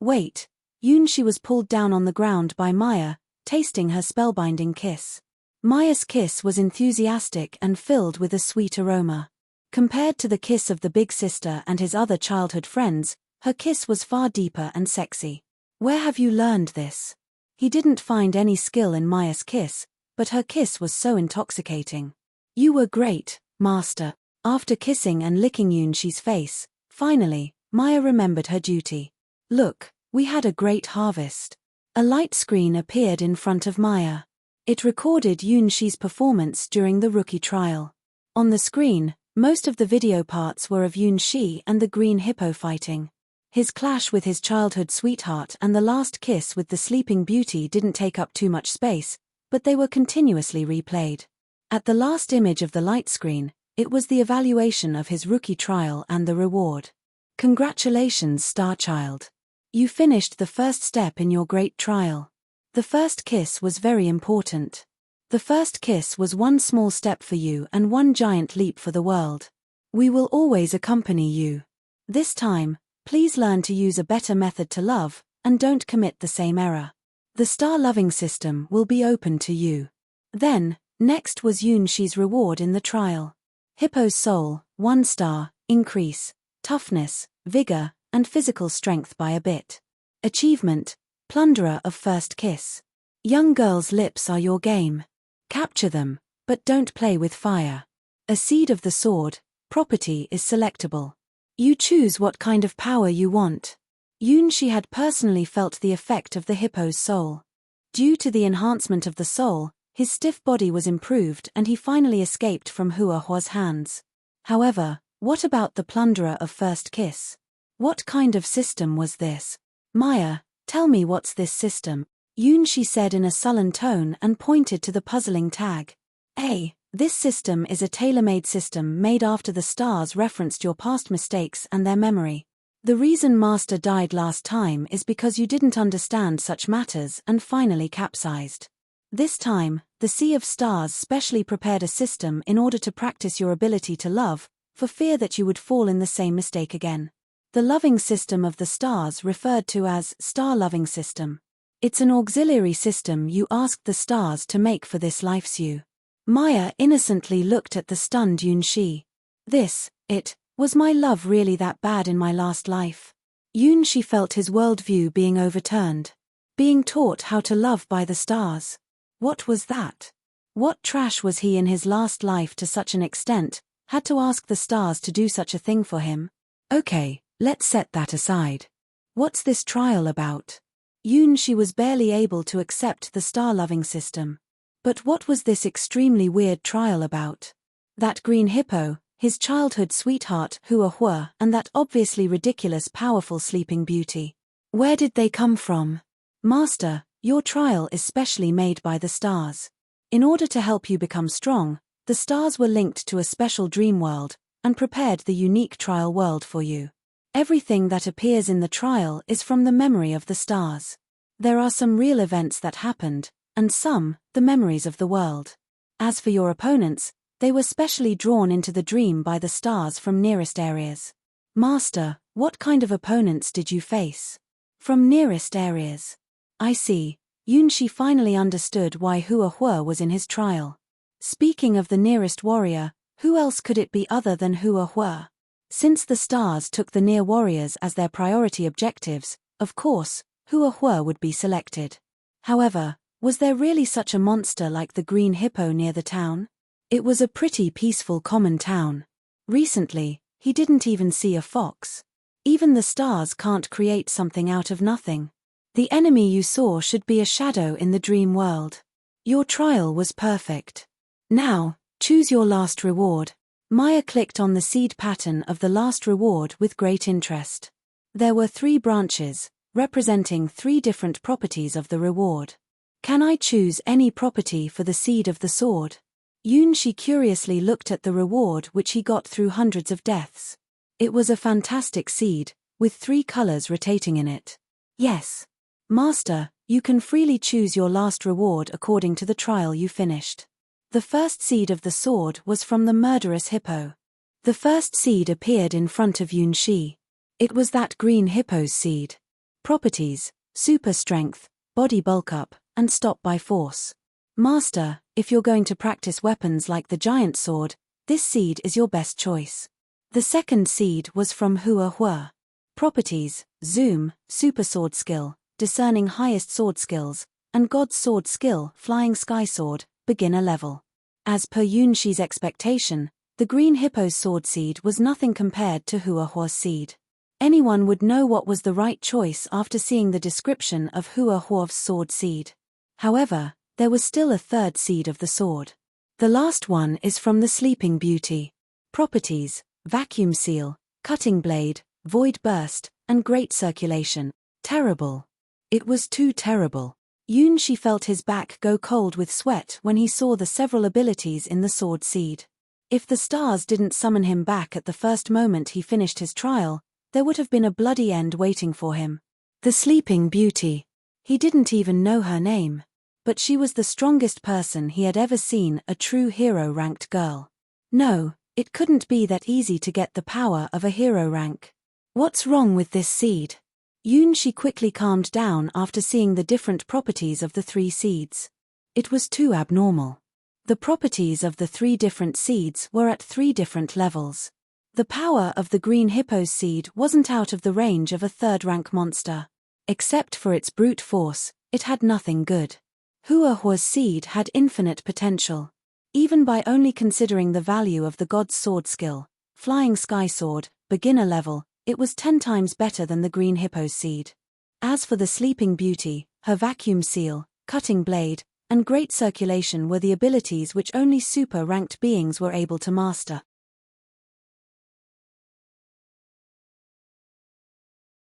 Wait. Yunshi was pulled down on the ground by Mei'er, tasting her spellbinding kiss. Mei'er's kiss was enthusiastic and filled with a sweet aroma. Compared to the kiss of the big sister and his other childhood friends, her kiss was far deeper and sexy. Where have you learned this? He didn't find any skill in Mei'er's kiss, but her kiss was so intoxicating. You were great, Master. After kissing and licking Yunshi's face, finally, Mei'er remembered her duty. Look, we had a great harvest. A light screen appeared in front of Mei'er. It recorded Yunshi's performance during the rookie trial. On the screen, most of the video parts were of Yunshi and the green hippo fighting. His clash with his childhood sweetheart and the last kiss with the sleeping beauty didn't take up too much space, but they were continuously replayed. At the last image of the light screen, it was the evaluation of his rookie trial and the reward. Congratulations, Starchild. You finished the first step in your great trial. The first kiss was very important. The first kiss was one small step for you and one giant leap for the world. We will always accompany you. This time, please learn to use a better method to love, and don't commit the same error. The star loving system will be open to you. Then, next was Yunshi's reward in the trial. Hippo's soul, 1 star, increase, toughness, vigor, and physical strength by a bit. Achievement, plunderer of first kiss. Young girls' lips are your game. Capture them, but don't play with fire. A seed of the sword, property is selectable. You choose what kind of power you want. Yunshi had personally felt the effect of the hippo's soul. Due to the enhancement of the soul, his stiff body was improved and he finally escaped from Huahua's hands. However, what about the plunderer of first kiss? What kind of system was this? Mei'er, tell me what's this system? Yunshi said in a sullen tone and pointed to the puzzling tag. This system is a tailor-made system made after the stars referenced your past mistakes and their memory. The reason Master died last time is because you didn't understand such matters and finally capsized. This time, the Sea of Stars specially prepared a system in order to practice your ability to love, for fear that you would fall in the same mistake again. The loving system of the stars referred to as Star Loving System. It's an auxiliary system you asked the stars to make for this life's you. Mei'er innocently looked at the stunned Yunshi. Was my love really that bad in my last life? Yunshi felt his worldview being overturned. Being taught how to love by the stars. What was that? What trash was he in his last life to such an extent, had to ask the stars to do such a thing for him? Okay, let's set that aside. What's this trial about? Yunshi was barely able to accept the star-loving system. But what was this extremely weird trial about? That green hippo, his childhood sweetheart Huahua, and that obviously ridiculous powerful sleeping beauty. Where did they come from? Master, your trial is specially made by the stars. In order to help you become strong, the stars were linked to a special dream world, and prepared the unique trial world for you. Everything that appears in the trial is from the memory of the stars. There are some real events that happened, and some, the memories of the world. As for your opponents, they were specially drawn into the dream by the stars from nearest areas. Master, what kind of opponents did you face? From nearest areas. I see. Yunshi finally understood why Huahua was in his trial. Speaking of the nearest warrior, who else could it be other than Huahua? Since the stars took the near warriors as their priority objectives, of course, Huahua would be selected. However, was there really such a monster like the green hippo near the town? It was a pretty peaceful common town. Recently, he didn't even see a fox. Even the stars can't create something out of nothing. The enemy you saw should be a shadow in the dream world. Your trial was perfect. Now, choose your last reward. Mei'er clicked on the seed pattern of the last reward with great interest. There were 3 branches, representing 3 different properties of the reward. Can I choose any property for the seed of the sword? Yunshi curiously looked at the reward which he got through hundreds of deaths. It was a fantastic seed, with 3 colors rotating in it. Yes. Master, you can freely choose your last reward according to the trial you finished. The first seed of the sword was from the murderous Hippo. The first seed appeared in front of Yunshi. It was that green Hippo's seed. Properties: super strength, body bulk up, and stop by force. Master, if you're going to practice weapons like the giant sword, this seed is your best choice. The second seed was from Hua. Properties: zoom, super sword skill, discerning highest sword skills, and God's sword skill, flying sky sword, beginner level. As per Yunshi's expectation, the green Hippo's sword seed was nothing compared to Hua's seed. Anyone would know what was the right choice after seeing the description of Hua's sword seed. However, there was still a third seed of the sword. The last one is from the Sleeping Beauty. Properties: vacuum seal, cutting blade, void burst, and great circulation. Terrible. It was too terrible. Yunshi felt his back go cold with sweat when he saw the several abilities in the sword seed. If the stars didn't summon him back at the first moment he finished his trial, there would have been a bloody end waiting for him. The Sleeping Beauty. He didn't even know her name. But she was the strongest person he had ever seen, a true hero-ranked girl. No, it couldn't be that easy to get the power of a hero rank. What's wrong with this seed? Yunshi quickly calmed down after seeing the different properties of the 3 seeds. It was too abnormal. The properties of the 3 different seeds were at 3 different levels. The power of the green Hippo's seed wasn't out of the range of a 3rd-rank monster. Except for its brute force, it had nothing good. Hua's seed had infinite potential. Even by only considering the value of the God's sword skill, flying sky sword, beginner level, it was 10 times better than the green Hippo's seed. As for the Sleeping Beauty, her vacuum seal, cutting blade, and great circulation were the abilities which only super-ranked beings were able to master.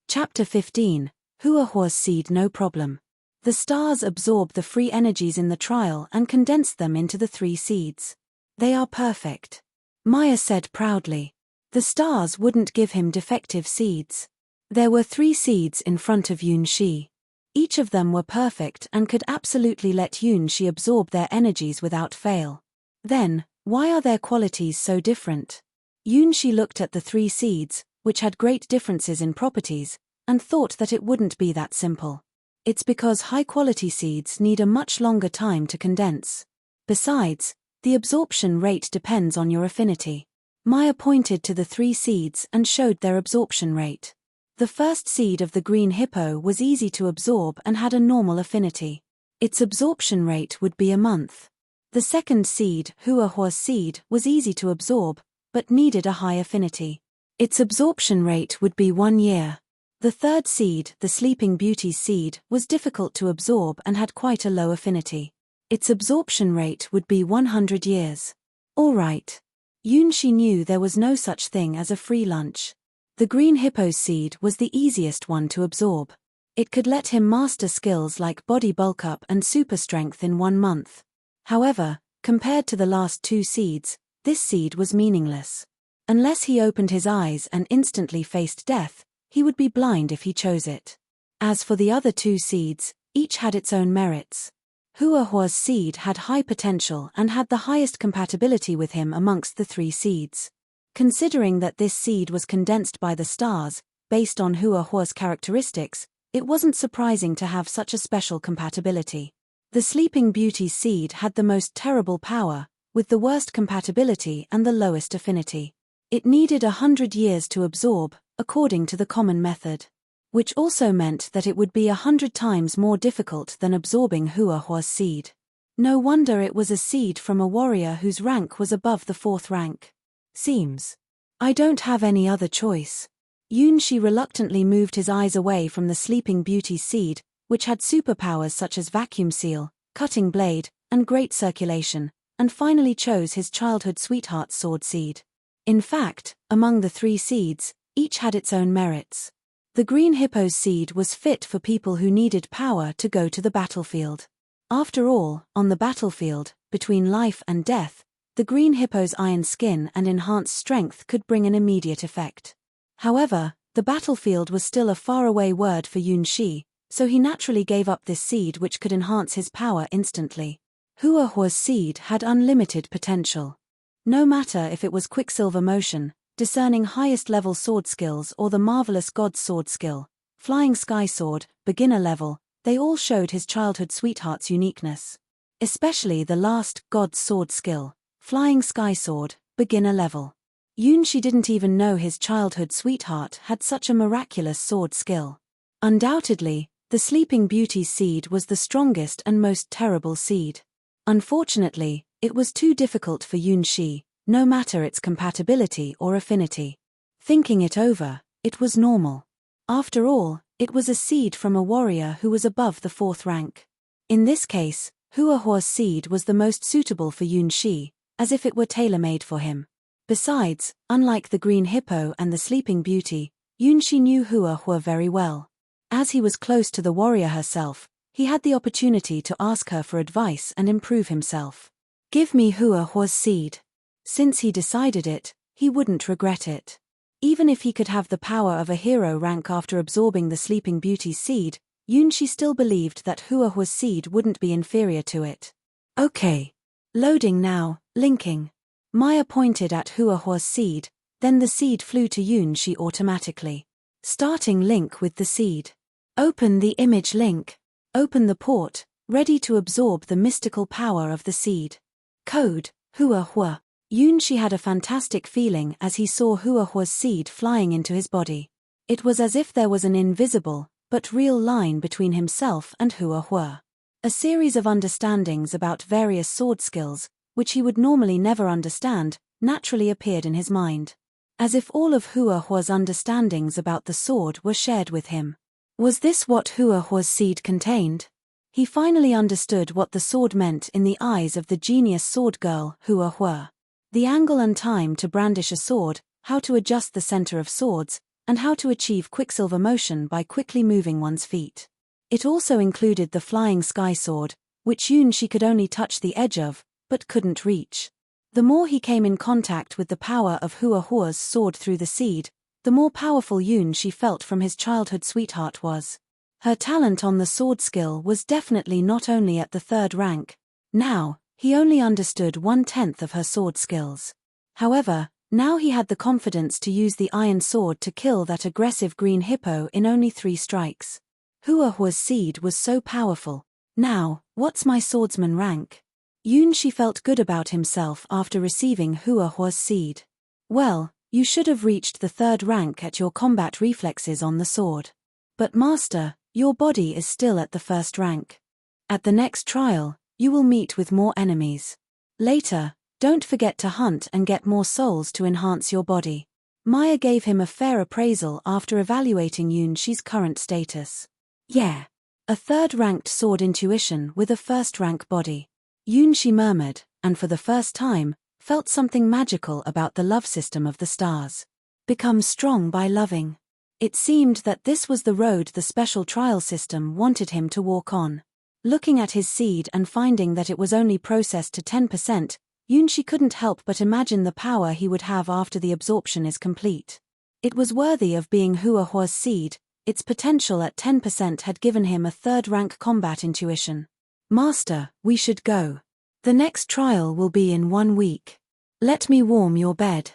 Chapter 15. Hua's seed no problem. The stars absorb the free energies in the trial and condense them into the 3 seeds. They are perfect. Mei'er said proudly. The stars wouldn't give him defective seeds. There were 3 seeds in front of Yunshi. Each of them were perfect and could absolutely let Yunshi absorb their energies without fail. Then, why are their qualities so different? Yunshi looked at the 3 seeds, which had great differences in properties, and thought that it wouldn't be that simple. It's because high-quality seeds need a much longer time to condense. Besides, the absorption rate depends on your affinity. Mei'er pointed to the 3 seeds and showed their absorption rate. The first seed of the green Hippo was easy to absorb and had a normal affinity. Its absorption rate would be a month. The second seed, Hua's seed, was easy to absorb, but needed a high affinity. Its absorption rate would be 1 year. The third seed, the Sleeping Beauty's seed, was difficult to absorb and had quite a low affinity. Its absorption rate would be 100 years. All right. Yunshi knew there was no such thing as a free lunch. The green Hippo's seed was the easiest one to absorb. It could let him master skills like body bulk up and super strength in 1 month. However, compared to the last 2 seeds, this seed was meaningless. Unless he opened his eyes and instantly faced death, he would be blind if he chose it. As for the other 2 seeds, each had its own merits. Hua's seed had high potential and had the highest compatibility with him amongst the 3 seeds. Considering that this seed was condensed by the stars, based on Hua's characteristics, it wasn't surprising to have such a special compatibility. The Sleeping Beauty's seed had the most terrible power, with the worst compatibility and the lowest affinity. It needed 100 years to absorb, according to the common method. Which also meant that it would be 100 times more difficult than absorbing Hua's seed. No wonder it was a seed from a warrior whose rank was above the 4th rank. Seems. I don't have any other choice. Yunshi reluctantly moved his eyes away from the Sleeping Beauty's seed, which had superpowers such as vacuum seal, cutting blade, and great circulation, and finally chose his childhood sweetheart's sword seed. In fact, among the 3 seeds, each had its own merits. The green Hippo's seed was fit for people who needed power to go to the battlefield. After all, on the battlefield, between life and death, the green hippo's iron skin and enhanced strength could bring an immediate effect. However, the battlefield was still a faraway word for Yunxi, so he naturally gave up this seed which could enhance his power instantly. Huahua's seed had unlimited potential. No matter if it was Quicksilver Motion, discerning highest level sword skills, or the marvelous God's sword skill, Flying Sky Sword, beginner level, they all showed his childhood sweetheart's uniqueness. Especially the last, God's sword skill, Flying Sky Sword, beginner level. Yunxi didn't even know his childhood sweetheart had such a miraculous sword skill. Undoubtedly, the Sleeping Beauty's seed was the strongest and most terrible seed. Unfortunately, it was too difficult for Yunxi, no matter its compatibility or affinity. Thinking it over, it was normal. After all, it was a seed from a warrior who was above the 4th rank. In this case, Huahua's seed was the most suitable for Yunxi, as if it were tailor-made for him. Besides, unlike the Green Hippo and the Sleeping Beauty, Yunxi knew Huahua very well. As he was close to the warrior herself, he had the opportunity to ask her for advice and improve himself. Give me Huahua's seed. Since he decided it, he wouldn't regret it. Even if he could have the power of a hero rank after absorbing the Sleeping Beauty's seed, Yunxi still believed that Huahua's seed wouldn't be inferior to it. Okay. Loading now, linking. Mei'er pointed at Huahua's seed, then the seed flew to Yunxi automatically. Starting link with the seed. Open the image link. Open the port, ready to absorb the mystical power of the seed. Code, Huahua. Yunxi had a fantastic feeling as he saw Huahua's seed flying into his body. It was as if there was an invisible, but real line between himself and Huahua. A series of understandings about various sword skills, which he would normally never understand, naturally appeared in his mind. As if all of Huahua's understandings about the sword were shared with him. Was this what Huahua's seed contained? He finally understood what the sword meant in the eyes of the genius sword girl, Huahua. The angle and time to brandish a sword, how to adjust the center of swords, and how to achieve Quicksilver Motion by quickly moving one's feet. It also included the Flying Sky Sword, which Yunxi could only touch the edge of, but couldn't reach. The more he came in contact with the power of Huahua's sword through the seed, the more powerful Yunxi felt from his childhood sweetheart was. Her talent on the sword skill was definitely not only at the 3rd rank. Now, he only understood 1/10 of her sword skills. However, now he had the confidence to use the iron sword to kill that aggressive green hippo in only 3 strikes. Huahua's seed was so powerful. Now, what's my swordsman rank? Yunxi felt good about himself after receiving Huahua's seed. Well, you should have reached the 3rd rank at your combat reflexes on the sword. But master, your body is still at the 1st rank. At the next trial, you will meet with more enemies. Later, don't forget to hunt and get more souls to enhance your body. Mei'er gave him a fair appraisal after evaluating Yunxi's current status. Yeah. A 3rd-ranked sword intuition with a 1st-rank body. Yunxi murmured, and for the first time, felt something magical about the love system of the stars. Become strong by loving. It seemed that this was the road the special trial system wanted him to walk on. Looking at his seed and finding that it was only processed to 10%, Yunxi couldn't help but imagine the power he would have after the absorption is complete. It was worthy of being Huahua's seed. Its potential at 10% had given him a 3rd-rank combat intuition. Master, we should go. The next trial will be in 1 week. Let me warm your bed.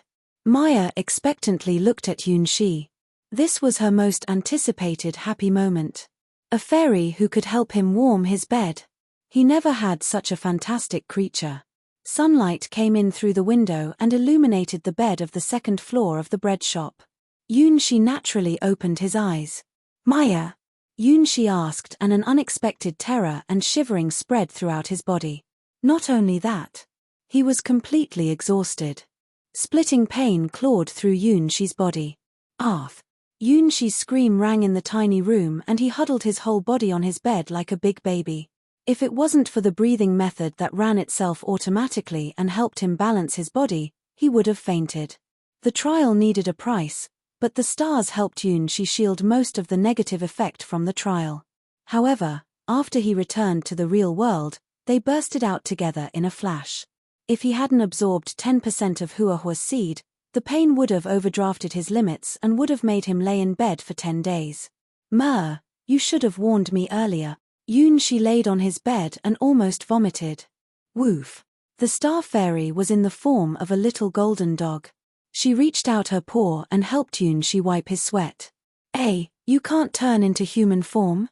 Mei'er expectantly looked at Yunxi. This was her most anticipated happy moment. A fairy who could help him warm his bed. He never had such a fantastic creature. Sunlight came in through the window and illuminated the bed of the 2nd floor of the bread shop. Yunxi naturally opened his eyes. Mei'er? Yunxi asked, and an unexpected terror and shivering spread throughout his body. Not only that. He was completely exhausted. Splitting pain clawed through Yunxi's body. Arth. Yunxi's scream rang in the tiny room and he huddled his whole body on his bed like a big baby. If it wasn't for the breathing method that ran itself automatically and helped him balance his body, he would have fainted. The trial needed a price, but the stars helped Yunxi shield most of the negative effect from the trial. However, after he returned to the real world, they bursted out together in a flash. If he hadn't absorbed 10% of Huahua's seed, the pain would have overdrafted his limits and would have made him lay in bed for 10 days. Mei'er, you should have warned me earlier. She laid on his bed and almost vomited. Woof. The star fairy was in the form of a little golden dog. She reached out her paw and helped she wipe his sweat. You can't turn into human form?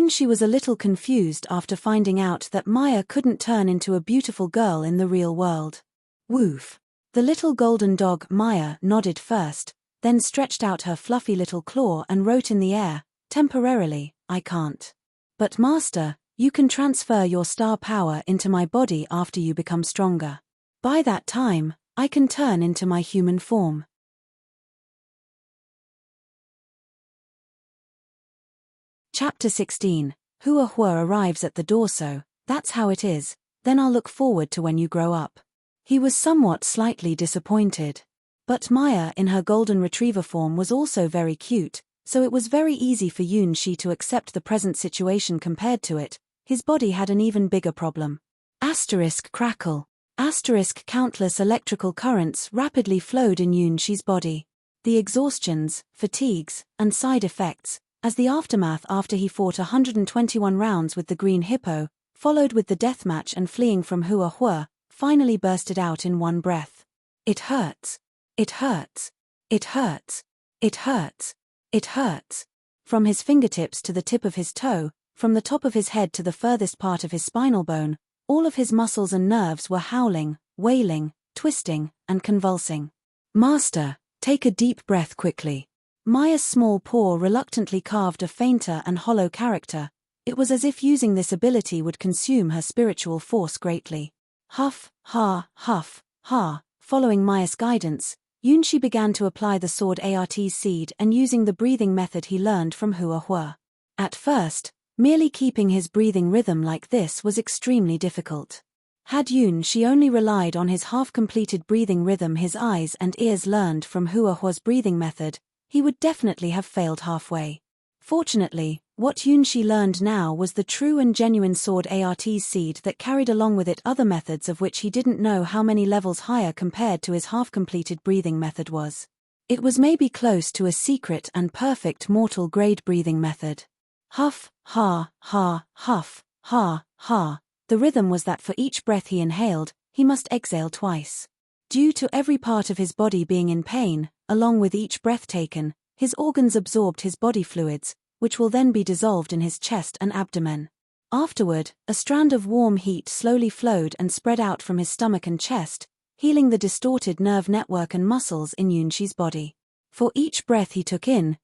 She was a little confused after finding out that Mei'er couldn't turn into a beautiful girl in the real world. Woof. The little golden dog Mei'er nodded first, then stretched out her fluffy little claw and wrote in the air, "Temporarily, I can't. But master, you can transfer your star power into my body after you become stronger. By that time, I can turn into my human form." Chapter 16. Huahua arrives at the door. So that's how it is, then I'll look forward to when you grow up. He was somewhat slightly disappointed. But Mei'er in her golden retriever form was also very cute, so it was very easy for to accept the present situation. Compared to it, his body had an even bigger problem. Crackle. Countless electrical currents rapidly flowed in She's body. The exhaustions, fatigues, and side effects, as the aftermath after he fought 121 rounds with the green hippo, followed with the deathmatch and fleeing from Huahua, finally bursted out in one breath. "It hurts. It hurts. It hurts. It hurts. It hurts." From his fingertips to the tip of his toe, from the top of his head to the furthest part of his spinal bone, all of his muscles and nerves were howling, wailing, twisting, and convulsing. "Master, take a deep breath quickly." Mei'er's small paw reluctantly carved a fainter and hollow character. It was as if using this ability would consume her spiritual force greatly. Huff, ha. Following Mei'er's guidance, she began to apply the sword ART's seed and using the breathing method he learned from Huahua. At first, merely keeping his breathing rhythm like this was extremely difficult. Had she only relied on his half-completed breathing rhythm his eyes and ears learned from Huahua's breathing method, he would definitely have failed halfway. Fortunately, what she learned now was the true and genuine sword ART's seed that carried along with it other methods of which he didn't know how many levels higher compared to his half-completed breathing method was. It was maybe close to a secret and perfect mortal grade breathing method. Huff, ha, huff, ha. The rhythm was that for each breath he inhaled, he must exhale twice. Due to every part of his body being in pain, along with each breath taken, his organs absorbed his body fluids, which will then be dissolved in his chest and abdomen. Afterward, a strand of warm heat slowly flowed and spread out from his stomach and chest, healing the distorted nerve network and muscles in She's body. For each breath he took in,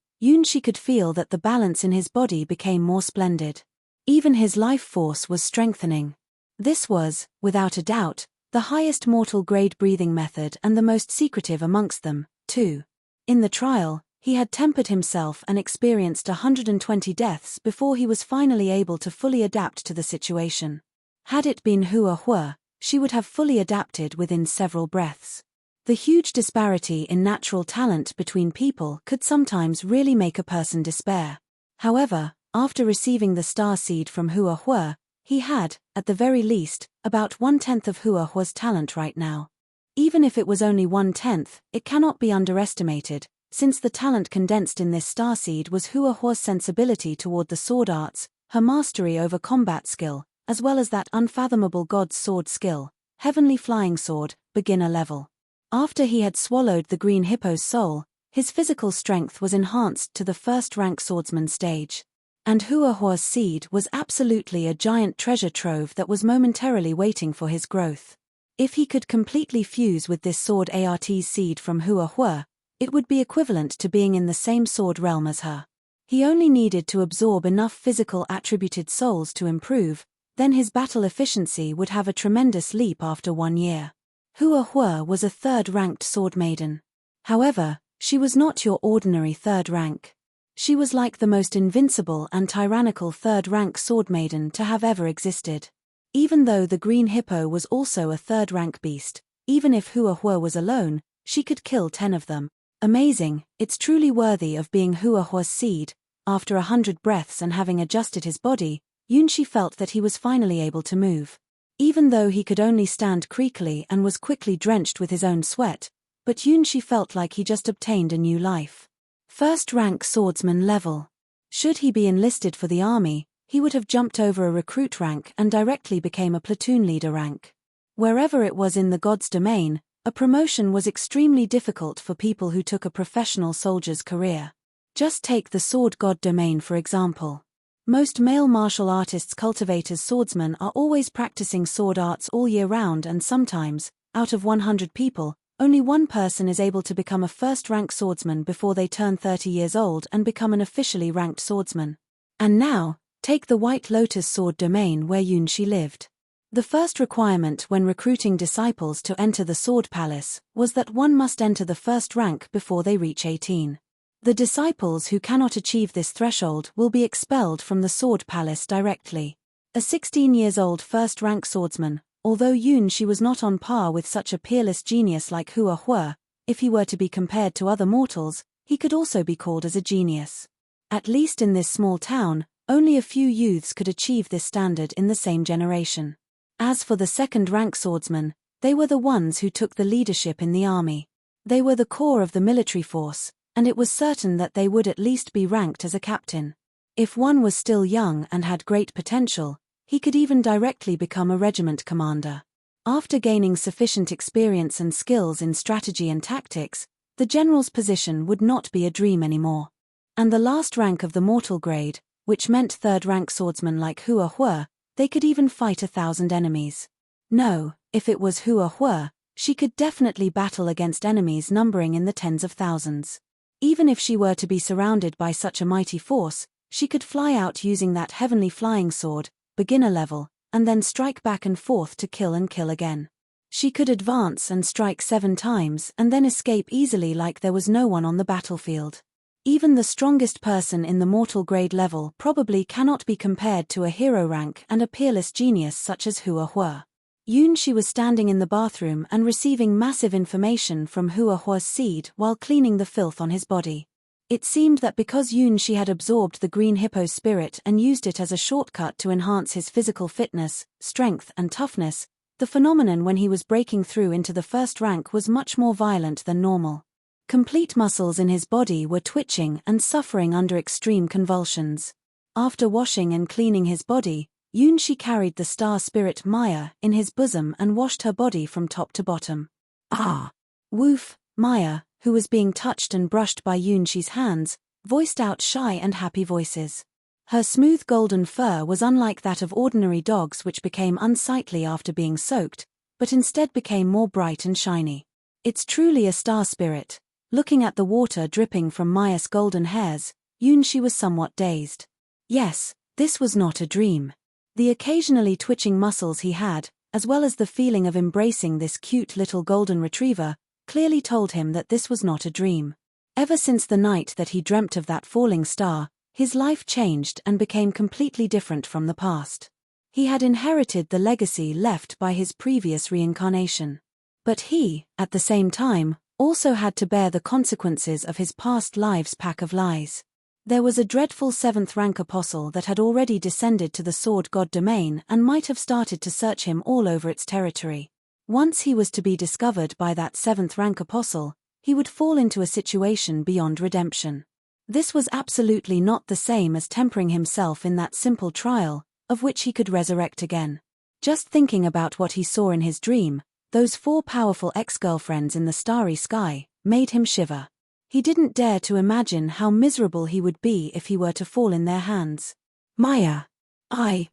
She could feel that the balance in his body became more splendid. Even his life force was strengthening. This was, without a doubt, the highest mortal grade breathing method and the most secretive amongst them, too. In the trial, he had tempered himself and experienced 120 deaths before he was finally able to fully adapt to the situation. Had it been Huahua, she would have fully adapted within several breaths. The huge disparity in natural talent between people could sometimes really make a person despair. However, after receiving the star seed from Huahua, he had, at the very least, about 1/10 of Huahua's talent right now. Even if it was only 1/10, it cannot be underestimated, since the talent condensed in this starseed was Huahua's sensibility toward the sword arts, her mastery over combat skill, as well as that unfathomable god's sword skill, heavenly flying sword, beginner level. After he had swallowed the green hippo's soul, his physical strength was enhanced to the first-rank swordsman stage. And Huahua's seed was absolutely a giant treasure trove that was momentarily waiting for his growth. If he could completely fuse with this sword ART's seed from Huahua, it would be equivalent to being in the same sword realm as her. He only needed to absorb enough physical attributed souls to improve, then his battle efficiency would have a tremendous leap after 1 year. Huahua was a third-ranked sword maiden. However, she was not your ordinary third rank. She was like the most invincible and tyrannical third-rank sword maiden to have ever existed. Even though the green hippo was also a third-rank beast, even if Huahua was alone, she could kill 10 of them. Amazing, it's truly worthy of being Huahua's seed. After 100 breaths and having adjusted his body, Yunshi felt that he was finally able to move. Even though he could only stand creakily and was quickly drenched with his own sweat, but Yunshi felt like he just obtained a new life. First rank swordsman level. Should he be enlisted for the army, he would have jumped over a recruit rank and directly became a platoon leader rank. Wherever it was in the god's domain, a promotion was extremely difficult for people who took a professional soldier's career. Just take the sword god domain for example. Most male martial artists cultivators swordsmen are always practicing sword arts all year round, and sometimes, out of 100 people, only one person is able to become a first-rank swordsman before they turn 30 years old and become an officially ranked swordsman. And now, take the White Lotus sword domain where Yunshi lived. The first requirement when recruiting disciples to enter the Sword Palace was that one must enter the first rank before they reach 18. The disciples who cannot achieve this threshold will be expelled from the Sword Palace directly. A 16-years-old first-rank swordsman, although Yunshi was not on par with such a peerless genius like Hua, if he were to be compared to other mortals, he could also be called as a genius. At least in this small town, only a few youths could achieve this standard in the same generation. As for the second-rank swordsmen, they were the ones who took the leadership in the army. They were the core of the military force, and it was certain that they would at least be ranked as a captain. If one was still young and had great potential, he could even directly become a regiment commander. After gaining sufficient experience and skills in strategy and tactics, the general's position would not be a dream anymore. And the last rank of the mortal grade, which meant third-rank swordsmen like Hua, they could even fight 1,000 enemies. No, if it was Hua, she could definitely battle against enemies numbering in the tens of thousands. Even if she were to be surrounded by such a mighty force, she could fly out using that heavenly flying sword, beginner level, and then strike back and forth to kill and kill again. She could advance and strike 7 times and then escape easily like there was no one on the battlefield. Even the strongest person in the mortal grade level probably cannot be compared to a hero rank and a peerless genius such as Hua. Yunshi was standing in the bathroom and receiving massive information from Hua's seed while cleaning the filth on his body. It seemed that because Yunshi had absorbed the green hippo's spirit and used it as a shortcut to enhance his physical fitness, strength and toughness, the phenomenon when he was breaking through into the first rank was much more violent than normal. Complete muscles in his body were twitching and suffering under extreme convulsions. After washing and cleaning his body, Yunshi carried the star spirit Mei'er in his bosom and washed her body from top to bottom. Ah! Woof! Mei'er, who was being touched and brushed by Yunshi's hands, voiced out shy and happy voices. Her smooth golden fur was unlike that of ordinary dogs, which became unsightly after being soaked, but instead became more bright and shiny. It's truly a star spirit. Looking at the water dripping from Mei'er's golden hairs, Yunshi was somewhat dazed. Yes, this was not a dream. The occasionally twitching muscles he had, as well as the feeling of embracing this cute little golden retriever, clearly told him that this was not a dream. Ever since the night that he dreamt of that falling star, his life changed and became completely different from the past. He had inherited the legacy left by his previous reincarnation. But he, at the same time, also had to bear the consequences of his past life's pack of lies. There was a dreadful 7th-rank apostle that had already descended to the sword god domain and might have started to search him all over its territory. Once he was to be discovered by that 7th-rank apostle, he would fall into a situation beyond redemption. This was absolutely not the same as tempering himself in that simple trial, of which he could resurrect again. Just thinking about what he saw in his dream, those 4 powerful ex-girlfriends in the starry sky, made him shiver. He didn't dare to imagine how miserable he would be if he were to fall in their hands. Mei'er.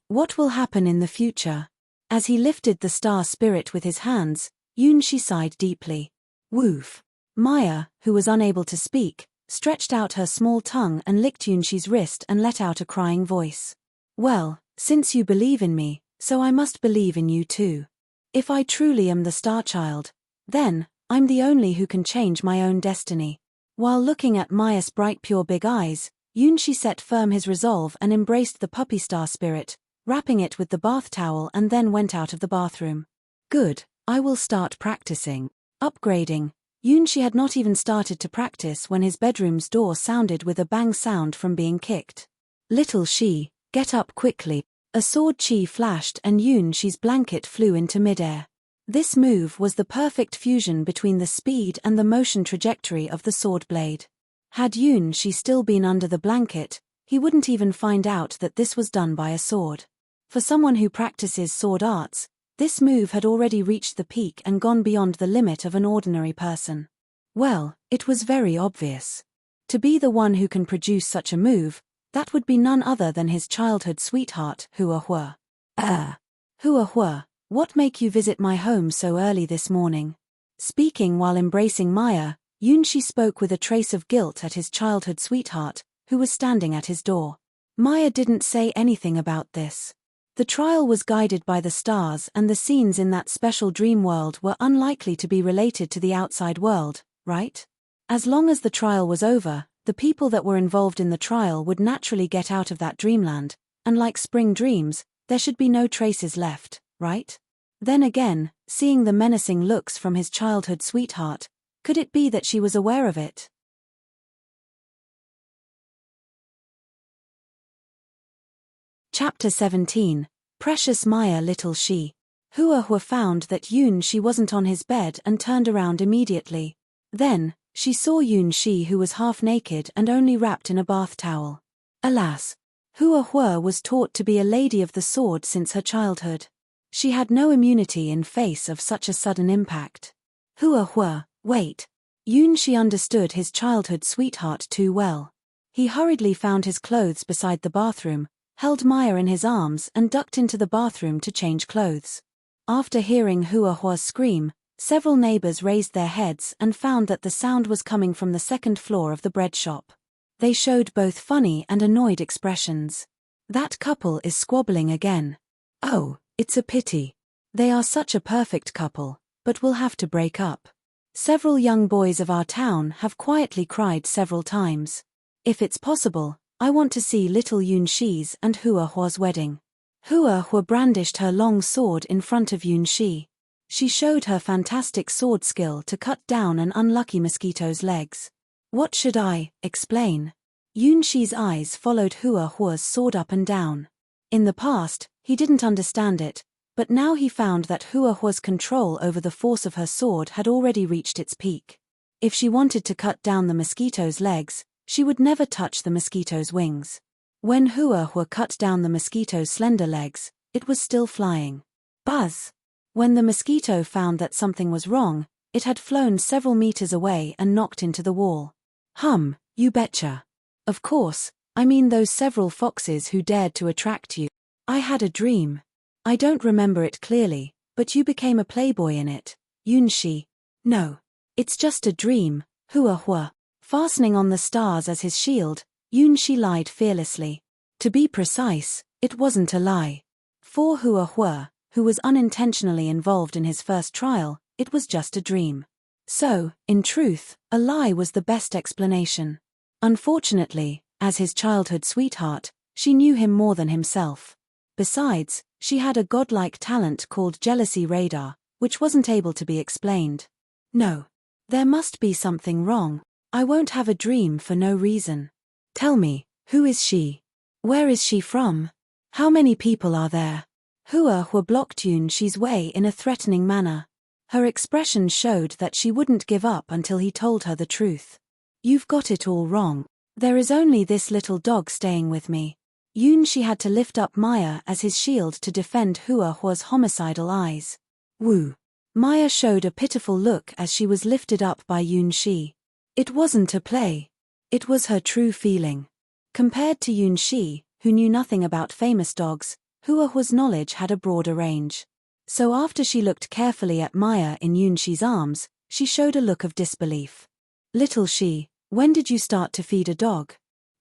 What will happen in the future? As he lifted the star spirit with his hands, Yunshi sighed deeply. Woof. Mei'er, who was unable to speak, stretched out her small tongue and licked Yunshi's wrist and let out a crying voice. Well, since you believe in me, so I must believe in you too. If I truly am the Star Child, then, I'm the only who can change my own destiny. While looking at Mei'er's bright pure big eyes, Yunshi set firm his resolve and embraced the puppy star spirit, wrapping it with the bath towel, and then went out of the bathroom. Good, I will start practicing. Upgrading. Yunshi had not even started to practice when his bedroom's door sounded with a bang sound from being kicked. Little she, get up quickly. A sword chi flashed and Yun Shi's blanket flew into midair. This move was the perfect fusion between the speed and the motion trajectory of the sword blade. Had Yun Shi still been under the blanket, he wouldn't even find out that this was done by a sword. For someone who practices sword arts, this move had already reached the peak and gone beyond the limit of an ordinary person. Well, it was very obvious. To be the one who can produce such a move, that would be none other than his childhood sweetheart, Hua Hua. Hua Hua, what make you visit my home so early this morning? Speaking while embracing Mei'er, Yun Shi spoke with a trace of guilt at his childhood sweetheart, who was standing at his door. Mei'er didn't say anything about this. The trial was guided by the stars and the scenes in that special dream world were unlikely to be related to the outside world, right? As long as the trial was over, the people that were involved in the trial would naturally get out of that dreamland, and like spring dreams, there should be no traces left, right? Then again, seeing the menacing looks from his childhood sweetheart, could it be that she was aware of it? Chapter 17. Precious Mei'er Little She. Hua Hua found that Yun Shi wasn't on his bed and turned around immediately. Then, she saw Yun Shi who was half naked and only wrapped in a bath towel. Alas! Hua Hua was taught to be a lady of the sword since her childhood. She had no immunity in face of such a sudden impact. Hua Hua, wait. Yun Shi understood his childhood sweetheart too well. He hurriedly found his clothes beside the bathroom, held Mei'er in his arms and ducked into the bathroom to change clothes. After hearing Hua Hua's scream, several neighbors raised their heads and found that the sound was coming from the second floor of the bread shop. They showed both funny and annoyed expressions. That couple is squabbling again. Oh, it's a pity. They are such a perfect couple, but will have to break up. Several young boys of our town have quietly cried several times. If it's possible, I want to see little Yun Shi's and Hua Hua's wedding. Hua Hua brandished her long sword in front of Yun Shi. She showed her fantastic sword skill to cut down an unlucky mosquito's legs. What should I explain? Yun Shi's eyes followed Hua Hua's sword up and down. In the past, he didn't understand it, but now he found that Hua Hua's control over the force of her sword had already reached its peak. If she wanted to cut down the mosquito's legs, she would never touch the mosquito's wings. When Hua Hua cut down the mosquito's slender legs, it was still flying. Buzz! When the mosquito found that something was wrong, it had flown several meters away and knocked into the wall. You betcha. Of course, I mean those several foxes who dared to attract you. I had a dream. I don't remember it clearly, but you became a playboy in it, Yun Shi. No. It's just a dream, Hua Hua. Fastening on the stars as his shield, Yun Shi lied fearlessly. To be precise, it wasn't a lie. For Hua Hua, who was unintentionally involved in his first trial, it was just a dream. So, in truth, a lie was the best explanation. Unfortunately, as his childhood sweetheart, she knew him more than himself. Besides, she had a godlike talent called jealousy radar, which wasn't able to be explained. No. There must be something wrong. I won't have a dream for no reason. Tell me, who is she? Where is she from? How many people are there? Hua Hua blocked Yun Shi's way in a threatening manner. Her expression showed that she wouldn't give up until he told her the truth. You've got it all wrong. There is only this little dog staying with me. Yun Shi had to lift up Mei'er as his shield to defend Hua Hua's homicidal eyes. Woo! Mei'er showed a pitiful look as she was lifted up by Yun Shi. It wasn't a play. It was her true feeling. Compared to Yun Shi, who knew nothing about famous dogs, Hua Hua's knowledge had a broader range. So after she looked carefully at Mei'er in Yun Shi's arms, she showed a look of disbelief. Little Shi, when did you start to feed a dog?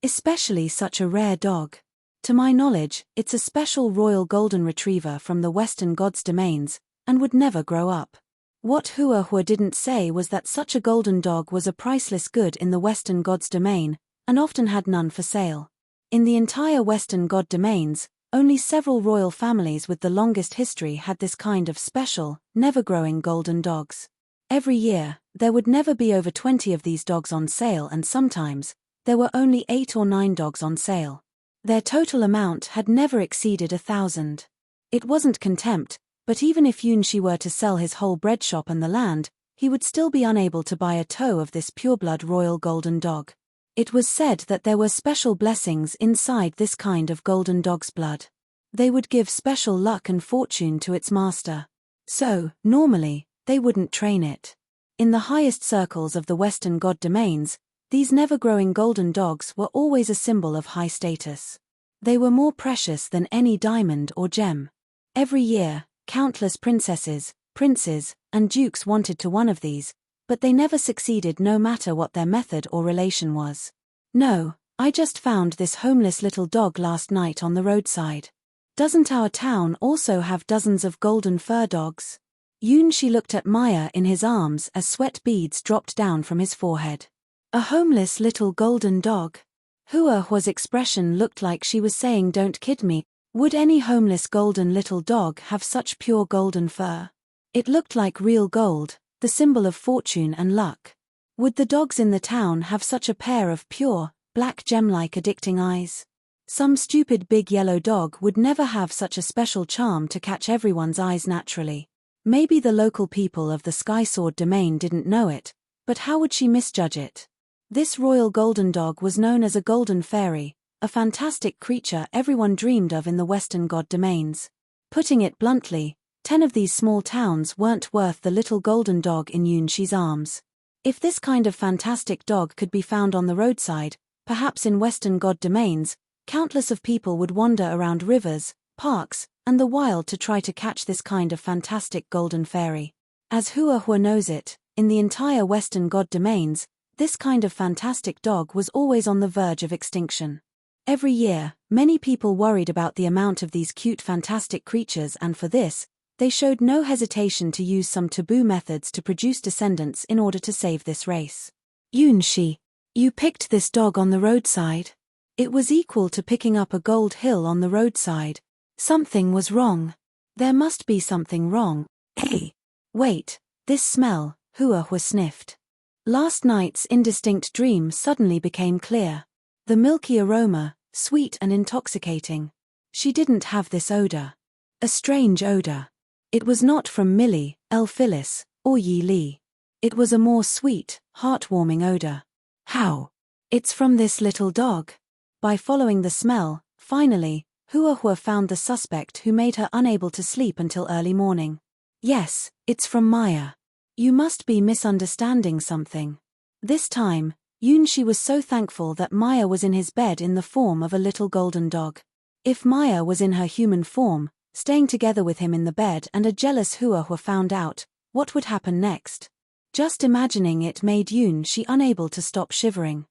Especially such a rare dog. To my knowledge, it's a special royal golden retriever from the Western God's domains, and would never grow up. What Hua Hua didn't say was that such a golden dog was a priceless good in the Western God's domain, and often had none for sale. In the entire Western God domains, only several royal families with the longest history had this kind of special, never-growing golden dogs. Every year, there would never be over 20 of these dogs on sale, and sometimes, there were only 8 or 9 dogs on sale. Their total amount had never exceeded 1,000. It wasn't contempt, but even if Yunshi were to sell his whole bread shop and the land, he would still be unable to buy a toe of this pureblood royal golden dog. It was said that there were special blessings inside this kind of golden dog's blood. They would give special luck and fortune to its master. So, normally, they wouldn't train it. In the highest circles of the Western god domains, these never-growing golden dogs were always a symbol of high status. They were more precious than any diamond or gem. Every year, countless princesses, princes, and dukes wanted to one of these, but they never succeeded no matter what their method or relation was. No, I just found this homeless little dog last night on the roadside. Doesn't our town also have dozens of golden fur dogs? Yunshi looked at Mei'er in his arms as sweat beads dropped down from his forehead. A homeless little golden dog. Hua's expression looked like she was saying, "Don't kid me. Would any homeless golden little dog have such pure golden fur?" It looked like real gold, the symbol of fortune and luck. Would the dogs in the town have such a pair of pure, black gem-like addicting eyes? Some stupid big yellow dog would never have such a special charm to catch everyone's eyes naturally. Maybe the local people of the Sky Sword domain didn't know it, but how would she misjudge it? This royal golden dog was known as a golden fairy, a fantastic creature everyone dreamed of in the Western god domains. Putting it bluntly, 10 of these small towns weren't worth the little golden dog in Yunshi's arms. If this kind of fantastic dog could be found on the roadside, perhaps in Western god domains, countless of people would wander around rivers, parks, and the wild to try to catch this kind of fantastic golden fairy. As Hua knows it, in the entire Western god domains, this kind of fantastic dog was always on the verge of extinction. Every year, many people worried about the amount of these cute fantastic creatures, and for this, they showed no hesitation to use some taboo methods to produce descendants in order to save this race. Yunshi, you picked this dog on the roadside? It was equal to picking up a gold hill on the roadside. Something was wrong. There must be something wrong. Hey! Wait, this smell, Hua sniffed. Last night's indistinct dream suddenly became clear. The milky aroma, sweet and intoxicating. She didn't have this odor. A strange odor. It was not from Millie, Phyllis, or Yi Li. It was a more sweet, heartwarming odor. How? It's from this little dog. By following the smell, finally, Hua found the suspect who made her unable to sleep until early morning. Yes, it's from Mei'er. You must be misunderstanding something. This time, Yunshi was so thankful that Mei'er was in his bed in the form of a little golden dog. If Mei'er was in her human form, staying together with him in the bed, and a jealous Hua found out, what would happen next? Just imagining it made Yunshi unable to stop shivering.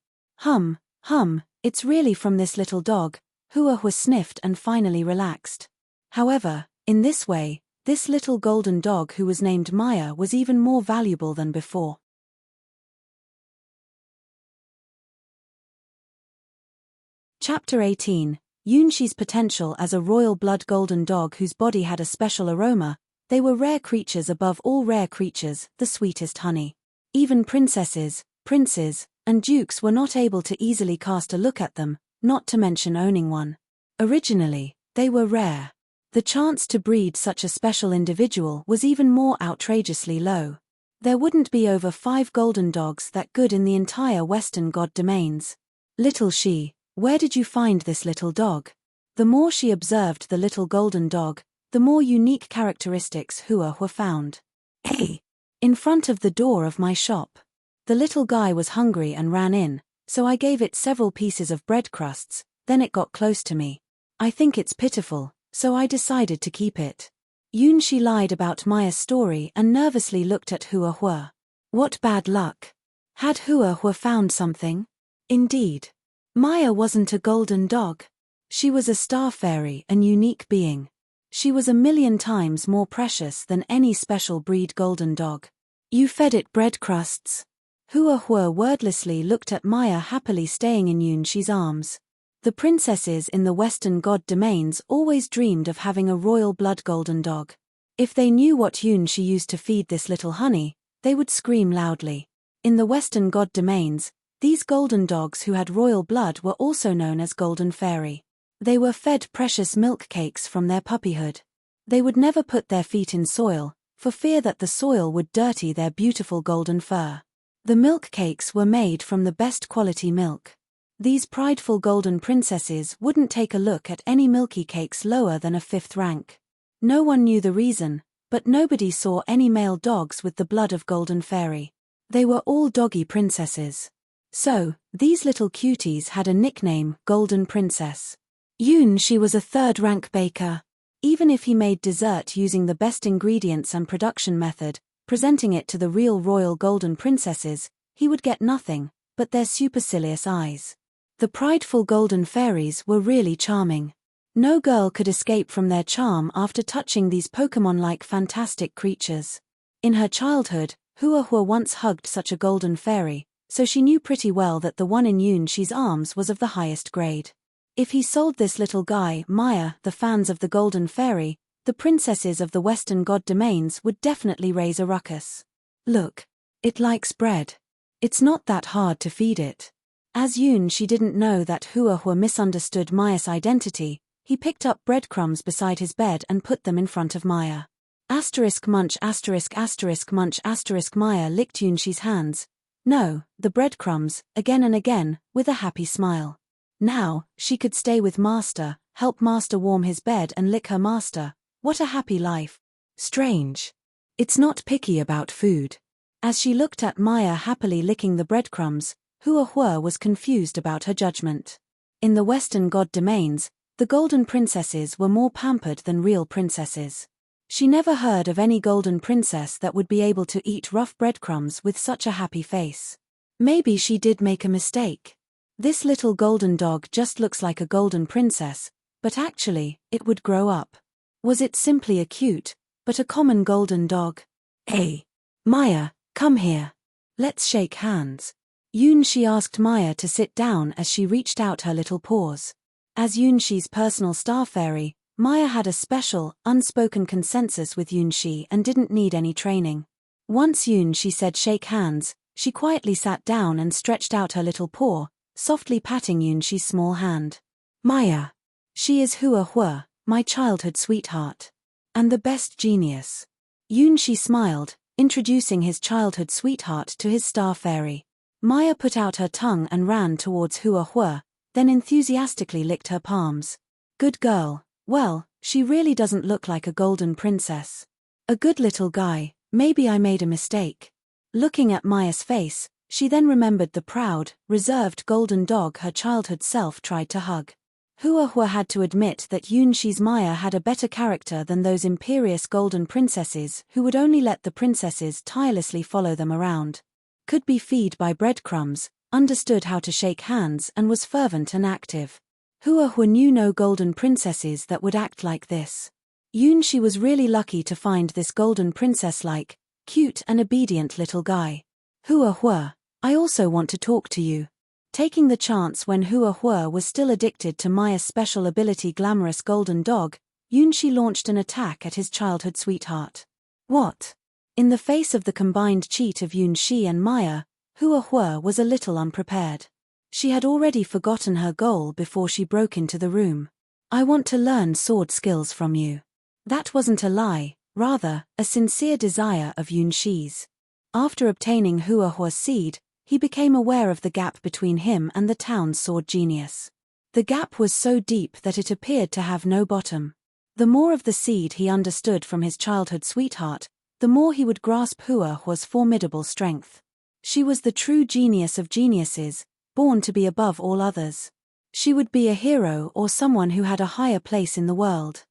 It's really from this little dog, Hua sniffed and finally relaxed. However, in this way, this little golden dog who was named Mei'er was even more valuable than before. Chapter 18. Yunshi's potential as a royal blood golden dog whose body had a special aroma. They were rare creatures above all rare creatures, the sweetest honey. Even princesses, princes, and dukes were not able to easily cast a look at them, not to mention owning one. Originally, they were rare. The chance to breed such a special individual was even more outrageously low. There wouldn't be over 5 golden dogs that good in the entire Western god domains. Little she, where did you find this little dog? The more she observed the little golden dog, the more unique characteristics Hua found. Hey! In front of the door of my shop. The little guy was hungry and ran in, so I gave it several pieces of bread crusts, then it got close to me. I think it's pitiful, so I decided to keep it. Yunshi lied about Mei'er's story and nervously looked at Hua. What bad luck. Had Hua found something? Indeed. Mei'er wasn't a golden dog. She was a star fairy, an unique being. She was 1,000,000 times more precious than any special breed golden dog. You fed it bread crusts? Hua wordlessly looked at Mei'er happily staying in Yunshi's arms. The princesses in the Western god domains always dreamed of having a royal blood golden dog. If they knew what Yunshi used to feed this little honey, they would scream loudly. In the Western god domains, these golden dogs who had royal blood were also known as golden fairy. They were fed precious milk cakes from their puppyhood. They would never put their feet in soil, for fear that the soil would dirty their beautiful golden fur. The milk cakes were made from the best quality milk. These prideful golden princesses wouldn't take a look at any milky cakes lower than a 5th rank. No one knew the reason, but nobody saw any male dogs with the blood of golden fairy. They were all doggy princesses. So, these little cuties had a nickname, Golden Princess. She was a 3rd rank baker. Even if he made dessert using the best ingredients and production method, presenting it to the real royal golden princesses, he would get nothing but their supercilious eyes. The prideful golden fairies were really charming. No girl could escape from their charm after touching these Pokémon-like fantastic creatures. In her childhood, Hua once hugged such a golden fairy, so she knew pretty well that the one in Yunshi's arms was of the highest grade. If he sold this little guy, Mei'er, the fans of the golden fairy, the princesses of the western god domains would definitely raise a ruckus. Look. It likes bread. It's not that hard to feed it. As she didn't know that Hua misunderstood Mei'er's identity, he picked up breadcrumbs beside his bed and put them in front of Mei'er. Munch munch Mei'er licked Yunshi's hands. No, the breadcrumbs, again and again, with a happy smile. Now, she could stay with Master, help Master warm his bed and lick her master. What a happy life. Strange. It's not picky about food. As she looked at Mei'er happily licking the breadcrumbs, Hua was confused about her judgment. In the western god domains, the golden princesses were more pampered than real princesses. She never heard of any golden princess that would be able to eat rough breadcrumbs with such a happy face. Maybe she did make a mistake. This little golden dog just looks like a golden princess, but actually, it would grow up. Was it simply a cute, but a common golden dog? Hey, Mei'er, come here. Let's shake hands. She asked Mei'er to sit down as she reached out her little paws. As Yunshi's personal star fairy, Mei'er had a special, unspoken consensus with Yunshi and didn't need any training. Once Yunshi said shake hands, she quietly sat down and stretched out her little paw, softly patting Yunshi's small hand. Mei'er. She is Hua, my childhood sweetheart. And the best genius. Yunshi smiled, introducing his childhood sweetheart to his star fairy. Mei'er put out her tongue and ran towards Hua, then enthusiastically licked her palms. Good girl. Well, she really doesn't look like a golden princess. A good little guy, maybe I made a mistake. Looking at Mei'er's face, she then remembered the proud, reserved golden dog her childhood self tried to hug. Hua had to admit that Yunshi's Mei'er had a better character than those imperious golden princesses who would only let the princesses tirelessly follow them around. Could be fed by breadcrumbs, understood how to shake hands and was fervent and active. Hua knew no golden princesses that would act like this. Yunshi was really lucky to find this golden princess-like, cute and obedient little guy. Hua, I also want to talk to you. Taking the chance when Hua was still addicted to Mei'er's special ability glamorous golden dog, Yunshi launched an attack at his childhood sweetheart. What? In the face of the combined cheat of Yunshi and Mei'er, Hua was a little unprepared. She had already forgotten her goal before she broke into the room. I want to learn sword skills from you. That wasn't a lie, rather, a sincere desire of Yunshi's. After obtaining Hua's seed, he became aware of the gap between him and the town's sword genius. The gap was so deep that it appeared to have no bottom. The more of the seed he understood from his childhood sweetheart, the more he would grasp Hua's formidable strength. She was the true genius of geniuses, born to be above all others. She would be a hero or someone who had a higher place in the world.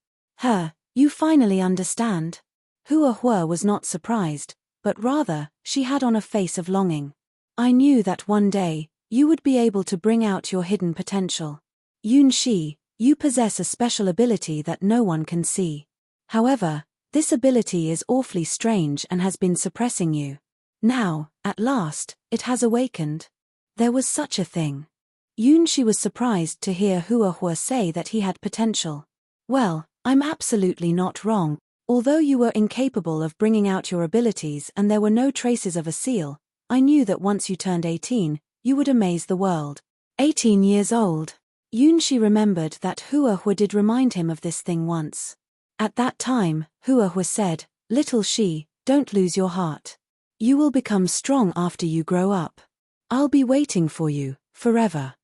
You finally understand? Hua was not surprised, but rather, she had on a face of longing. I knew that one day, you would be able to bring out your hidden potential. Yunshi, you possess a special ability that no one can see. However, this ability is awfully strange and has been suppressing you. Now, at last, it has awakened. There was such a thing. Yunshi was surprised to hear Hua say that he had potential. Well, I'm absolutely not wrong. Although you were incapable of bringing out your abilities and there were no traces of a seal, I knew that once you turned 18, you would amaze the world. 18 years old. Yunshi remembered that Huahua did remind him of this thing once. At that time, Huahua said, "Little she, don't lose your heart. You will become strong after you grow up. I'll be waiting for you, forever."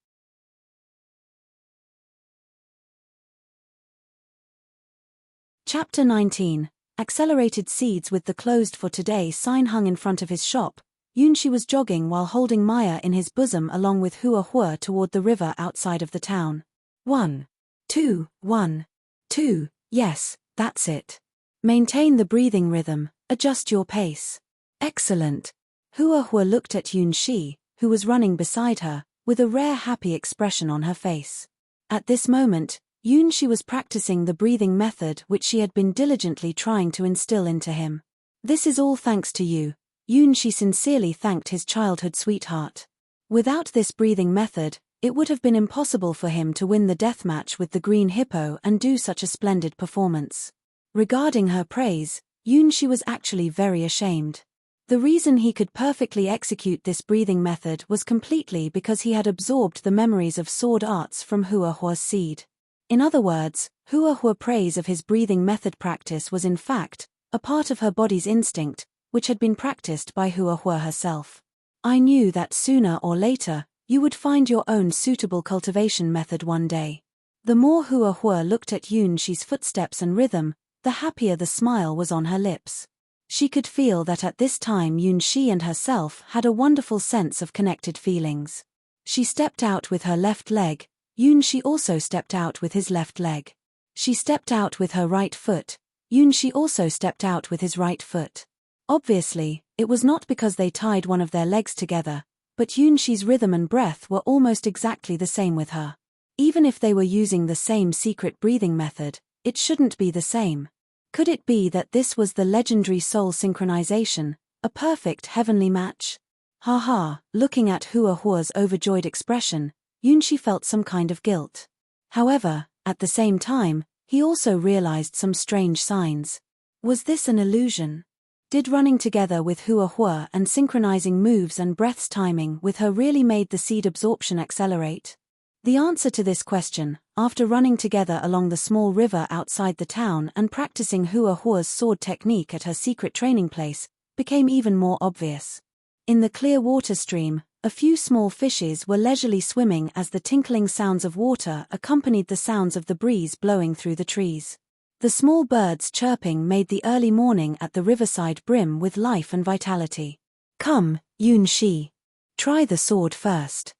Chapter 19. Accelerated Seeds. With the "closed for today" sign hung in front of his shop, Yunshi was jogging while holding Mei'er in his bosom along with Huahua toward the river outside of the town. 1, 2, 1, 2, yes, that's it. Maintain the breathing rhythm, adjust your pace. Excellent. Huahua looked at Yunshi, who was running beside her, with a rare happy expression on her face. At this moment, Yunshi was practicing the breathing method which she had been diligently trying to instill into him. "This is all thanks to you," Yunshi sincerely thanked his childhood sweetheart. Without this breathing method, it would have been impossible for him to win the deathmatch with the green hippo and do such a splendid performance. Regarding her praise, Yunshi was actually very ashamed. The reason he could perfectly execute this breathing method was completely because he had absorbed the memories of sword arts from Huahua's seed. In other words, Huahua's praise of his breathing method practice was in fact a part of her body's instinct, which had been practiced by Huahua herself. "I knew that sooner or later, you would find your own suitable cultivation method one day." The more Huahua looked at Yunshi's footsteps and rhythm, the happier the smile was on her lips. She could feel that at this time Yunshi and herself had a wonderful sense of connected feelings. She stepped out with her left leg, Yunshi also stepped out with his left leg. She stepped out with her right foot, Yunshi also stepped out with his right foot. Obviously, it was not because they tied one of their legs together, but Yunshi's rhythm and breath were almost exactly the same with her. Even if they were using the same secret breathing method, it shouldn't be the same. Could it be that this was the legendary soul synchronization, a perfect heavenly match? Ha, looking at Huahua's overjoyed expression, Yunshi felt some kind of guilt. However, at the same time, he also realized some strange signs. Was this an illusion? Did running together with Huahua and synchronizing moves and breaths timing with her really made the seed absorption accelerate? The answer to this question, after running together along the small river outside the town and practicing Huahua's sword technique at her secret training place, became even more obvious. In the clear water stream, a few small fishes were leisurely swimming as the tinkling sounds of water accompanied the sounds of the breeze blowing through the trees. The small birds chirping made the early morning at the riverside brim with life and vitality. "Come, Yunshi. Try the sword first."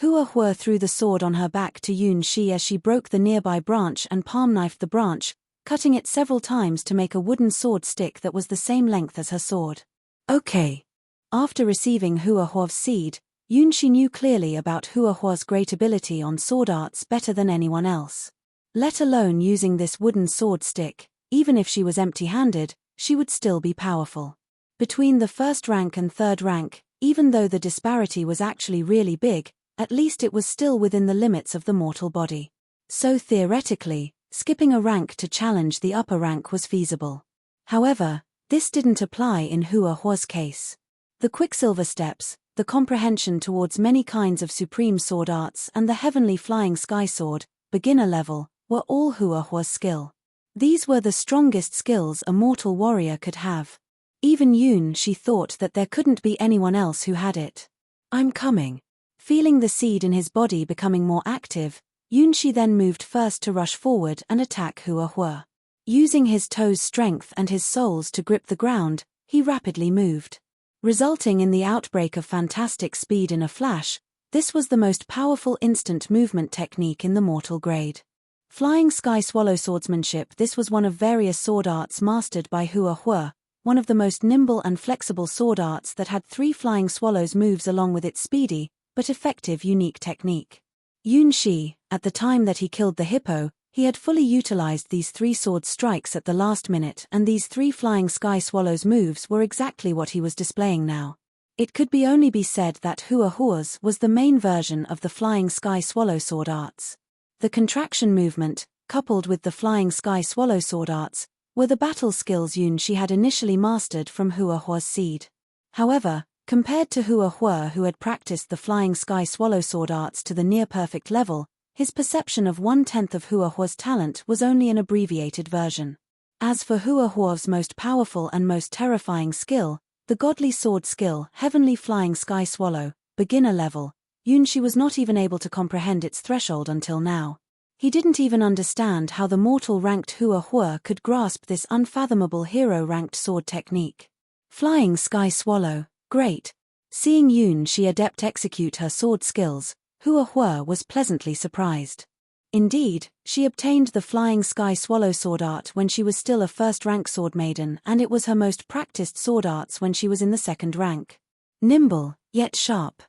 Huahua threw the sword on her back to Yunshi as she broke the nearby branch and palm-knifed the branch, cutting it several times to make a wooden sword stick that was the same length as her sword. "Okay." After receiving Huahua's seed, Yunshi knew clearly about Huahua's great ability on sword arts better than anyone else. Let alone using this wooden sword stick, even if she was empty-handed, she would still be powerful. Between the first rank and third rank, even though the disparity was actually really big, at least it was still within the limits of the mortal body. So theoretically, skipping a rank to challenge the upper rank was feasible. However, this didn't apply in Huahua's case. The Quicksilver Steps, the comprehension towards many kinds of supreme sword arts and the heavenly flying sky sword, beginner level, were all Huahua's skill. These were the strongest skills a mortal warrior could have. Even Yunshi thought that there couldn't be anyone else who had it. "I'm coming." Feeling the seed in his body becoming more active, Yunshi then moved first to rush forward and attack Huahua. Using his toes' strength and his soles to grip the ground, he rapidly moved. Resulting in the outbreak of fantastic speed in a flash, this was the most powerful instant movement technique in the mortal grade. Flying Sky Swallow Swordsmanship. This was one of various sword arts mastered by Huahua, one of the most nimble and flexible sword arts that had 3 flying swallows moves along with its speedy, but effective unique technique. Yunshi, at the time that he killed the hippo, he had fully utilized these 3 sword strikes at the last minute, and these 3 flying sky swallows moves were exactly what he was displaying now. It could only be said that Huahua's was the main version of the flying sky swallow sword arts. The contraction movement, coupled with the flying sky swallow sword arts, were the battle skills Yunshi had initially mastered from Huahua's seed. However, compared to Huahua, who had practiced the flying sky swallow sword arts to the near-perfect level, his perception of 1/10 of Huahua's talent was only an abbreviated version. As for Huahua's most powerful and most terrifying skill, the godly sword skill, Heavenly Flying Sky Swallow, beginner level, Yunshi was not even able to comprehend its threshold until now. He didn't even understand how the mortal-ranked Huahua could grasp this unfathomable hero-ranked sword technique. Flying Sky Swallow, great. Seeing Yunshi adept execute her sword skills, Huahua was pleasantly surprised. Indeed, she obtained the Flying Sky Swallow sword art when she was still a first-rank sword maiden, and it was her most practiced sword arts when she was in the second rank. Nimble, yet sharp.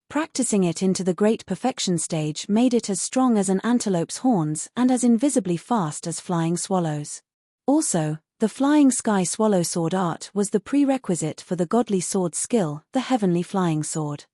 Practicing it into the great perfection stage made it as strong as an antelope's horns and as invisibly fast as flying swallows. Also, the Flying Sky Swallow sword art was the prerequisite for the godly sword skill, the Heavenly Flying Sword.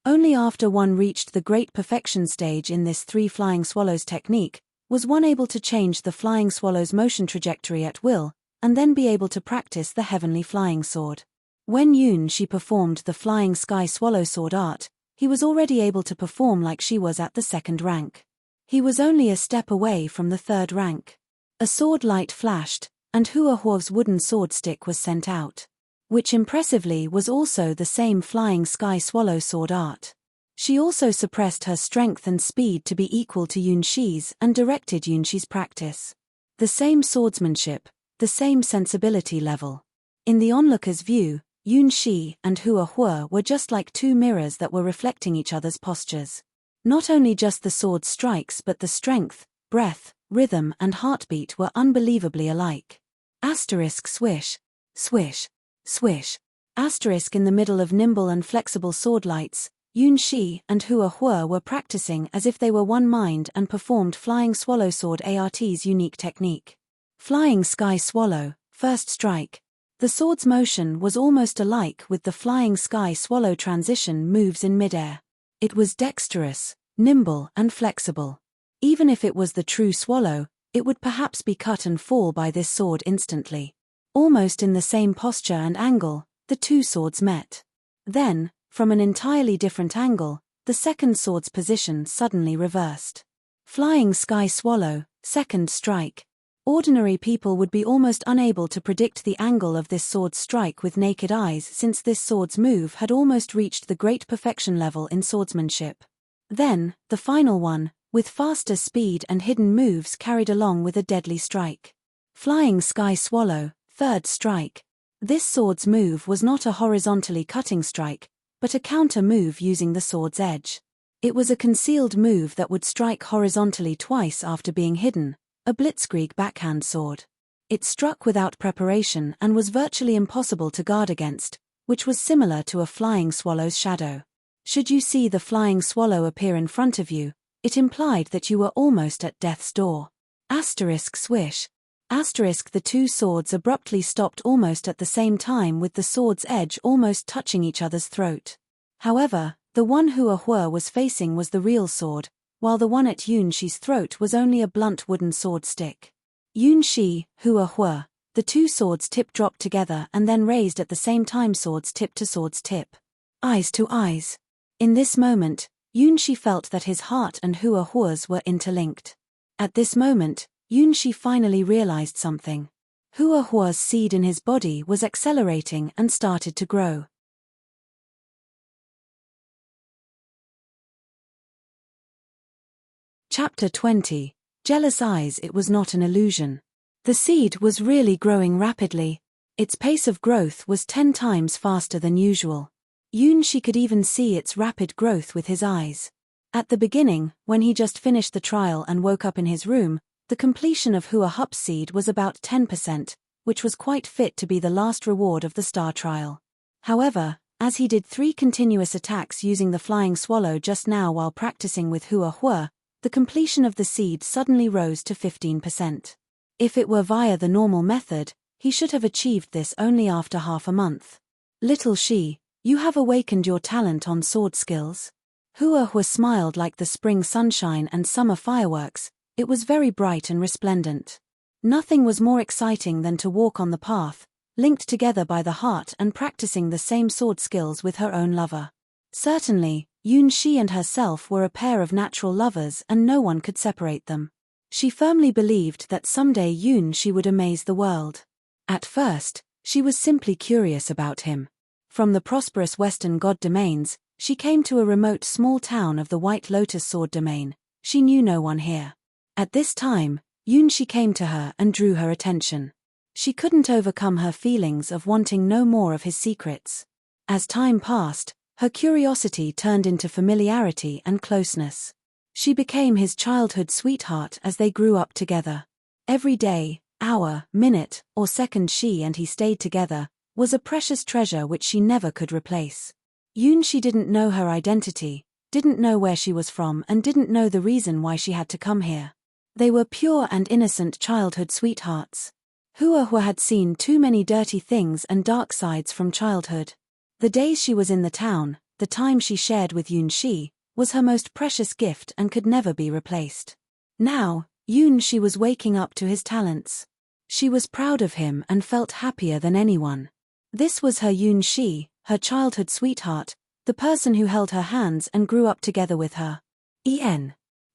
Only after one reached the great perfection stage in this three flying swallows technique, was one able to change the flying swallow's motion trajectory at will, and then be able to practice the Heavenly Flying Sword. When Yunshi performed the Flying Sky Swallow sword art, he was already able to perform like she was at the second rank. He was only a step away from the third rank. A sword light flashed, and Huahua's wooden sword stick was sent out, which impressively was also the same Flying Sky Swallow sword art. She also suppressed her strength and speed to be equal to Yunshi's and directed Yunshi's practice. The same swordsmanship, the same sensibility level. In the onlooker's view, Yunshi and Huahua were just like two mirrors that were reflecting each other's postures. Not only just the sword strikes but the strength, breath, rhythm and heartbeat were unbelievably alike. Asterisk swish, swish, swish. Asterisk in the middle of nimble and flexible sword lights, Yunshi and Huahua were practicing as if they were one mind and performed Flying Swallow Sword ART's unique technique. Flying Sky Swallow, first strike. The sword's motion was almost alike with the Flying Sky Swallow transition moves in midair. It was dexterous, nimble and flexible. Even if it was the true swallow, it would perhaps be cut and fall by this sword instantly. Almost in the same posture and angle, the two swords met. Then, from an entirely different angle, the second sword's position suddenly reversed. Flying Sky Swallow, second strike. Ordinary people would be almost unable to predict the angle of this sword's strike with naked eyes, since this sword's move had almost reached the great perfection level in swordsmanship. Then, the final one, with faster speed and hidden moves carried along with a deadly strike. Flying Sky Swallow, third strike. This sword's move was not a horizontally cutting strike, but a counter move using the sword's edge. It was a concealed move that would strike horizontally twice after being hidden. A blitzkrieg backhand sword. It struck without preparation and was virtually impossible to guard against, which was similar to a flying swallow's shadow. Should you see the flying swallow appear in front of you, it implied that you were almost at death's door. Asterisk swish. Asterisk the two swords abruptly stopped almost at the same time, with the sword's edge almost touching each other's throat. However, the one Huahua was facing was the real sword, while the one at Yunshi's throat was only a blunt wooden sword stick. Yunshi, Huahua, the two swords tip dropped together and then raised at the same time, swords tip to swords tip. Eyes to eyes. In this moment, Yunshi felt that his heart and Huahua's were interlinked. At this moment, Yunshi finally realized something. Huahua's seed in his body was accelerating and started to grow. Chapter 20. Jealous Eyes. It was not an illusion. The seed was really growing rapidly. Its pace of growth was 10 times faster than usual. Yunshi could even see its rapid growth with his eyes. At the beginning, when he just finished the trial and woke up in his room, the completion of Huahup's seed was about 10%, which was quite fit to be the last reward of the star trial. However, as he did 3 continuous attacks using the flying swallow just now while practicing with Huahua, the completion of the seed suddenly rose to 15%. If it were via the normal method, he should have achieved this only after half a month. Little she, you have awakened your talent on sword skills. Huahua smiled like the spring sunshine and summer fireworks. It was very bright and resplendent. Nothing was more exciting than to walk on the path, linked together by the heart and practicing the same sword skills with her own lover. Certainly, Yunxi and herself were a pair of natural lovers and no one could separate them. She firmly believed that someday Yunxi would amaze the world. At first, she was simply curious about him. From the prosperous Western God domains, she came to a remote small town of the White Lotus Sword domain. She knew no one here. At this time, Yunxi came to her and drew her attention. She couldn't overcome her feelings of wanting no more of his secrets. As time passed, her curiosity turned into familiarity and closeness. She became his childhood sweetheart as they grew up together. Every day, hour, minute, or second she and he stayed together was a precious treasure which she never could replace. Yunxi didn't know her identity, didn't know where she was from and didn't know the reason why she had to come here. They were pure and innocent childhood sweethearts. Hua had seen too many dirty things and dark sides from childhood. The days she was in the town, the time she shared with Yunxi, was her most precious gift and could never be replaced. Now, Yunxi was waking up to his talents. She was proud of him and felt happier than anyone. This was her Yunxi, her childhood sweetheart, the person who held her hands and grew up together with her.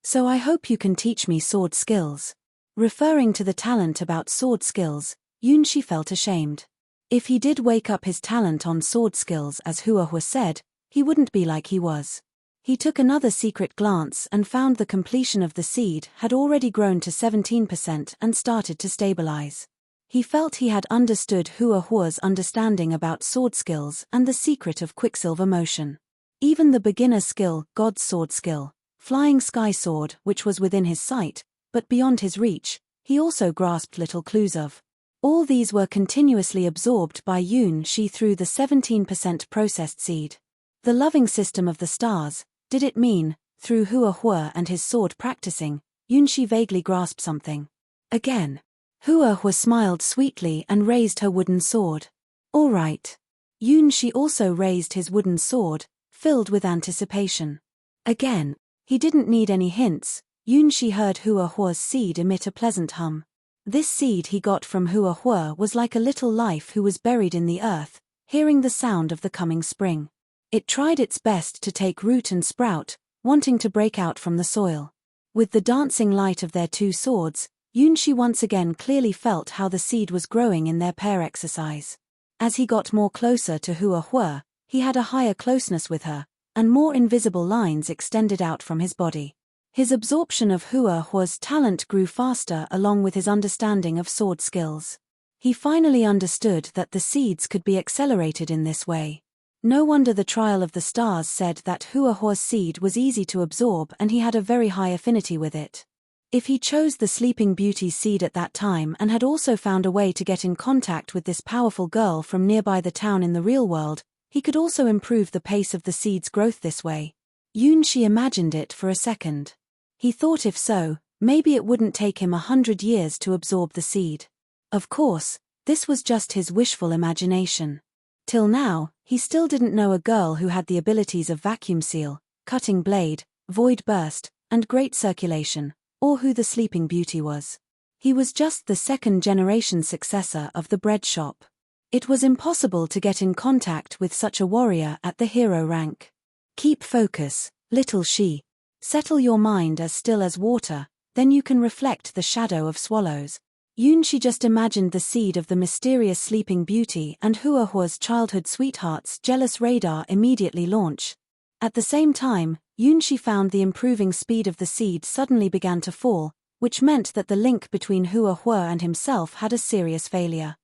So I hope you can teach me sword skills. Referring to the talent about sword skills, Yunxi felt ashamed. If he did wake up his talent on sword skills as Hua said, he wouldn't be like he was. He took another secret glance and found the completion of the seed had already grown to 17% and started to stabilize. He felt he had understood Hua's understanding about sword skills and the secret of quicksilver motion. Even the beginner skill, God's sword skill, Flying Sky Sword, which was within his sight, but beyond his reach, he also grasped little clues of. All these were continuously absorbed by Yunxi through the 17% processed seed. The loving system of the stars, did it mean, through Hua and his sword practicing, Yunxi vaguely grasped something. Again. Hua smiled sweetly and raised her wooden sword. All right. Yunxi also raised his wooden sword, filled with anticipation. Again. He didn't need any hints, Yunxi heard Hua's seed emit a pleasant hum. This seed he got from Hua was like a little life who was buried in the earth, hearing the sound of the coming spring. It tried its best to take root and sprout, wanting to break out from the soil. With the dancing light of their two swords, Yunxi once again clearly felt how the seed was growing in their pair exercise. As he got more closer to Hua, he had a higher closeness with her, and more invisible lines extended out from his body. His absorption of Hua's talent grew faster along with his understanding of sword skills. He finally understood that the seeds could be accelerated in this way. No wonder the trial of the stars said that Hua's seed was easy to absorb and he had a very high affinity with it. If he chose the Sleeping Beauty's seed at that time and had also found a way to get in contact with this powerful girl from nearby the town in the real world, he could also improve the pace of the seed's growth this way. Yunxi imagined it for a second. He thought if so, maybe it wouldn't take him 100 years to absorb the seed. Of course, this was just his wishful imagination. Till now, he still didn't know a girl who had the abilities of vacuum seal, cutting blade, void burst, and great circulation, or who the Sleeping Beauty was. He was just the second-generation successor of the bread shop. It was impossible to get in contact with such a warrior at the hero rank. Keep focus, little she. Settle your mind as still as water, then you can reflect the shadow of swallows. Yunxi just imagined the seed of the mysterious Sleeping Beauty and Hua's childhood sweetheart's jealous radar immediately launch. At the same time, Yunxi found the improving speed of the seed suddenly began to fall, which meant that the link between Hua and himself had a serious failure.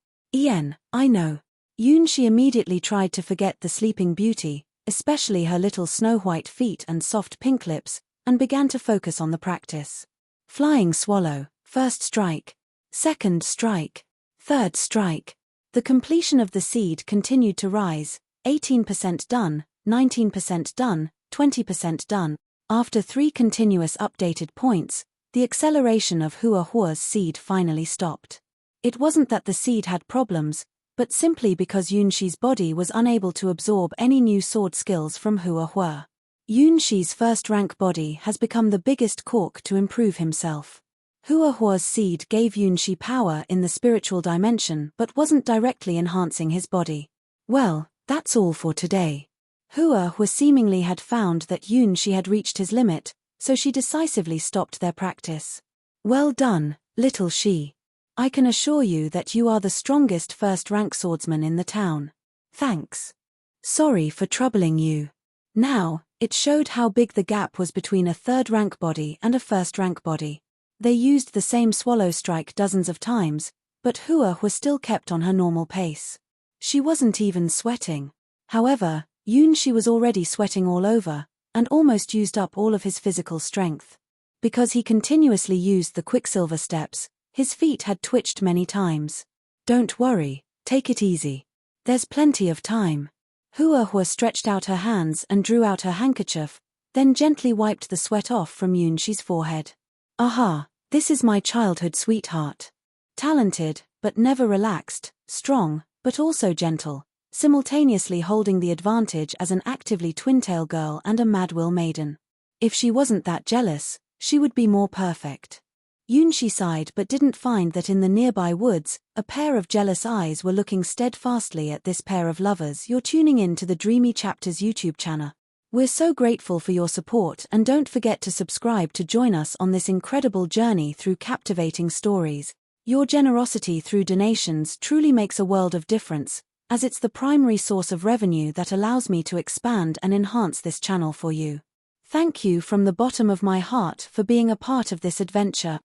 I know. Yunxi immediately tried to forget the Sleeping Beauty, especially her little snow-white feet and soft pink lips, and began to focus on the practice. Flying swallow, first strike. Second strike. Third strike. The completion of the seed continued to rise, 18% done, 19% done, 20% done. After 3 continuous updated points, the acceleration of Hua's seed finally stopped. It wasn't that the seed had problems, but simply because Yunxi's body was unable to absorb any new sword skills from Hua. Yunxi's first-rank body has become the biggest cork to improve himself. Hua's seed gave Yunxi power in the spiritual dimension but wasn't directly enhancing his body. Well, that's all for today. Hua seemingly had found that Yunshi had reached his limit, so she decisively stopped their practice. Well done, little she. I can assure you that you are the strongest first-rank swordsman in the town. Thanks. Sorry for troubling you. Now, it showed how big the gap was between a third-rank body and a first-rank body. They used the same swallow strike dozens of times, but Hua still kept on her normal pace. She wasn't even sweating. However, Yunshi was already sweating all over, and almost used up all of his physical strength. Because he continuously used the Quicksilver steps, his feet had twitched many times. Don't worry, take it easy. There's plenty of time. Hua stretched out her hands and drew out her handkerchief, then gently wiped the sweat off from Yunshi's forehead. Aha, this is my childhood sweetheart. Talented, but never relaxed, strong, but also gentle, simultaneously holding the advantage as an actively twin-tail girl and a Madwill maiden. If she wasn't that jealous, she would be more perfect. Yunshi sighed but didn't find that in the nearby woods, a pair of jealous eyes were looking steadfastly at this pair of lovers. You're tuning in to the Dreamy Chapters YouTube channel. We're so grateful for your support, and don't forget to subscribe to join us on this incredible journey through captivating stories. Your generosity through donations truly makes a world of difference, as it's the primary source of revenue that allows me to expand and enhance this channel for you. Thank you from the bottom of my heart for being a part of this adventure.